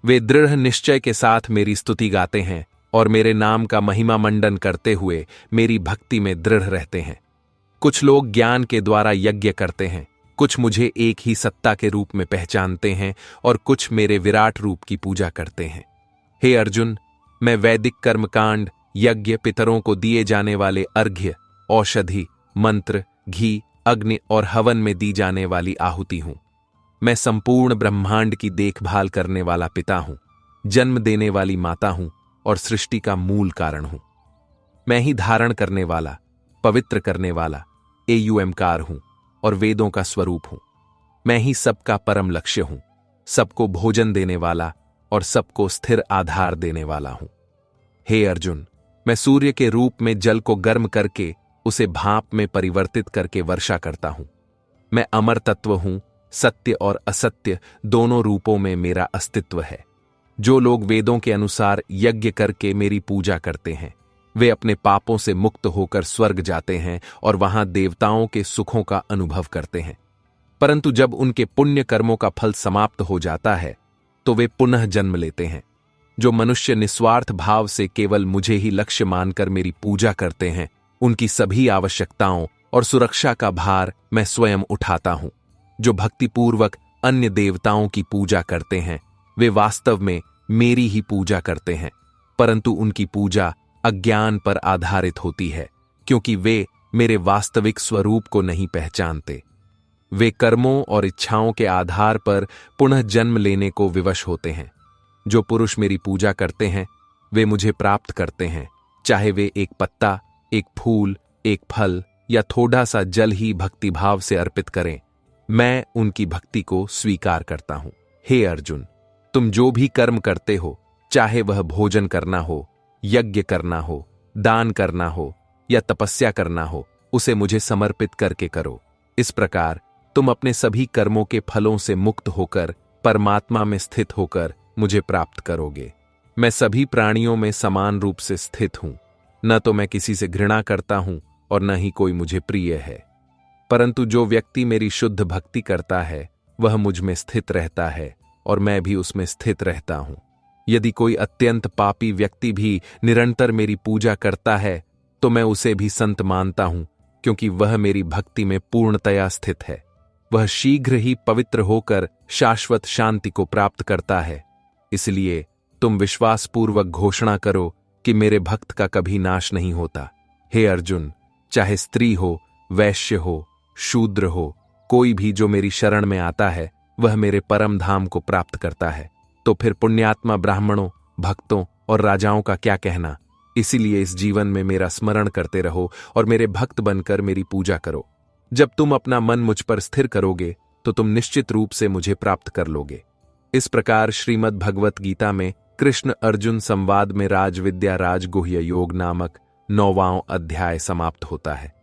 वे दृढ़ निश्चय के साथ मेरी स्तुति गाते हैं और मेरे नाम का महिमा मंडन करते हुए मेरी भक्ति में दृढ़ रहते हैं। कुछ लोग ज्ञान के द्वारा यज्ञ करते हैं, कुछ मुझे एक ही सत्ता के रूप में पहचानते हैं और कुछ मेरे विराट रूप की पूजा करते हैं। हे अर्जुन, मैं वैदिक कर्मकांड, यज्ञ, पितरों को दिए जाने वाले अर्घ्य, औषधि, मंत्र, घी, अग्नि और हवन में दी जाने वाली आहुति हूं। मैं संपूर्ण ब्रह्मांड की देखभाल करने वाला पिता हूं, जन्म देने वाली माता हूं और सृष्टि का मूल कारण हूं। मैं ही धारण करने वाला, पवित्र करने वाला, एयुएमकार हूं और वेदों का स्वरूप हूं। मैं ही सबका परम लक्ष्य हूं, सबको भोजन देने वाला और सबको स्थिर आधार देने वाला हूं। हे अर्जुन, मैं सूर्य के रूप में जल को गर्म करके उसे भाप में परिवर्तित करके वर्षा करता हूं। मैं अमर तत्व हूं, सत्य और असत्य दोनों रूपों में मेरा अस्तित्व है। जो लोग वेदों के अनुसार यज्ञ करके मेरी पूजा करते हैं, वे अपने पापों से मुक्त होकर स्वर्ग जाते हैं और वहां देवताओं के सुखों का अनुभव करते हैं। परंतु जब उनके पुण्य कर्मों का फल समाप्त हो जाता है, तो वे पुनः जन्म लेते हैं। जो मनुष्य निस्वार्थ भाव से केवल मुझे ही लक्ष्य मानकर मेरी पूजा करते हैं, उनकी सभी आवश्यकताओं और सुरक्षा का भार मैं स्वयं उठाता हूं। जो भक्तिपूर्वक अन्य देवताओं की पूजा करते हैं, वे वास्तव में मेरी ही पूजा करते हैं, परंतु उनकी पूजा अज्ञान पर आधारित होती है, क्योंकि वे मेरे वास्तविक स्वरूप को नहीं पहचानते। वे कर्मों और इच्छाओं के आधार पर पुनः जन्म लेने को विवश होते हैं। जो पुरुष मेरी पूजा करते हैं वे मुझे प्राप्त करते हैं, चाहे वे एक पत्ता, एक फूल, एक फल या थोड़ा सा जल ही भक्तिभाव से अर्पित करें, मैं उनकी भक्ति को स्वीकार करता हूं। हे अर्जुन, तुम जो भी कर्म करते हो, चाहे वह भोजन करना हो, यज्ञ करना हो, दान करना हो या तपस्या करना हो, उसे मुझे समर्पित करके करो। इस प्रकार तुम अपने सभी कर्मों के फलों से मुक्त होकर परमात्मा में स्थित होकर मुझे प्राप्त करोगे। मैं सभी प्राणियों में समान रूप से स्थित हूं, न तो मैं किसी से घृणा करता हूं और न ही कोई मुझे प्रिय है। परंतु जो व्यक्ति मेरी शुद्ध भक्ति करता है वह मुझ में स्थित रहता है और मैं भी उसमें स्थित रहता हूं। यदि कोई अत्यंत पापी व्यक्ति भी निरंतर मेरी पूजा करता है तो मैं उसे भी संत मानता हूं, क्योंकि वह मेरी भक्ति में पूर्णतया स्थित है। वह शीघ्र ही पवित्र होकर शाश्वत शांति को प्राप्त करता है। इसलिए तुम विश्वासपूर्वक घोषणा करो कि मेरे भक्त का कभी नाश नहीं होता। हे अर्जुन, चाहे स्त्री हो, वैश्य हो, शूद्र हो, कोई भी जो मेरी शरण में आता है वह मेरे परम धाम को प्राप्त करता है। तो फिर पुण्यात्मा ब्राह्मणों, भक्तों और राजाओं का क्या कहना। इसीलिए इस जीवन में मेरा स्मरण करते रहो और मेरे भक्त बनकर मेरी पूजा करो। जब तुम अपना मन मुझ पर स्थिर करोगे तो तुम निश्चित रूप से मुझे प्राप्त कर लोगे। इस प्रकार श्रीमद् भगवत गीता में कृष्ण अर्जुन संवाद में राजविद्या राजगुह्य योग नामक 9वां अध्याय समाप्त होता है।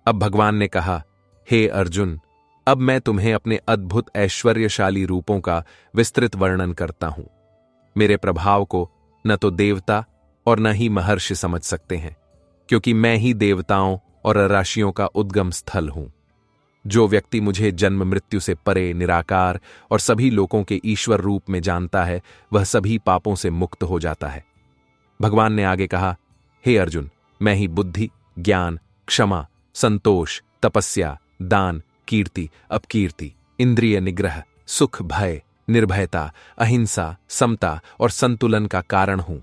अब भगवान ने कहा, हे अर्जुन, अब मैं तुम्हें अपने अद्भुत ऐश्वर्यशाली रूपों का विस्तृत वर्णन करता हूं। मेरे प्रभाव को न तो देवता और न ही महर्षि समझ सकते हैं, क्योंकि मैं ही देवताओं और राशियों का उद्गम स्थल हूं। जो व्यक्ति मुझे जन्म मृत्यु से परे, निराकार और सभी लोगों के ईश्वर रूप में जानता है वह सभी पापों से मुक्त हो जाता है। भगवान ने आगे कहा, हे अर्जुन, मैं ही बुद्धि, ज्ञान, क्षमा, संतोष, तपस्या, दान, कीर्ति, अपकीर्ति, इंद्रिय निग्रह, सुख, भय, निर्भयता, अहिंसा, समता और संतुलन का कारण हूं।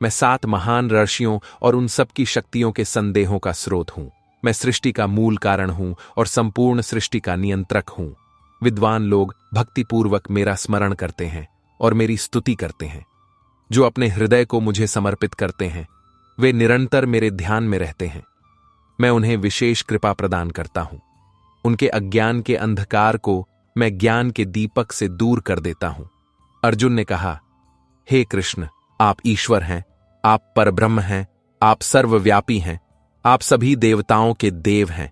मैं 7 महान ऋषियों और उन सब की शक्तियों के संदेहों का स्रोत हूं। मैं सृष्टि का मूल कारण हूं और संपूर्ण सृष्टि का नियंत्रक हूं। विद्वान लोग भक्तिपूर्वक मेरा स्मरण करते हैं और मेरी स्तुति करते हैं। जो अपने हृदय को मुझे समर्पित करते हैं वे निरंतर मेरे ध्यान में रहते हैं। मैं उन्हें विशेष कृपा प्रदान करता हूं। उनके अज्ञान के अंधकार को मैं ज्ञान के दीपक से दूर कर देता हूं। अर्जुन ने कहा, हे कृष्ण, आप ईश्वर हैं, आप परब्रह्म हैं, आप सर्वव्यापी हैं, आप सभी देवताओं के देव हैं।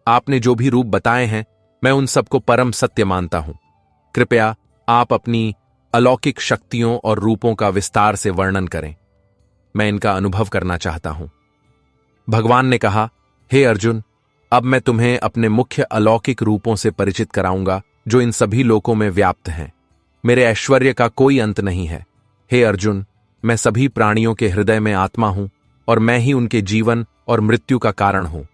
आपने जो भी रूप बताए हैं मैं उन सबको परम सत्य मानता हूं। कृपया आप अपनी अलौकिक शक्तियों और रूपों का विस्तार से वर्णन करें, मैं इनका अनुभव करना चाहता हूं। भगवान ने कहा, हे अर्जुन, अब मैं तुम्हें अपने मुख्य अलौकिक रूपों से परिचित कराऊंगा जो इन सभी लोकों में व्याप्त हैं। मेरे ऐश्वर्य का कोई अंत नहीं है। हे अर्जुन, मैं सभी प्राणियों के हृदय में आत्मा हूं और मैं ही उनके जीवन और मृत्यु का कारण हूं।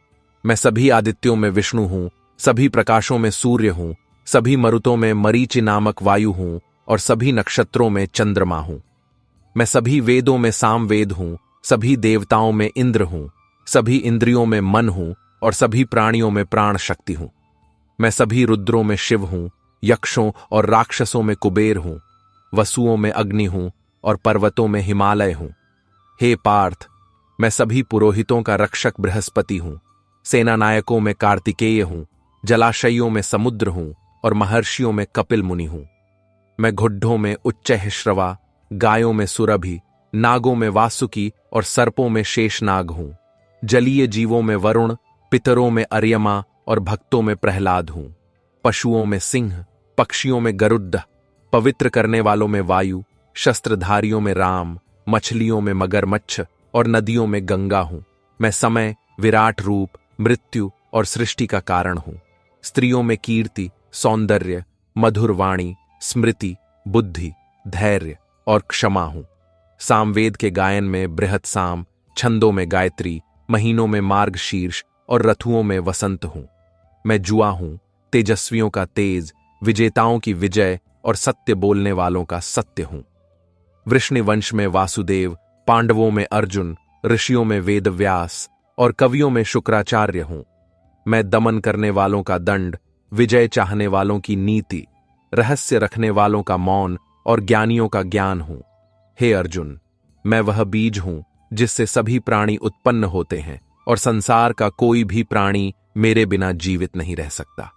मैं सभी आदित्यों में विष्णु हूं, सभी प्रकाशों में सूर्य हूं, सभी मरुतों में मरीचि नामक वायु हूं और सभी नक्षत्रों में चंद्रमा हूं। मैं सभी वेदों में सामवेद हूं, सभी देवताओं में इंद्र हूं, सभी इंद्रियों में मन हूं और सभी प्राणियों में प्राण शक्ति हूं। मैं सभी रुद्रों में शिव हूं, यक्षों और राक्षसों में कुबेर हूं, वसुओं में अग्नि हूं और पर्वतों में हिमालय हूं। हे पार्थ, मैं सभी पुरोहितों का रक्षक बृहस्पति हूं, सेनानायकों में कार्तिकेय हूं, जलाशयों में समुद्र हूं और महर्षियों में कपिल मुनि हूं। मैं घुड्ढों में उच्चैःश्रवा, गायों में सुरभि, नागों में वासुकी और सर्पों में शेषनाग हूं। जलीय जीवों में वरुण, पितरों में अर्यमा और भक्तों में प्रहलाद हूं। पशुओं में सिंह, पक्षियों में गरुड़, पवित्र करने वालों में वायु, शस्त्रधारियों में राम, मछलियों में मगरमच्छ और नदियों में गंगा हूं। मैं समय, विराट रूप, मृत्यु और सृष्टि का कारण हूं। स्त्रियों में कीर्ति, सौंदर्य, मधुर वाणी, स्मृति, बुद्धि, धैर्य और क्षमा हूं। सामवेद के गायन में बृहत साम, छंदों में गायत्री, महीनों में मार्गशीर्ष और रथुओं में वसंत हूं। मैं जुआ हूं, तेजस्वियों का तेज, विजेताओं की विजय और सत्य बोलने वालों का सत्य हूं। वृष्णिवंश में वासुदेव, पांडवों में अर्जुन, ऋषियों में वेदव्यास और कवियों में शुक्राचार्य हूं। मैं दमन करने वालों का दंड, विजय चाहने वालों की नीति, रहस्य रखने वालों का मौन और ज्ञानियों का ज्ञान हूं। हे अर्जुन, मैं वह बीज हूं जिससे सभी प्राणी उत्पन्न होते हैं और संसार का कोई भी प्राणी मेरे बिना जीवित नहीं रह सकता।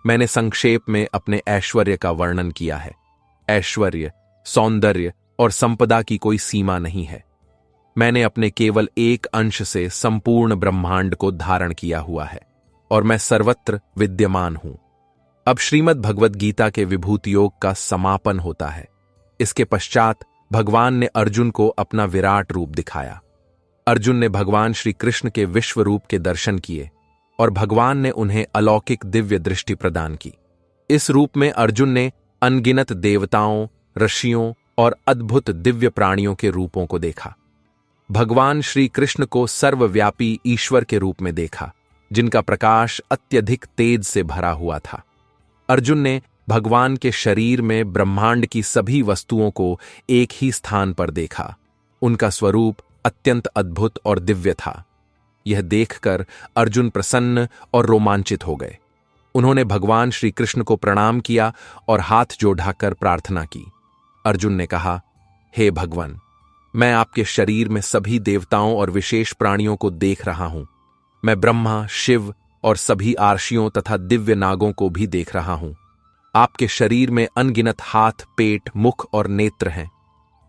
मैंने संक्षेप में अपने ऐश्वर्य का वर्णन किया है। ऐश्वर्य, सौंदर्य और संपदा की कोई सीमा नहीं है। मैंने अपने केवल एक अंश से संपूर्ण ब्रह्मांड को धारण किया हुआ है और मैं सर्वत्र विद्यमान हूं। अब श्रीमद् भगवद गीता के विभूति योग का समापन होता है। इसके पश्चात भगवान ने अर्जुन को अपना विराट रूप दिखाया। अर्जुन ने भगवान श्री कृष्ण के विश्व रूप के दर्शन किए और भगवान ने उन्हें अलौकिक दिव्य दृष्टि प्रदान की। इस रूप में अर्जुन ने अनगिनत देवताओं, ऋषियों और अद्भुत दिव्य प्राणियों के रूपों को देखा। भगवान श्री कृष्ण को सर्वव्यापी ईश्वर के रूप में देखा, जिनका प्रकाश अत्यधिक तेज से भरा हुआ था। अर्जुन ने भगवान के शरीर में ब्रह्मांड की सभी वस्तुओं को एक ही स्थान पर देखा। उनका स्वरूप अत्यंत अद्भुत और दिव्य था। यह देखकर अर्जुन प्रसन्न और रोमांचित हो गए। उन्होंने भगवान श्री कृष्ण को प्रणाम किया और हाथ जोड़कर प्रार्थना की। अर्जुन ने कहा, हे भगवान, मैं आपके शरीर में सभी देवताओं और विशेष प्राणियों को देख रहा हूं। मैं ब्रह्मा, शिव और सभी आर्षियों तथा दिव्य नागों को भी देख रहा हूं। आपके शरीर में अनगिनत हाथ, पेट, मुख और नेत्र हैं।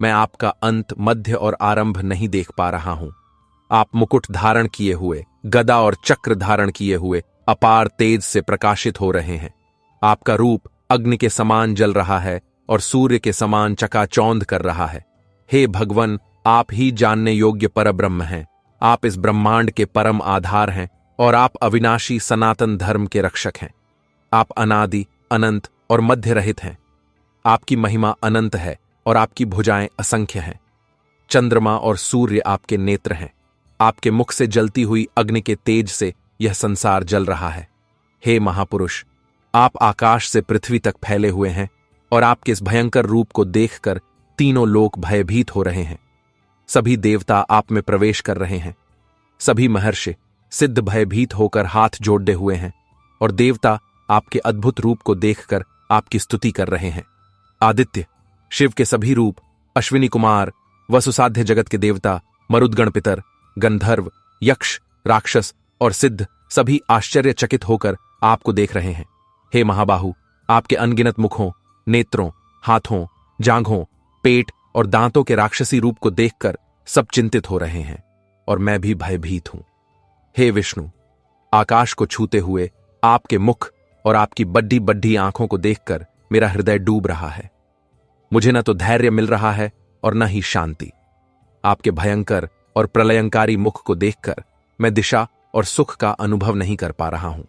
मैं आपका अंत, मध्य और आरंभ नहीं देख पा रहा हूं। आप मुकुट धारण किए हुए, गदा और चक्र धारण किए हुए अपार तेज से प्रकाशित हो रहे हैं। आपका रूप अग्नि के समान जल रहा है और सूर्य के समान चकाचौंध कर रहा है। हे भगवान, आप ही जानने योग्य परब्रह्म हैं। आप इस ब्रह्मांड के परम आधार हैं और आप अविनाशी सनातन धर्म के रक्षक हैं। आप अनादि, अनंत और मध्य रहित हैं। आपकी महिमा अनंत है और आपकी भुजाएं असंख्य हैं। चंद्रमा और सूर्य आपके नेत्र हैं। आपके मुख से जलती हुई अग्नि के तेज से यह संसार जल रहा है। हे महापुरुष, आप आकाश से पृथ्वी तक फैले हुए हैं और आपके इस भयंकर रूप को देखकर तीनों लोक भयभीत हो रहे हैं। सभी देवता आप में प्रवेश कर रहे हैं। सभी महर्षि सिद्ध भयभीत होकर हाथ जोड़े हुए हैं और देवता आपके अद्भुत रूप को देखकर आपकी स्तुति कर रहे हैं। आदित्य, शिव के सभी रूप, अश्विनी कुमार, वसुसाध्य जगत के देवता, मरुद्गण पितर, गंधर्व, यक्ष, राक्षस और सिद्ध सभी आश्चर्यचकित होकर आपको देख रहे हैं। हे महाबाहु, आपके अनगिनत मुखों, नेत्रों, हाथों, जांघों, पेट और दांतों के राक्षसी रूप को देखकर सब चिंतित हो रहे हैं और मैं भी भयभीत हूं। हे विष्णु, आकाश को छूते हुए आपके मुख और आपकी बड्डी बड्डी आंखों को देखकर मेरा हृदय डूब रहा है। मुझे न तो धैर्य मिल रहा है और न ही शांति। आपके भयंकर और प्रलयंकारी मुख को देखकर मैं दिशा और सुख का अनुभव नहीं कर पा रहा हूं।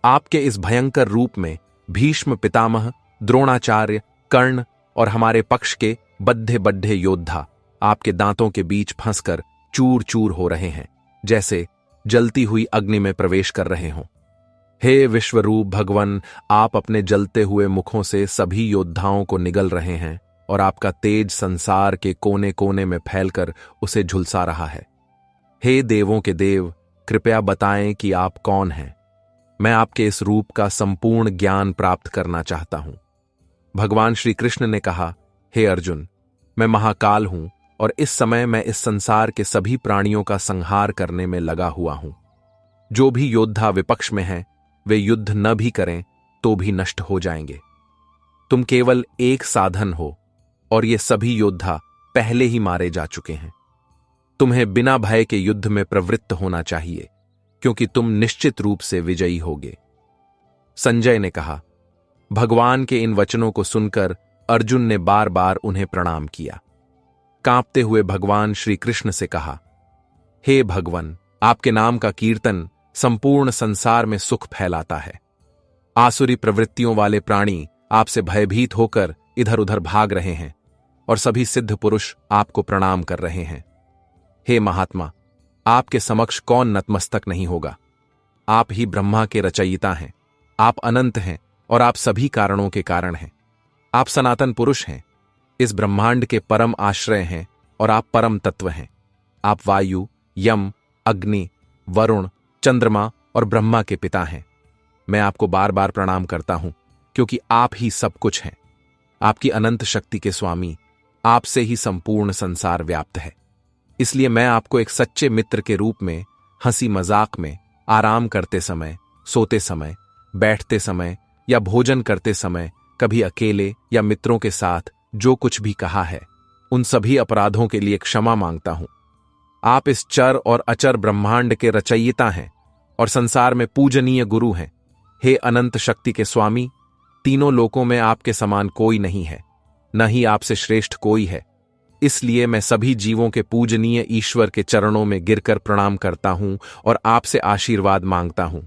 आपके इस भयंकर रूप में भीष्म पितामह, द्रोणाचार्य, कर्ण और हमारे पक्ष के बद्धे बड्ढे योद्धा आपके दांतों के बीच फंसकर चूर चूर हो रहे हैं, जैसे जलती हुई अग्नि में प्रवेश कर रहे हों। हे विश्वरूप भगवान, आप अपने जलते हुए मुखों से सभी योद्धाओं को निगल रहे हैं और आपका तेज संसार के कोने कोने में फैलकर उसे झुलसा रहा है। हे देवों के देव, कृपया बताएं कि आप कौन हैं। मैं आपके इस रूप का संपूर्ण ज्ञान प्राप्त करना चाहता हूं। भगवान श्री कृष्ण ने कहा, हे अर्जुन, मैं महाकाल हूं और इस समय मैं इस संसार के सभी प्राणियों का संहार करने में लगा हुआ हूं। जो भी योद्धा विपक्ष में हैं, वे युद्ध न भी करें तो भी नष्ट हो जाएंगे। तुम केवल एक साधन हो और ये सभी योद्धा पहले ही मारे जा चुके हैं। तुम्हें बिना भय के युद्ध में प्रवृत्त होना चाहिए, क्योंकि तुम निश्चित रूप से विजयी होगे। संजय ने कहा। भगवान के इन वचनों को सुनकर अर्जुन ने बार बार उन्हें प्रणाम किया। कांपते हुए भगवान श्री कृष्ण से कहा, हे भगवान, आपके नाम का कीर्तन संपूर्ण संसार में सुख फैलाता है। आसुरी प्रवृत्तियों वाले प्राणी आपसे भयभीत होकर इधर उधर भाग रहे हैं और सभी सिद्ध पुरुष आपको प्रणाम कर रहे हैं। हे महात्मा, आपके समक्ष कौन नतमस्तक नहीं होगा। आप ही ब्रह्मा के रचयिता हैं। आप अनंत हैं और आप सभी कारणों के कारण हैं। आप सनातन पुरुष हैं, इस ब्रह्मांड के परम आश्रय हैं और आप परम तत्व हैं। आप वायु, यम, अग्नि, वरुण, चंद्रमा और ब्रह्मा के पिता हैं। मैं आपको बार बार प्रणाम करता हूं, क्योंकि आप ही सब कुछ हैं। आपकी अनंत शक्ति के स्वामी, आपसे ही संपूर्ण संसार व्याप्त है। इसलिए मैं आपको एक सच्चे मित्र के रूप में हंसी मजाक में, आराम करते समय, सोते समय, बैठते समय या भोजन करते समय, कभी अकेले या मित्रों के साथ जो कुछ भी कहा है, उन सभी अपराधों के लिए क्षमा मांगता हूं। आप इस चर और अचर ब्रह्मांड के रचयिता हैं और संसार में पूजनीय गुरु हैं। हे अनंत शक्ति के स्वामी, तीनों लोकों में आपके समान कोई नहीं है, न ही आपसे श्रेष्ठ कोई है। इसलिए मैं सभी जीवों के पूजनीय ईश्वर के चरणों में गिरकर प्रणाम करता हूं और आपसे आशीर्वाद मांगता हूं।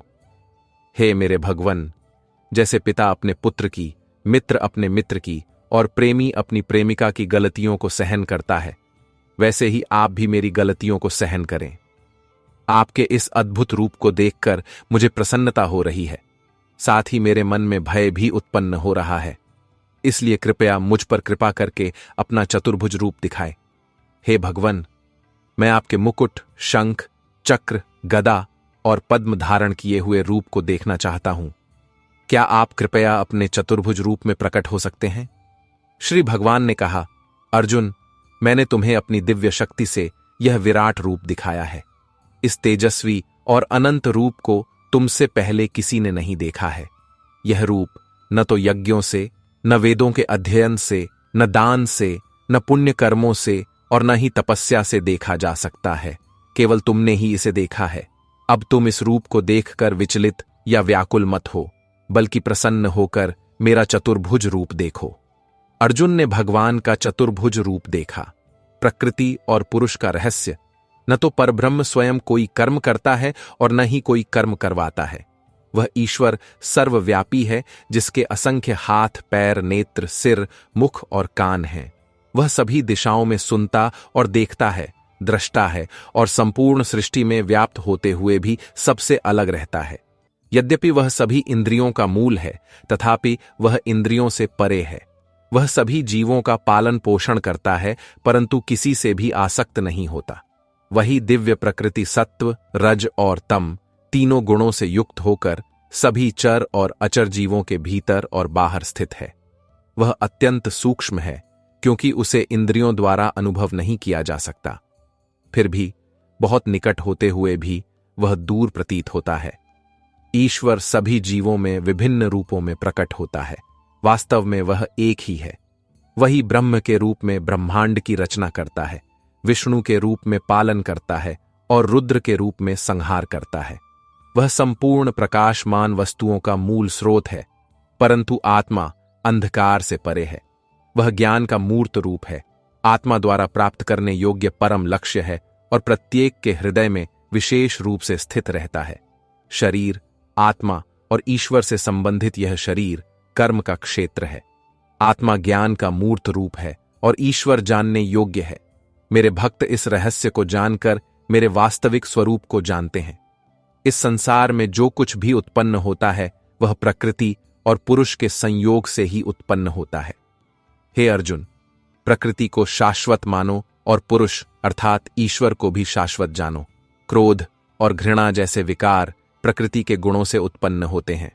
हे मेरे भगवन, जैसे पिता अपने पुत्र की, मित्र अपने मित्र की और प्रेमी अपनी प्रेमिका की गलतियों को सहन करता है, वैसे ही आप भी मेरी गलतियों को सहन करें। आपके इस अद्भुत रूप को देखकर मुझे प्रसन्नता हो रही है, साथ ही मेरे मन में भय भी उत्पन्न हो रहा है। इसलिए कृपया मुझ पर कृपा करके अपना चतुर्भुज रूप दिखाए। हे भगवन, मैं आपके मुकुट, शंख, चक्र, गदा और पद्म धारण किए हुए रूप को देखना चाहता हूं। क्या आप कृपया अपने चतुर्भुज रूप में प्रकट हो सकते हैं? श्री भगवान ने कहा, अर्जुन, मैंने तुम्हें अपनी दिव्य शक्ति से यह विराट रूप दिखाया है। इस तेजस्वी और अनंत रूप को तुमसे पहले किसी ने नहीं देखा है। यह रूप न तो यज्ञों से, न वेदों के अध्ययन से, न दान से, न पुण्य कर्मों से और न ही तपस्या से देखा जा सकता है। केवल तुमने ही इसे देखा है। अब तुम इस रूप को देखकर विचलित या व्याकुल मत हो, बल्कि प्रसन्न होकर मेरा चतुर्भुज रूप देखो। अर्जुन ने भगवान का चतुर्भुज रूप देखा। प्रकृति और पुरुष का रहस्य, न तो परब्रह्म स्वयं कोई कर्म करता है और न ही कोई कर्म करवाता है। वह ईश्वर सर्वव्यापी है, जिसके असंख्य हाथ, पैर, नेत्र, सिर, मुख और कान हैं। वह सभी दिशाओं में सुनता और देखता है, दृष्टा है और संपूर्ण सृष्टि में व्याप्त होते हुए भी सबसे अलग रहता है। यद्यपि वह सभी इंद्रियों का मूल है, तथापि वह इंद्रियों से परे है। वह सभी जीवों का पालन पोषण करता है, परंतु किसी से भी आसक्त नहीं होता। वही दिव्य प्रकृति सत्व, रज और तम तीनों गुणों से युक्त होकर सभी चर और अचर जीवों के भीतर और बाहर स्थित है। वह अत्यंत सूक्ष्म है, क्योंकि उसे इंद्रियों द्वारा अनुभव नहीं किया जा सकता। फिर भी बहुत निकट होते हुए भी वह दूर प्रतीत होता है। ईश्वर सभी जीवों में विभिन्न रूपों में प्रकट होता है। वास्तव में वह एक ही है। वही ब्रह्म के रूप में ब्रह्मांड की रचना करता है, विष्णु के रूप में पालन करता है और रुद्र के रूप में संहार करता है। वह संपूर्ण प्रकाशमान वस्तुओं का मूल स्रोत है, परंतु आत्मा अंधकार से परे है। वह ज्ञान का मूर्त रूप है, आत्मा द्वारा प्राप्त करने योग्य परम लक्ष्य है और प्रत्येक के हृदय में विशेष रूप से स्थित रहता है। शरीर, आत्मा और ईश्वर से संबंधित यह शरीर कर्म का क्षेत्र है। आत्मा ज्ञान का मूर्त रूप है और ईश्वर जानने योग्य है। मेरे भक्त इस रहस्य को जानकर मेरे वास्तविक स्वरूप को जानते हैं। इस संसार में जो कुछ भी उत्पन्न होता है वह प्रकृति और पुरुष के संयोग से ही उत्पन्न होता है। हे अर्जुन, प्रकृति को शाश्वत मानो और पुरुष अर्थात ईश्वर को भी शाश्वत जानो। क्रोध और घृणा जैसे विकार प्रकृति के गुणों से उत्पन्न होते हैं।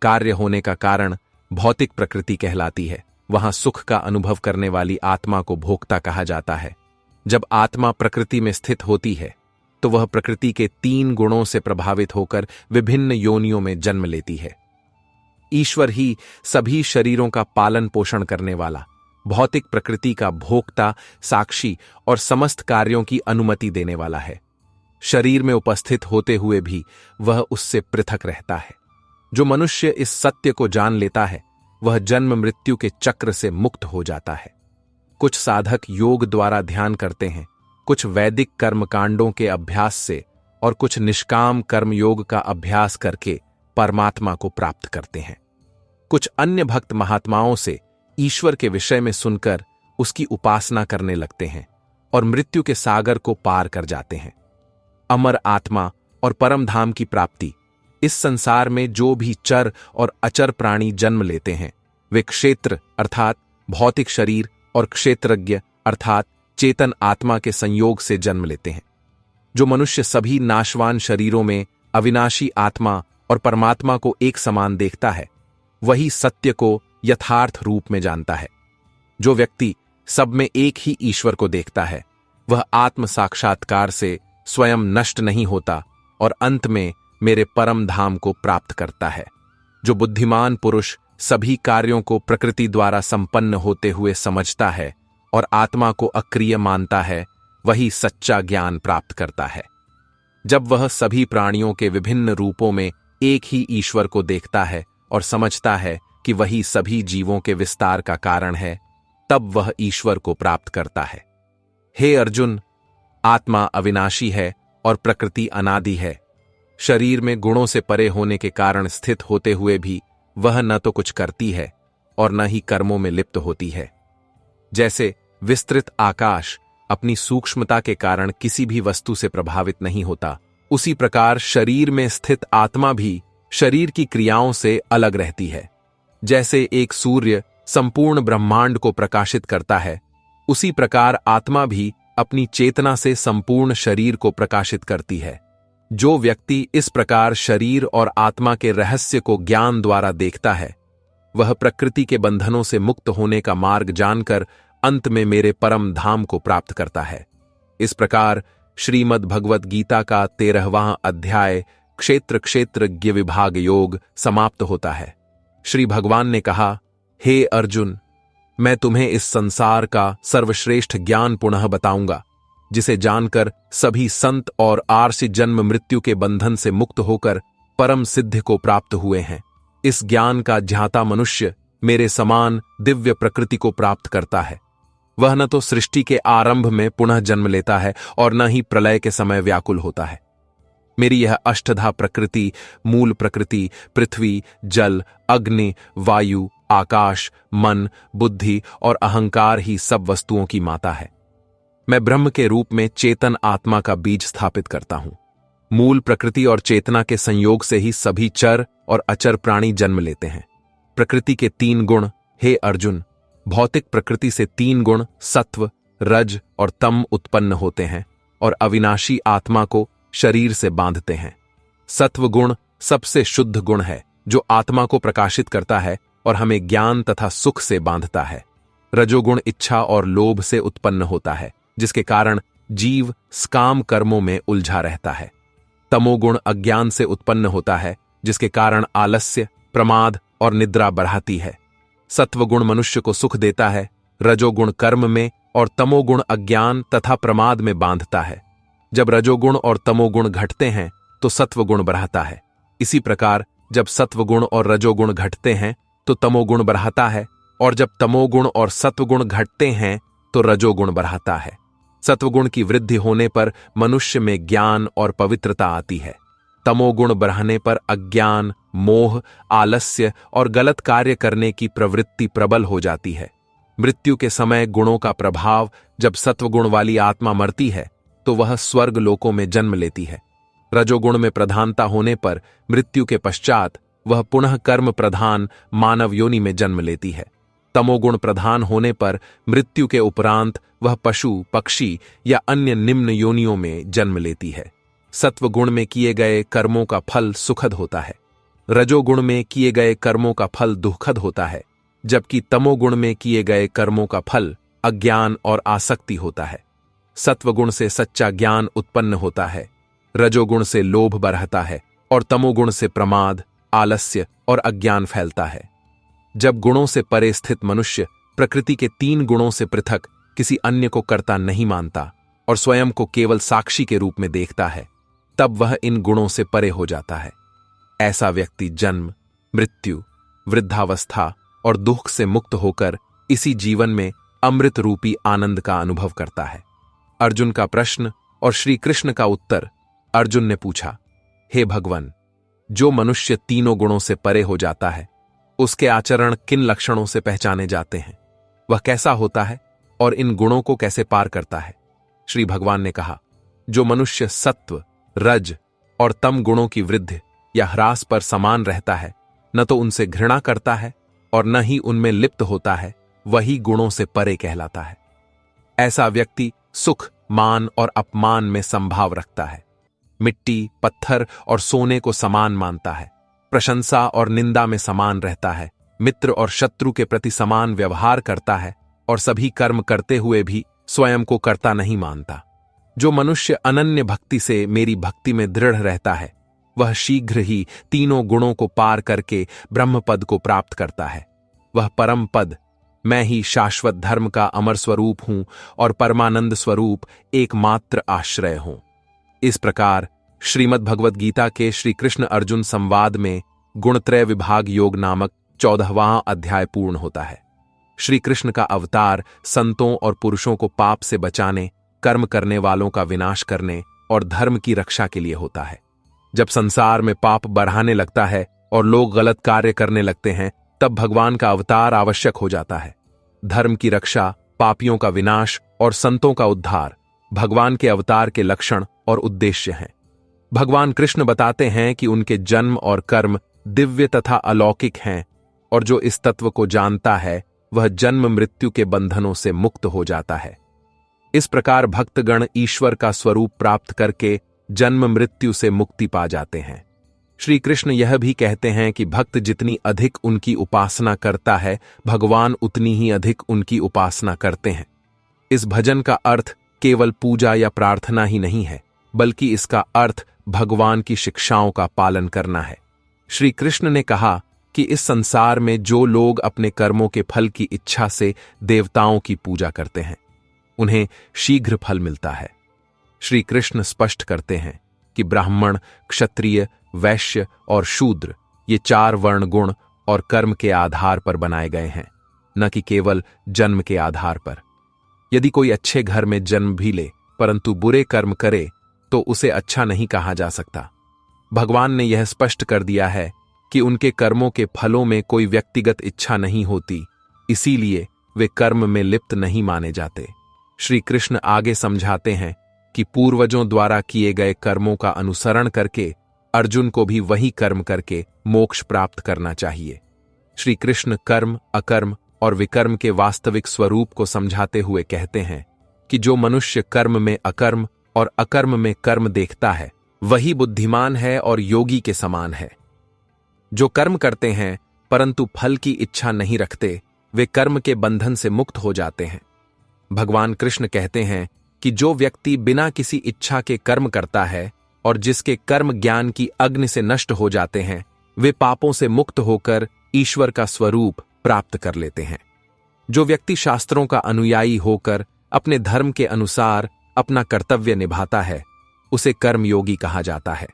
कार्य होने का कारण भौतिक प्रकृति कहलाती है। वहां सुख का अनुभव करने वाली आत्मा को भोक्ता कहा जाता है। जब आत्मा प्रकृति में स्थित होती है तो वह प्रकृति के 3 गुणों से प्रभावित होकर विभिन्न योनियों में जन्म लेती है। ईश्वर ही सभी शरीरों का पालन पोषण करने वाला, भौतिक प्रकृति का भोक्ता, साक्षी और समस्त कार्यों की अनुमति देने वाला है। शरीर में उपस्थित होते हुए भी वह उससे पृथक रहता है। जो मनुष्य इस सत्य को जान लेता है वह जन्म मृत्यु के चक्र से मुक्त हो जाता है। कुछ साधक योग द्वारा ध्यान करते हैं, कुछ वैदिक कर्मकांडों के अभ्यास से और कुछ निष्काम कर्मयोग का अभ्यास करके परमात्मा को प्राप्त करते हैं। कुछ अन्य भक्त महात्माओं से ईश्वर के विषय में सुनकर उसकी उपासना करने लगते हैं और मृत्यु के सागर को पार कर जाते हैं। अमर आत्मा और परम धाम की प्राप्ति। इस संसार में जो भी चर और अचर प्राणी जन्म लेते हैं वे क्षेत्र अर्थात भौतिक शरीर और क्षेत्रज्ञ अर्थात चेतन आत्मा के संयोग से जन्म लेते हैं। जो मनुष्य सभी नाशवान शरीरों में अविनाशी आत्मा और परमात्मा को एक समान देखता है वही सत्य को यथार्थ रूप में जानता है। जो व्यक्ति सब में एक ही ईश्वर को देखता है वह आत्म साक्षात्कार से स्वयं नष्ट नहीं होता और अंत में मेरे परम धाम को प्राप्त करता है। जो बुद्धिमान पुरुष सभी कार्यों को प्रकृति द्वारा संपन्न होते हुए समझता है और आत्मा को अक्रिय मानता है वही सच्चा ज्ञान प्राप्त करता है। जब वह सभी प्राणियों के विभिन्न रूपों में एक ही ईश्वर को देखता है और समझता है कि वही सभी जीवों के विस्तार का कारण है, तब वह ईश्वर को प्राप्त करता है। हे अर्जुन, आत्मा अविनाशी है और प्रकृति अनादि है। शरीर में गुणों से परे होने के कारण स्थित होते हुए भी वह न तो कुछ करती है और न ही कर्मों में लिप्त होती है। जैसे विस्तृत आकाश अपनी सूक्ष्मता के कारण किसी भी वस्तु से प्रभावित नहीं होता, उसी प्रकार शरीर में स्थित आत्मा भी शरीर की क्रियाओं से अलग रहती है। जैसे एक सूर्य संपूर्ण ब्रह्मांड को प्रकाशित करता है, उसी प्रकार आत्मा भी अपनी चेतना से संपूर्ण शरीर को प्रकाशित करती है। जो व्यक्ति इस प्रकार शरीर और आत्मा के रहस्य को ज्ञान द्वारा देखता है, वह प्रकृति के बंधनों से मुक्त होने का मार्ग जानकर अंत में मेरे परम धाम को प्राप्त करता है। इस प्रकार श्रीमद् भगवत गीता का 13वां अध्याय क्षेत्र क्षेत्रज्ञ विभाग योग समाप्त होता है। श्री भगवान ने कहा, हे अर्जुन, मैं तुम्हें इस संसार का सर्वश्रेष्ठ ज्ञान पुनः बताऊंगा, जिसे जानकर सभी संत और आर्षि जन्म मृत्यु के बंधन से मुक्त होकर परम सिद्धि को प्राप्त हुए हैं। इस ज्ञान का ज्ञाता मनुष्य मेरे समान दिव्य प्रकृति को प्राप्त करता है। वह न तो सृष्टि के आरंभ में पुनः जन्म लेता है और न ही प्रलय के समय व्याकुल होता है। मेरी यह अष्टधा प्रकृति, मूल प्रकृति, पृथ्वी, जल, अग्नि, वायु, आकाश, मन, बुद्धि और अहंकार ही सब वस्तुओं की माता है। मैं ब्रह्म के रूप में चेतन आत्मा का बीज स्थापित करता हूं। मूल प्रकृति और चेतना के संयोग से ही सभी चर और अचर प्राणी जन्म लेते हैं। प्रकृति के 3 गुण, हे अर्जुन, भौतिक प्रकृति से 3 गुण सत्व, रज और तम उत्पन्न होते हैं और अविनाशी आत्मा को शरीर से बांधते हैं। सत्व गुण सबसे शुद्ध गुण है जो आत्मा को प्रकाशित करता है और हमें ज्ञान तथा सुख से बांधता है। रजोगुण इच्छा और लोभ से उत्पन्न होता है, जिसके कारण जीव स्काम कर्मों में उलझा रहता है। तमोगुण अज्ञान से उत्पन्न होता है, जिसके कारण आलस्य, प्रमाद और निद्रा बढ़ाती है। सत्वगुण मनुष्य को सुख देता है, रजोगुण कर्म में और तमोगुण अज्ञान तथा प्रमाद में बांधता है। जब रजोगुण और तमोगुण घटते हैं तो सत्वगुण बढ़ाता है। इसी प्रकार जब सत्वगुण और रजोगुण घटते हैं तो तमोगुण बढ़ाता है, और जब तमोगुण और सत्वगुण घटते हैं तो रजोगुण बढ़ाता है। सत्वगुण की वृद्धि होने पर मनुष्य में ज्ञान और पवित्रता आती है। तमोगुण बढ़ने पर अज्ञान, मोह, आलस्य और गलत कार्य करने की प्रवृत्ति प्रबल हो जाती है। मृत्यु के समय गुणों का प्रभाव जब सत्वगुण वाली आत्मा मरती है तो वह स्वर्ग लोकों में जन्म लेती है। रजोगुण में प्रधानता होने पर मृत्यु के पश्चात वह पुनः कर्म प्रधान मानव योनि में जन्म लेती है। तमोगुण प्रधान होने पर मृत्यु के उपरांत वह पशु, पक्षी या अन्य निम्न योनियों में जन्म लेती है। सत्वगुण में किए गए कर्मों का फल सुखद होता है, रजोगुण में किए गए कर्मों का फल दुखद होता है, जबकि तमोगुण में किए गए कर्मों का फल अज्ञान और आसक्ति होता है। सत्वगुण से सच्चा ज्ञान उत्पन्न होता है, रजोगुण से लोभ बढ़ता है और तमोगुण से प्रमाद, आलस्य और अज्ञान फैलता है। जब गुणों से परे स्थित मनुष्य प्रकृति के 3 गुणों से पृथक किसी अन्य को कर्ता नहीं मानता और स्वयं को केवल साक्षी के रूप में देखता है, तब वह इन गुणों से परे हो जाता है। ऐसा व्यक्ति जन्म, मृत्यु, वृद्धावस्था और दुख से मुक्त होकर इसी जीवन में अमृत रूपी आनंद का अनुभव करता है। अर्जुन का प्रश्न और श्री कृष्ण का उत्तर। अर्जुन ने पूछा, हे भगवान, जो मनुष्य 3 गुणों से परे हो जाता है उसके आचरण किन लक्षणों से पहचाने जाते हैं? वह कैसा होता है और इन गुणों को कैसे पार करता है? श्री भगवान ने कहा, जो मनुष्य सत्व, रज और तम गुणों की वृद्धि या ह्रास पर समान रहता है, न तो उनसे घृणा करता है और न ही उनमें लिप्त होता है, वही गुणों से परे कहलाता है। ऐसा व्यक्ति सुख, मान और अपमान में संभाव रखता है, मिट्टी, पत्थर और सोने को समान मानता है, प्रशंसा और निंदा में समान रहता है, मित्र और शत्रु के प्रति समान व्यवहार करता है और सभी कर्म करते हुए भी स्वयं को कर्ता नहीं मानता। जो मनुष्य अनन्य भक्ति से मेरी भक्ति में दृढ़ रहता है, वह शीघ्र ही तीनों गुणों को पार करके ब्रह्म पद को प्राप्त करता है। वह परम पद, मैं ही शाश्वत धर्म का अमर स्वरूप हूं और परमानंद स्वरूप एकमात्र आश्रय हूं। इस प्रकार श्रीमद् भगवद गीता के श्री कृष्ण अर्जुन संवाद में गुणत्रय विभाग योग नामक 14वां अध्याय पूर्ण होता है। श्री कृष्ण का अवतार संतों और पुरुषों को पाप से बचाने, कर्म करने वालों का विनाश करने और धर्म की रक्षा के लिए होता है। जब संसार में पाप बढ़ाने लगता है और लोग गलत कार्य करने लगते हैं, तब भगवान का अवतार आवश्यक हो जाता है। धर्म की रक्षा, पापियों का विनाश और संतों का उद्धार भगवान के अवतार के लक्षण और उद्देश्य हैं। भगवान कृष्ण बताते हैं कि उनके जन्म और कर्म दिव्य तथा अलौकिक हैं और जो इस तत्व को जानता है वह जन्म मृत्यु के बंधनों से मुक्त हो जाता है। इस प्रकार भक्तगण ईश्वर का स्वरूप प्राप्त करके जन्म मृत्यु से मुक्ति पा जाते हैं। श्री कृष्ण यह भी कहते हैं कि भक्त जितनी अधिक उनकी उपासना करता है, भगवान उतनी ही अधिक उनकी उपासना करते हैं। इस भजन का अर्थ केवल पूजा या प्रार्थना ही नहीं है, बल्कि इसका अर्थ भगवान की शिक्षाओं का पालन करना है। श्री कृष्ण ने कहा कि इस संसार में जो लोग अपने कर्मों के फल की इच्छा से देवताओं की पूजा करते हैं, उन्हें शीघ्र फल मिलता है। श्री कृष्ण स्पष्ट करते हैं कि ब्राह्मण, क्षत्रिय, वैश्य और शूद्र ये 4 वर्ण गुण और कर्म के आधार पर बनाए गए हैं, न कि केवल जन्म के आधार पर। यदि कोई अच्छे घर में जन्म भी ले परंतु बुरे कर्म करे तो उसे अच्छा नहीं कहा जा सकता। भगवान ने यह स्पष्ट कर दिया है कि उनके कर्मों के फलों में कोई व्यक्तिगत इच्छा नहीं होती, इसीलिए वे कर्म में लिप्त नहीं माने जाते। श्री कृष्ण आगे समझाते हैं कि पूर्वजों द्वारा किए गए कर्मों का अनुसरण करके अर्जुन को भी वही कर्म करके मोक्ष प्राप्त करना चाहिए। श्री कृष्ण कर्म, अकर्म और विकर्म के वास्तविक स्वरूप को समझाते हुए कहते हैं कि जो मनुष्य कर्म में अकर्म और अकर्म में कर्म देखता है, वही बुद्धिमान है और योगी के समान है। जो कर्म करते हैं परंतु फल की इच्छा नहीं रखते, वे कर्म के बंधन से मुक्त हो जाते हैं। भगवान कृष्ण कहते हैं कि जो व्यक्ति बिना किसी इच्छा के कर्म करता है और जिसके कर्म ज्ञान की अग्नि से नष्ट हो जाते हैं, वे पापों से मुक्त होकर ईश्वर का स्वरूप प्राप्त कर लेते हैं। जो व्यक्ति शास्त्रों का अनुयायी होकर अपने धर्म के अनुसार अपना कर्तव्य निभाता है, उसे कर्मयोगी कहा जाता है।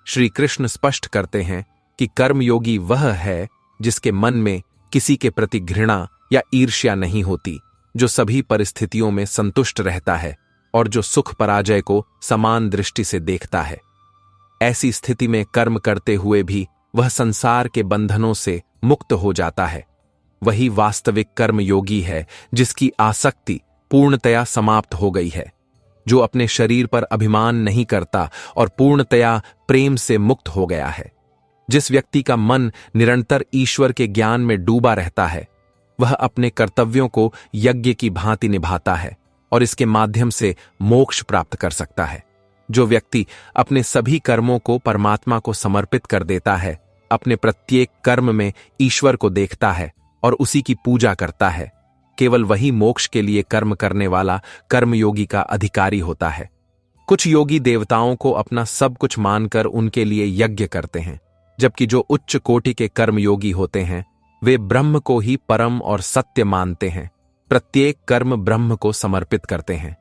श्री कृष्ण स्पष्ट करते हैं कि कर्मयोगी वह है जिसके मन में किसी के प्रति घृणा या ईर्ष्या नहीं होती, जो सभी परिस्थितियों में संतुष्ट रहता है और जो सुख पराजय को समान दृष्टि से देखता है। ऐसी स्थिति में कर्म करते हुए भी वह संसार के बंधनों से मुक्त हो जाता है। वही वास्तविक कर्मयोगी है जिसकी आसक्ति पूर्णतया समाप्त हो गई है, जो अपने शरीर पर अभिमान नहीं करता और पूर्णतया प्रेम से मुक्त हो गया है। जिस व्यक्ति का मन निरंतर ईश्वर के ज्ञान में डूबा रहता है, वह अपने कर्तव्यों को यज्ञ की भांति निभाता है और इसके माध्यम से मोक्ष प्राप्त कर सकता है। जो व्यक्ति अपने सभी कर्मों को परमात्मा को समर्पित कर देता है, अपने प्रत्येक कर्म में ईश्वर को देखता है और उसी की पूजा करता है, केवल वही मोक्ष के लिए कर्म करने वाला कर्मयोगी का अधिकारी होता है। कुछ योगी देवताओं को अपना सब कुछ मानकर उनके लिए यज्ञ करते हैं, जबकि जो उच्च कोटि के कर्मयोगी होते हैं वे ब्रह्म को ही परम और सत्य मानते हैं। प्रत्येक कर्म ब्रह्म को समर्पित करते हैं।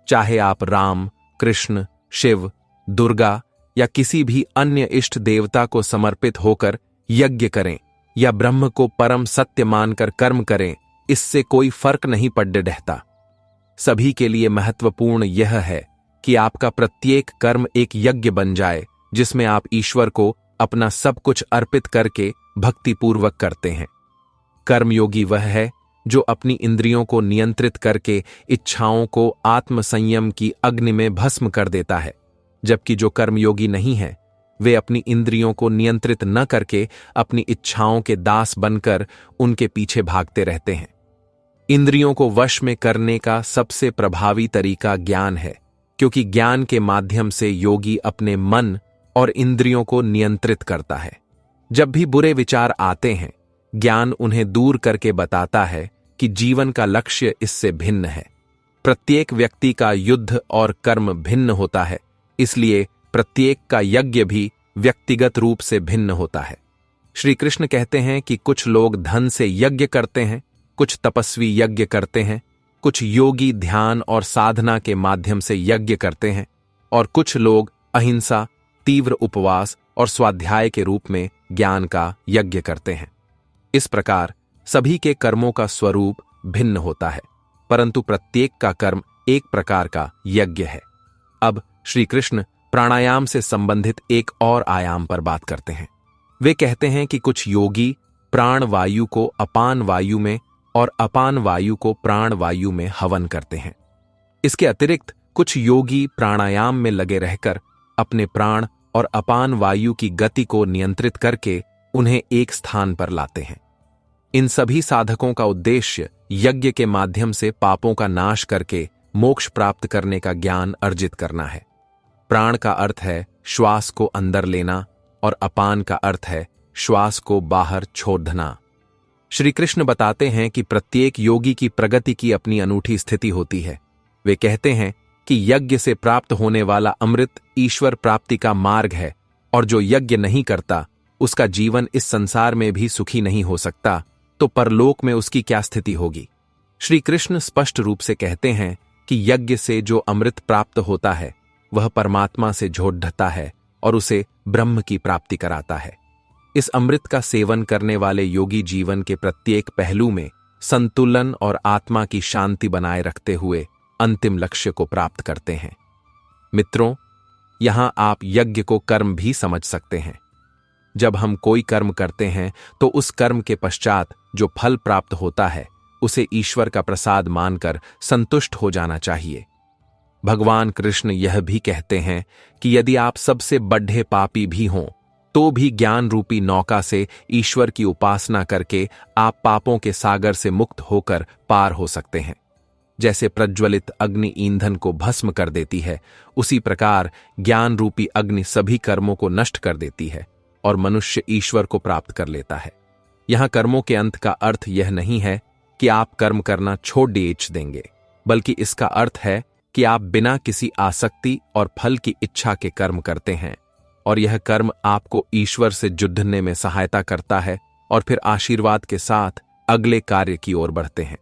चाहे आप राम, कृष्ण, शिव, दुर्गा या किसी भी अन्य इष्ट देवता को समर्पित होकर यज्ञ करें या ब्रह्म को परम सत्य मानकर कर्म करें, इससे कोई फर्क नहीं पड़ रहता। सभी के लिए महत्वपूर्ण यह है कि आपका प्रत्येक कर्म एक यज्ञ बन जाए, जिसमें आप ईश्वर को अपना सब कुछ अर्पित करके भक्तिपूर्वक करते हैं। कर्मयोगी वह है जो अपनी इंद्रियों को नियंत्रित करके इच्छाओं को आत्मसंयम की अग्नि में भस्म कर देता है, जबकि जो कर्मयोगी नहीं है वे अपनी इंद्रियों को नियंत्रित न करके अपनी इच्छाओं के दास बनकर उनके पीछे भागते रहते हैं। इंद्रियों को वश में करने का सबसे प्रभावी तरीका ज्ञान है, क्योंकि ज्ञान के माध्यम से योगी अपने मन और इंद्रियों को नियंत्रित करता है। जब भी बुरे विचार आते हैं, ज्ञान उन्हें दूर करके बताता है कि जीवन का लक्ष्य इससे भिन्न है। प्रत्येक व्यक्ति का युद्ध और कर्म भिन्न होता है, इसलिए प्रत्येक का यज्ञ भी व्यक्तिगत रूप से भिन्न होता है। श्री कृष्ण कहते हैं कि कुछ लोग धन से यज्ञ करते हैं, कुछ तपस्वी यज्ञ करते हैं, कुछ योगी ध्यान और साधना के माध्यम से यज्ञ करते हैं, और कुछ लोग अहिंसा, तीव्र उपवास और स्वाध्याय के रूप में ज्ञान का यज्ञ करते हैं। इस प्रकार सभी के कर्मों का स्वरूप भिन्न होता है, परंतु प्रत्येक का कर्म एक प्रकार का यज्ञ है। अब श्री कृष्ण प्राणायाम से संबंधित एक और आयाम पर बात करते हैं। वे कहते हैं कि कुछ योगी प्राण वायु को अपान वायु में और अपान वायु को प्राण वायु में हवन करते हैं। इसके अतिरिक्त कुछ योगी प्राणायाम में लगे रहकर अपने प्राण और अपान वायु की गति को नियंत्रित करके उन्हें एक स्थान पर लाते हैं। इन सभी साधकों का उद्देश्य यज्ञ के माध्यम से पापों का नाश करके मोक्ष प्राप्त करने का ज्ञान अर्जित करना है। प्राण का अर्थ है श्वास को अंदर लेना और अपान का अर्थ है श्वास को बाहर छोड़ना। श्री कृष्ण बताते हैं कि प्रत्येक योगी की प्रगति की अपनी अनूठी स्थिति होती है। वे कहते हैं कि यज्ञ से प्राप्त होने वाला अमृत ईश्वर प्राप्ति का मार्ग है, और जो यज्ञ नहीं करता उसका जीवन इस संसार में भी सुखी नहीं हो सकता, तो परलोक में उसकी क्या स्थिति होगी। श्री कृष्ण स्पष्ट रूप से कहते हैं कि यज्ञ से जो अमृत प्राप्त होता है वह परमात्मा से जोड़ता है और उसे ब्रह्म की प्राप्ति कराता है। इस अमृत का सेवन करने वाले योगी जीवन के प्रत्येक पहलू में संतुलन और आत्मा की शांति बनाए रखते हुए अंतिम लक्ष्य को प्राप्त करते हैं। मित्रों, यहां आप यज्ञ को कर्म भी समझ सकते हैं। जब हम कोई कर्म करते हैं तो उस कर्म के पश्चात जो फल प्राप्त होता है उसे ईश्वर का प्रसाद मानकर संतुष्ट हो जाना चाहिए। भगवान कृष्ण यह भी कहते हैं कि यदि आप सबसे बड़े पापी भी हों तो भी ज्ञान रूपी नौका से ईश्वर की उपासना करके आप पापों के सागर से मुक्त होकर पार हो सकते हैं। जैसे प्रज्वलित अग्नि ईंधन को भस्म कर देती है, उसी प्रकार ज्ञान रूपी अग्नि सभी कर्मों को नष्ट कर देती है और मनुष्य ईश्वर को प्राप्त कर लेता है। यहां कर्मों के अंत का अर्थ यह नहीं है कि आप कर्म करना छोड़ देंगे, बल्कि इसका अर्थ है कि आप बिना किसी आसक्ति और फल की इच्छा के कर्म करते हैं, और यह कर्म आपको ईश्वर से जुड़ने में सहायता करता है और फिर आशीर्वाद के साथ अगले कार्य की ओर बढ़ते हैं।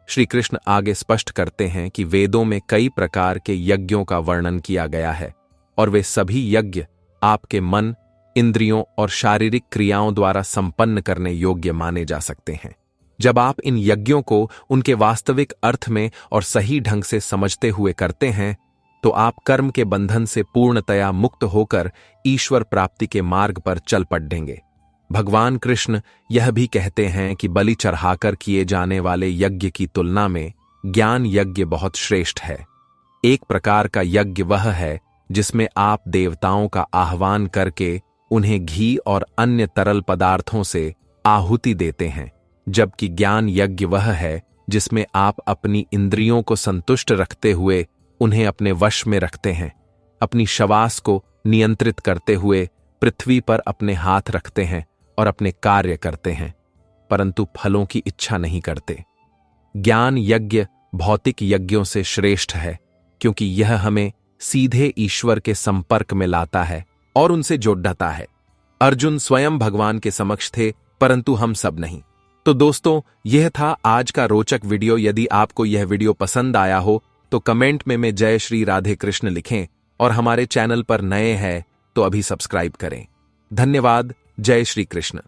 श्री कृष्ण आगे स्पष्ट करते हैं कि वेदों में कई प्रकार के यज्ञों का वर्णन किया गया है, और वे सभी यज्ञ आपके मन, इंद्रियों और शारीरिक क्रियाओं द्वारा संपन्न करने योग्य माने जा सकते हैं। जब आप इन यज्ञों को उनके वास्तविक अर्थ में और सही ढंग से समझते हुए करते हैं तो आप कर्म के बंधन से पूर्णतया मुक्त होकर ईश्वर प्राप्ति के मार्ग पर चल पड़ेंगे। भगवान कृष्ण यह भी कहते हैं कि बलि चढ़ाकर किए जाने वाले यज्ञ की तुलना में ज्ञान यज्ञ बहुत श्रेष्ठ है। एक प्रकार का यज्ञ वह है जिसमें आप देवताओं का आह्वान करके उन्हें घी और अन्य तरल पदार्थों से आहुति देते हैं, जबकि ज्ञान यज्ञ वह है जिसमें आप अपनी इंद्रियों को संतुष्ट रखते हुए उन्हें अपने वश में रखते हैं, अपनी श्वास को नियंत्रित करते हुए पृथ्वी पर अपने हाथ रखते हैं और अपने कार्य करते हैं, परंतु फलों की इच्छा नहीं करते। ज्ञान यज्ञ भौतिक यज्ञों से श्रेष्ठ है, क्योंकि यह हमें सीधे ईश्वर के संपर्क में लाता है और उनसे जोड़ता है। अर्जुन स्वयं भगवान के समक्ष थे, परंतु हम सब नहीं। तो दोस्तों, यह था आज का रोचक वीडियो। यदि आपको यह वीडियो पसंद आया हो तो कमेंट में जय श्री राधे कृष्ण लिखें, और हमारे चैनल पर नए हैं तो अभी सब्सक्राइब करें। धन्यवाद। जय श्री कृष्ण।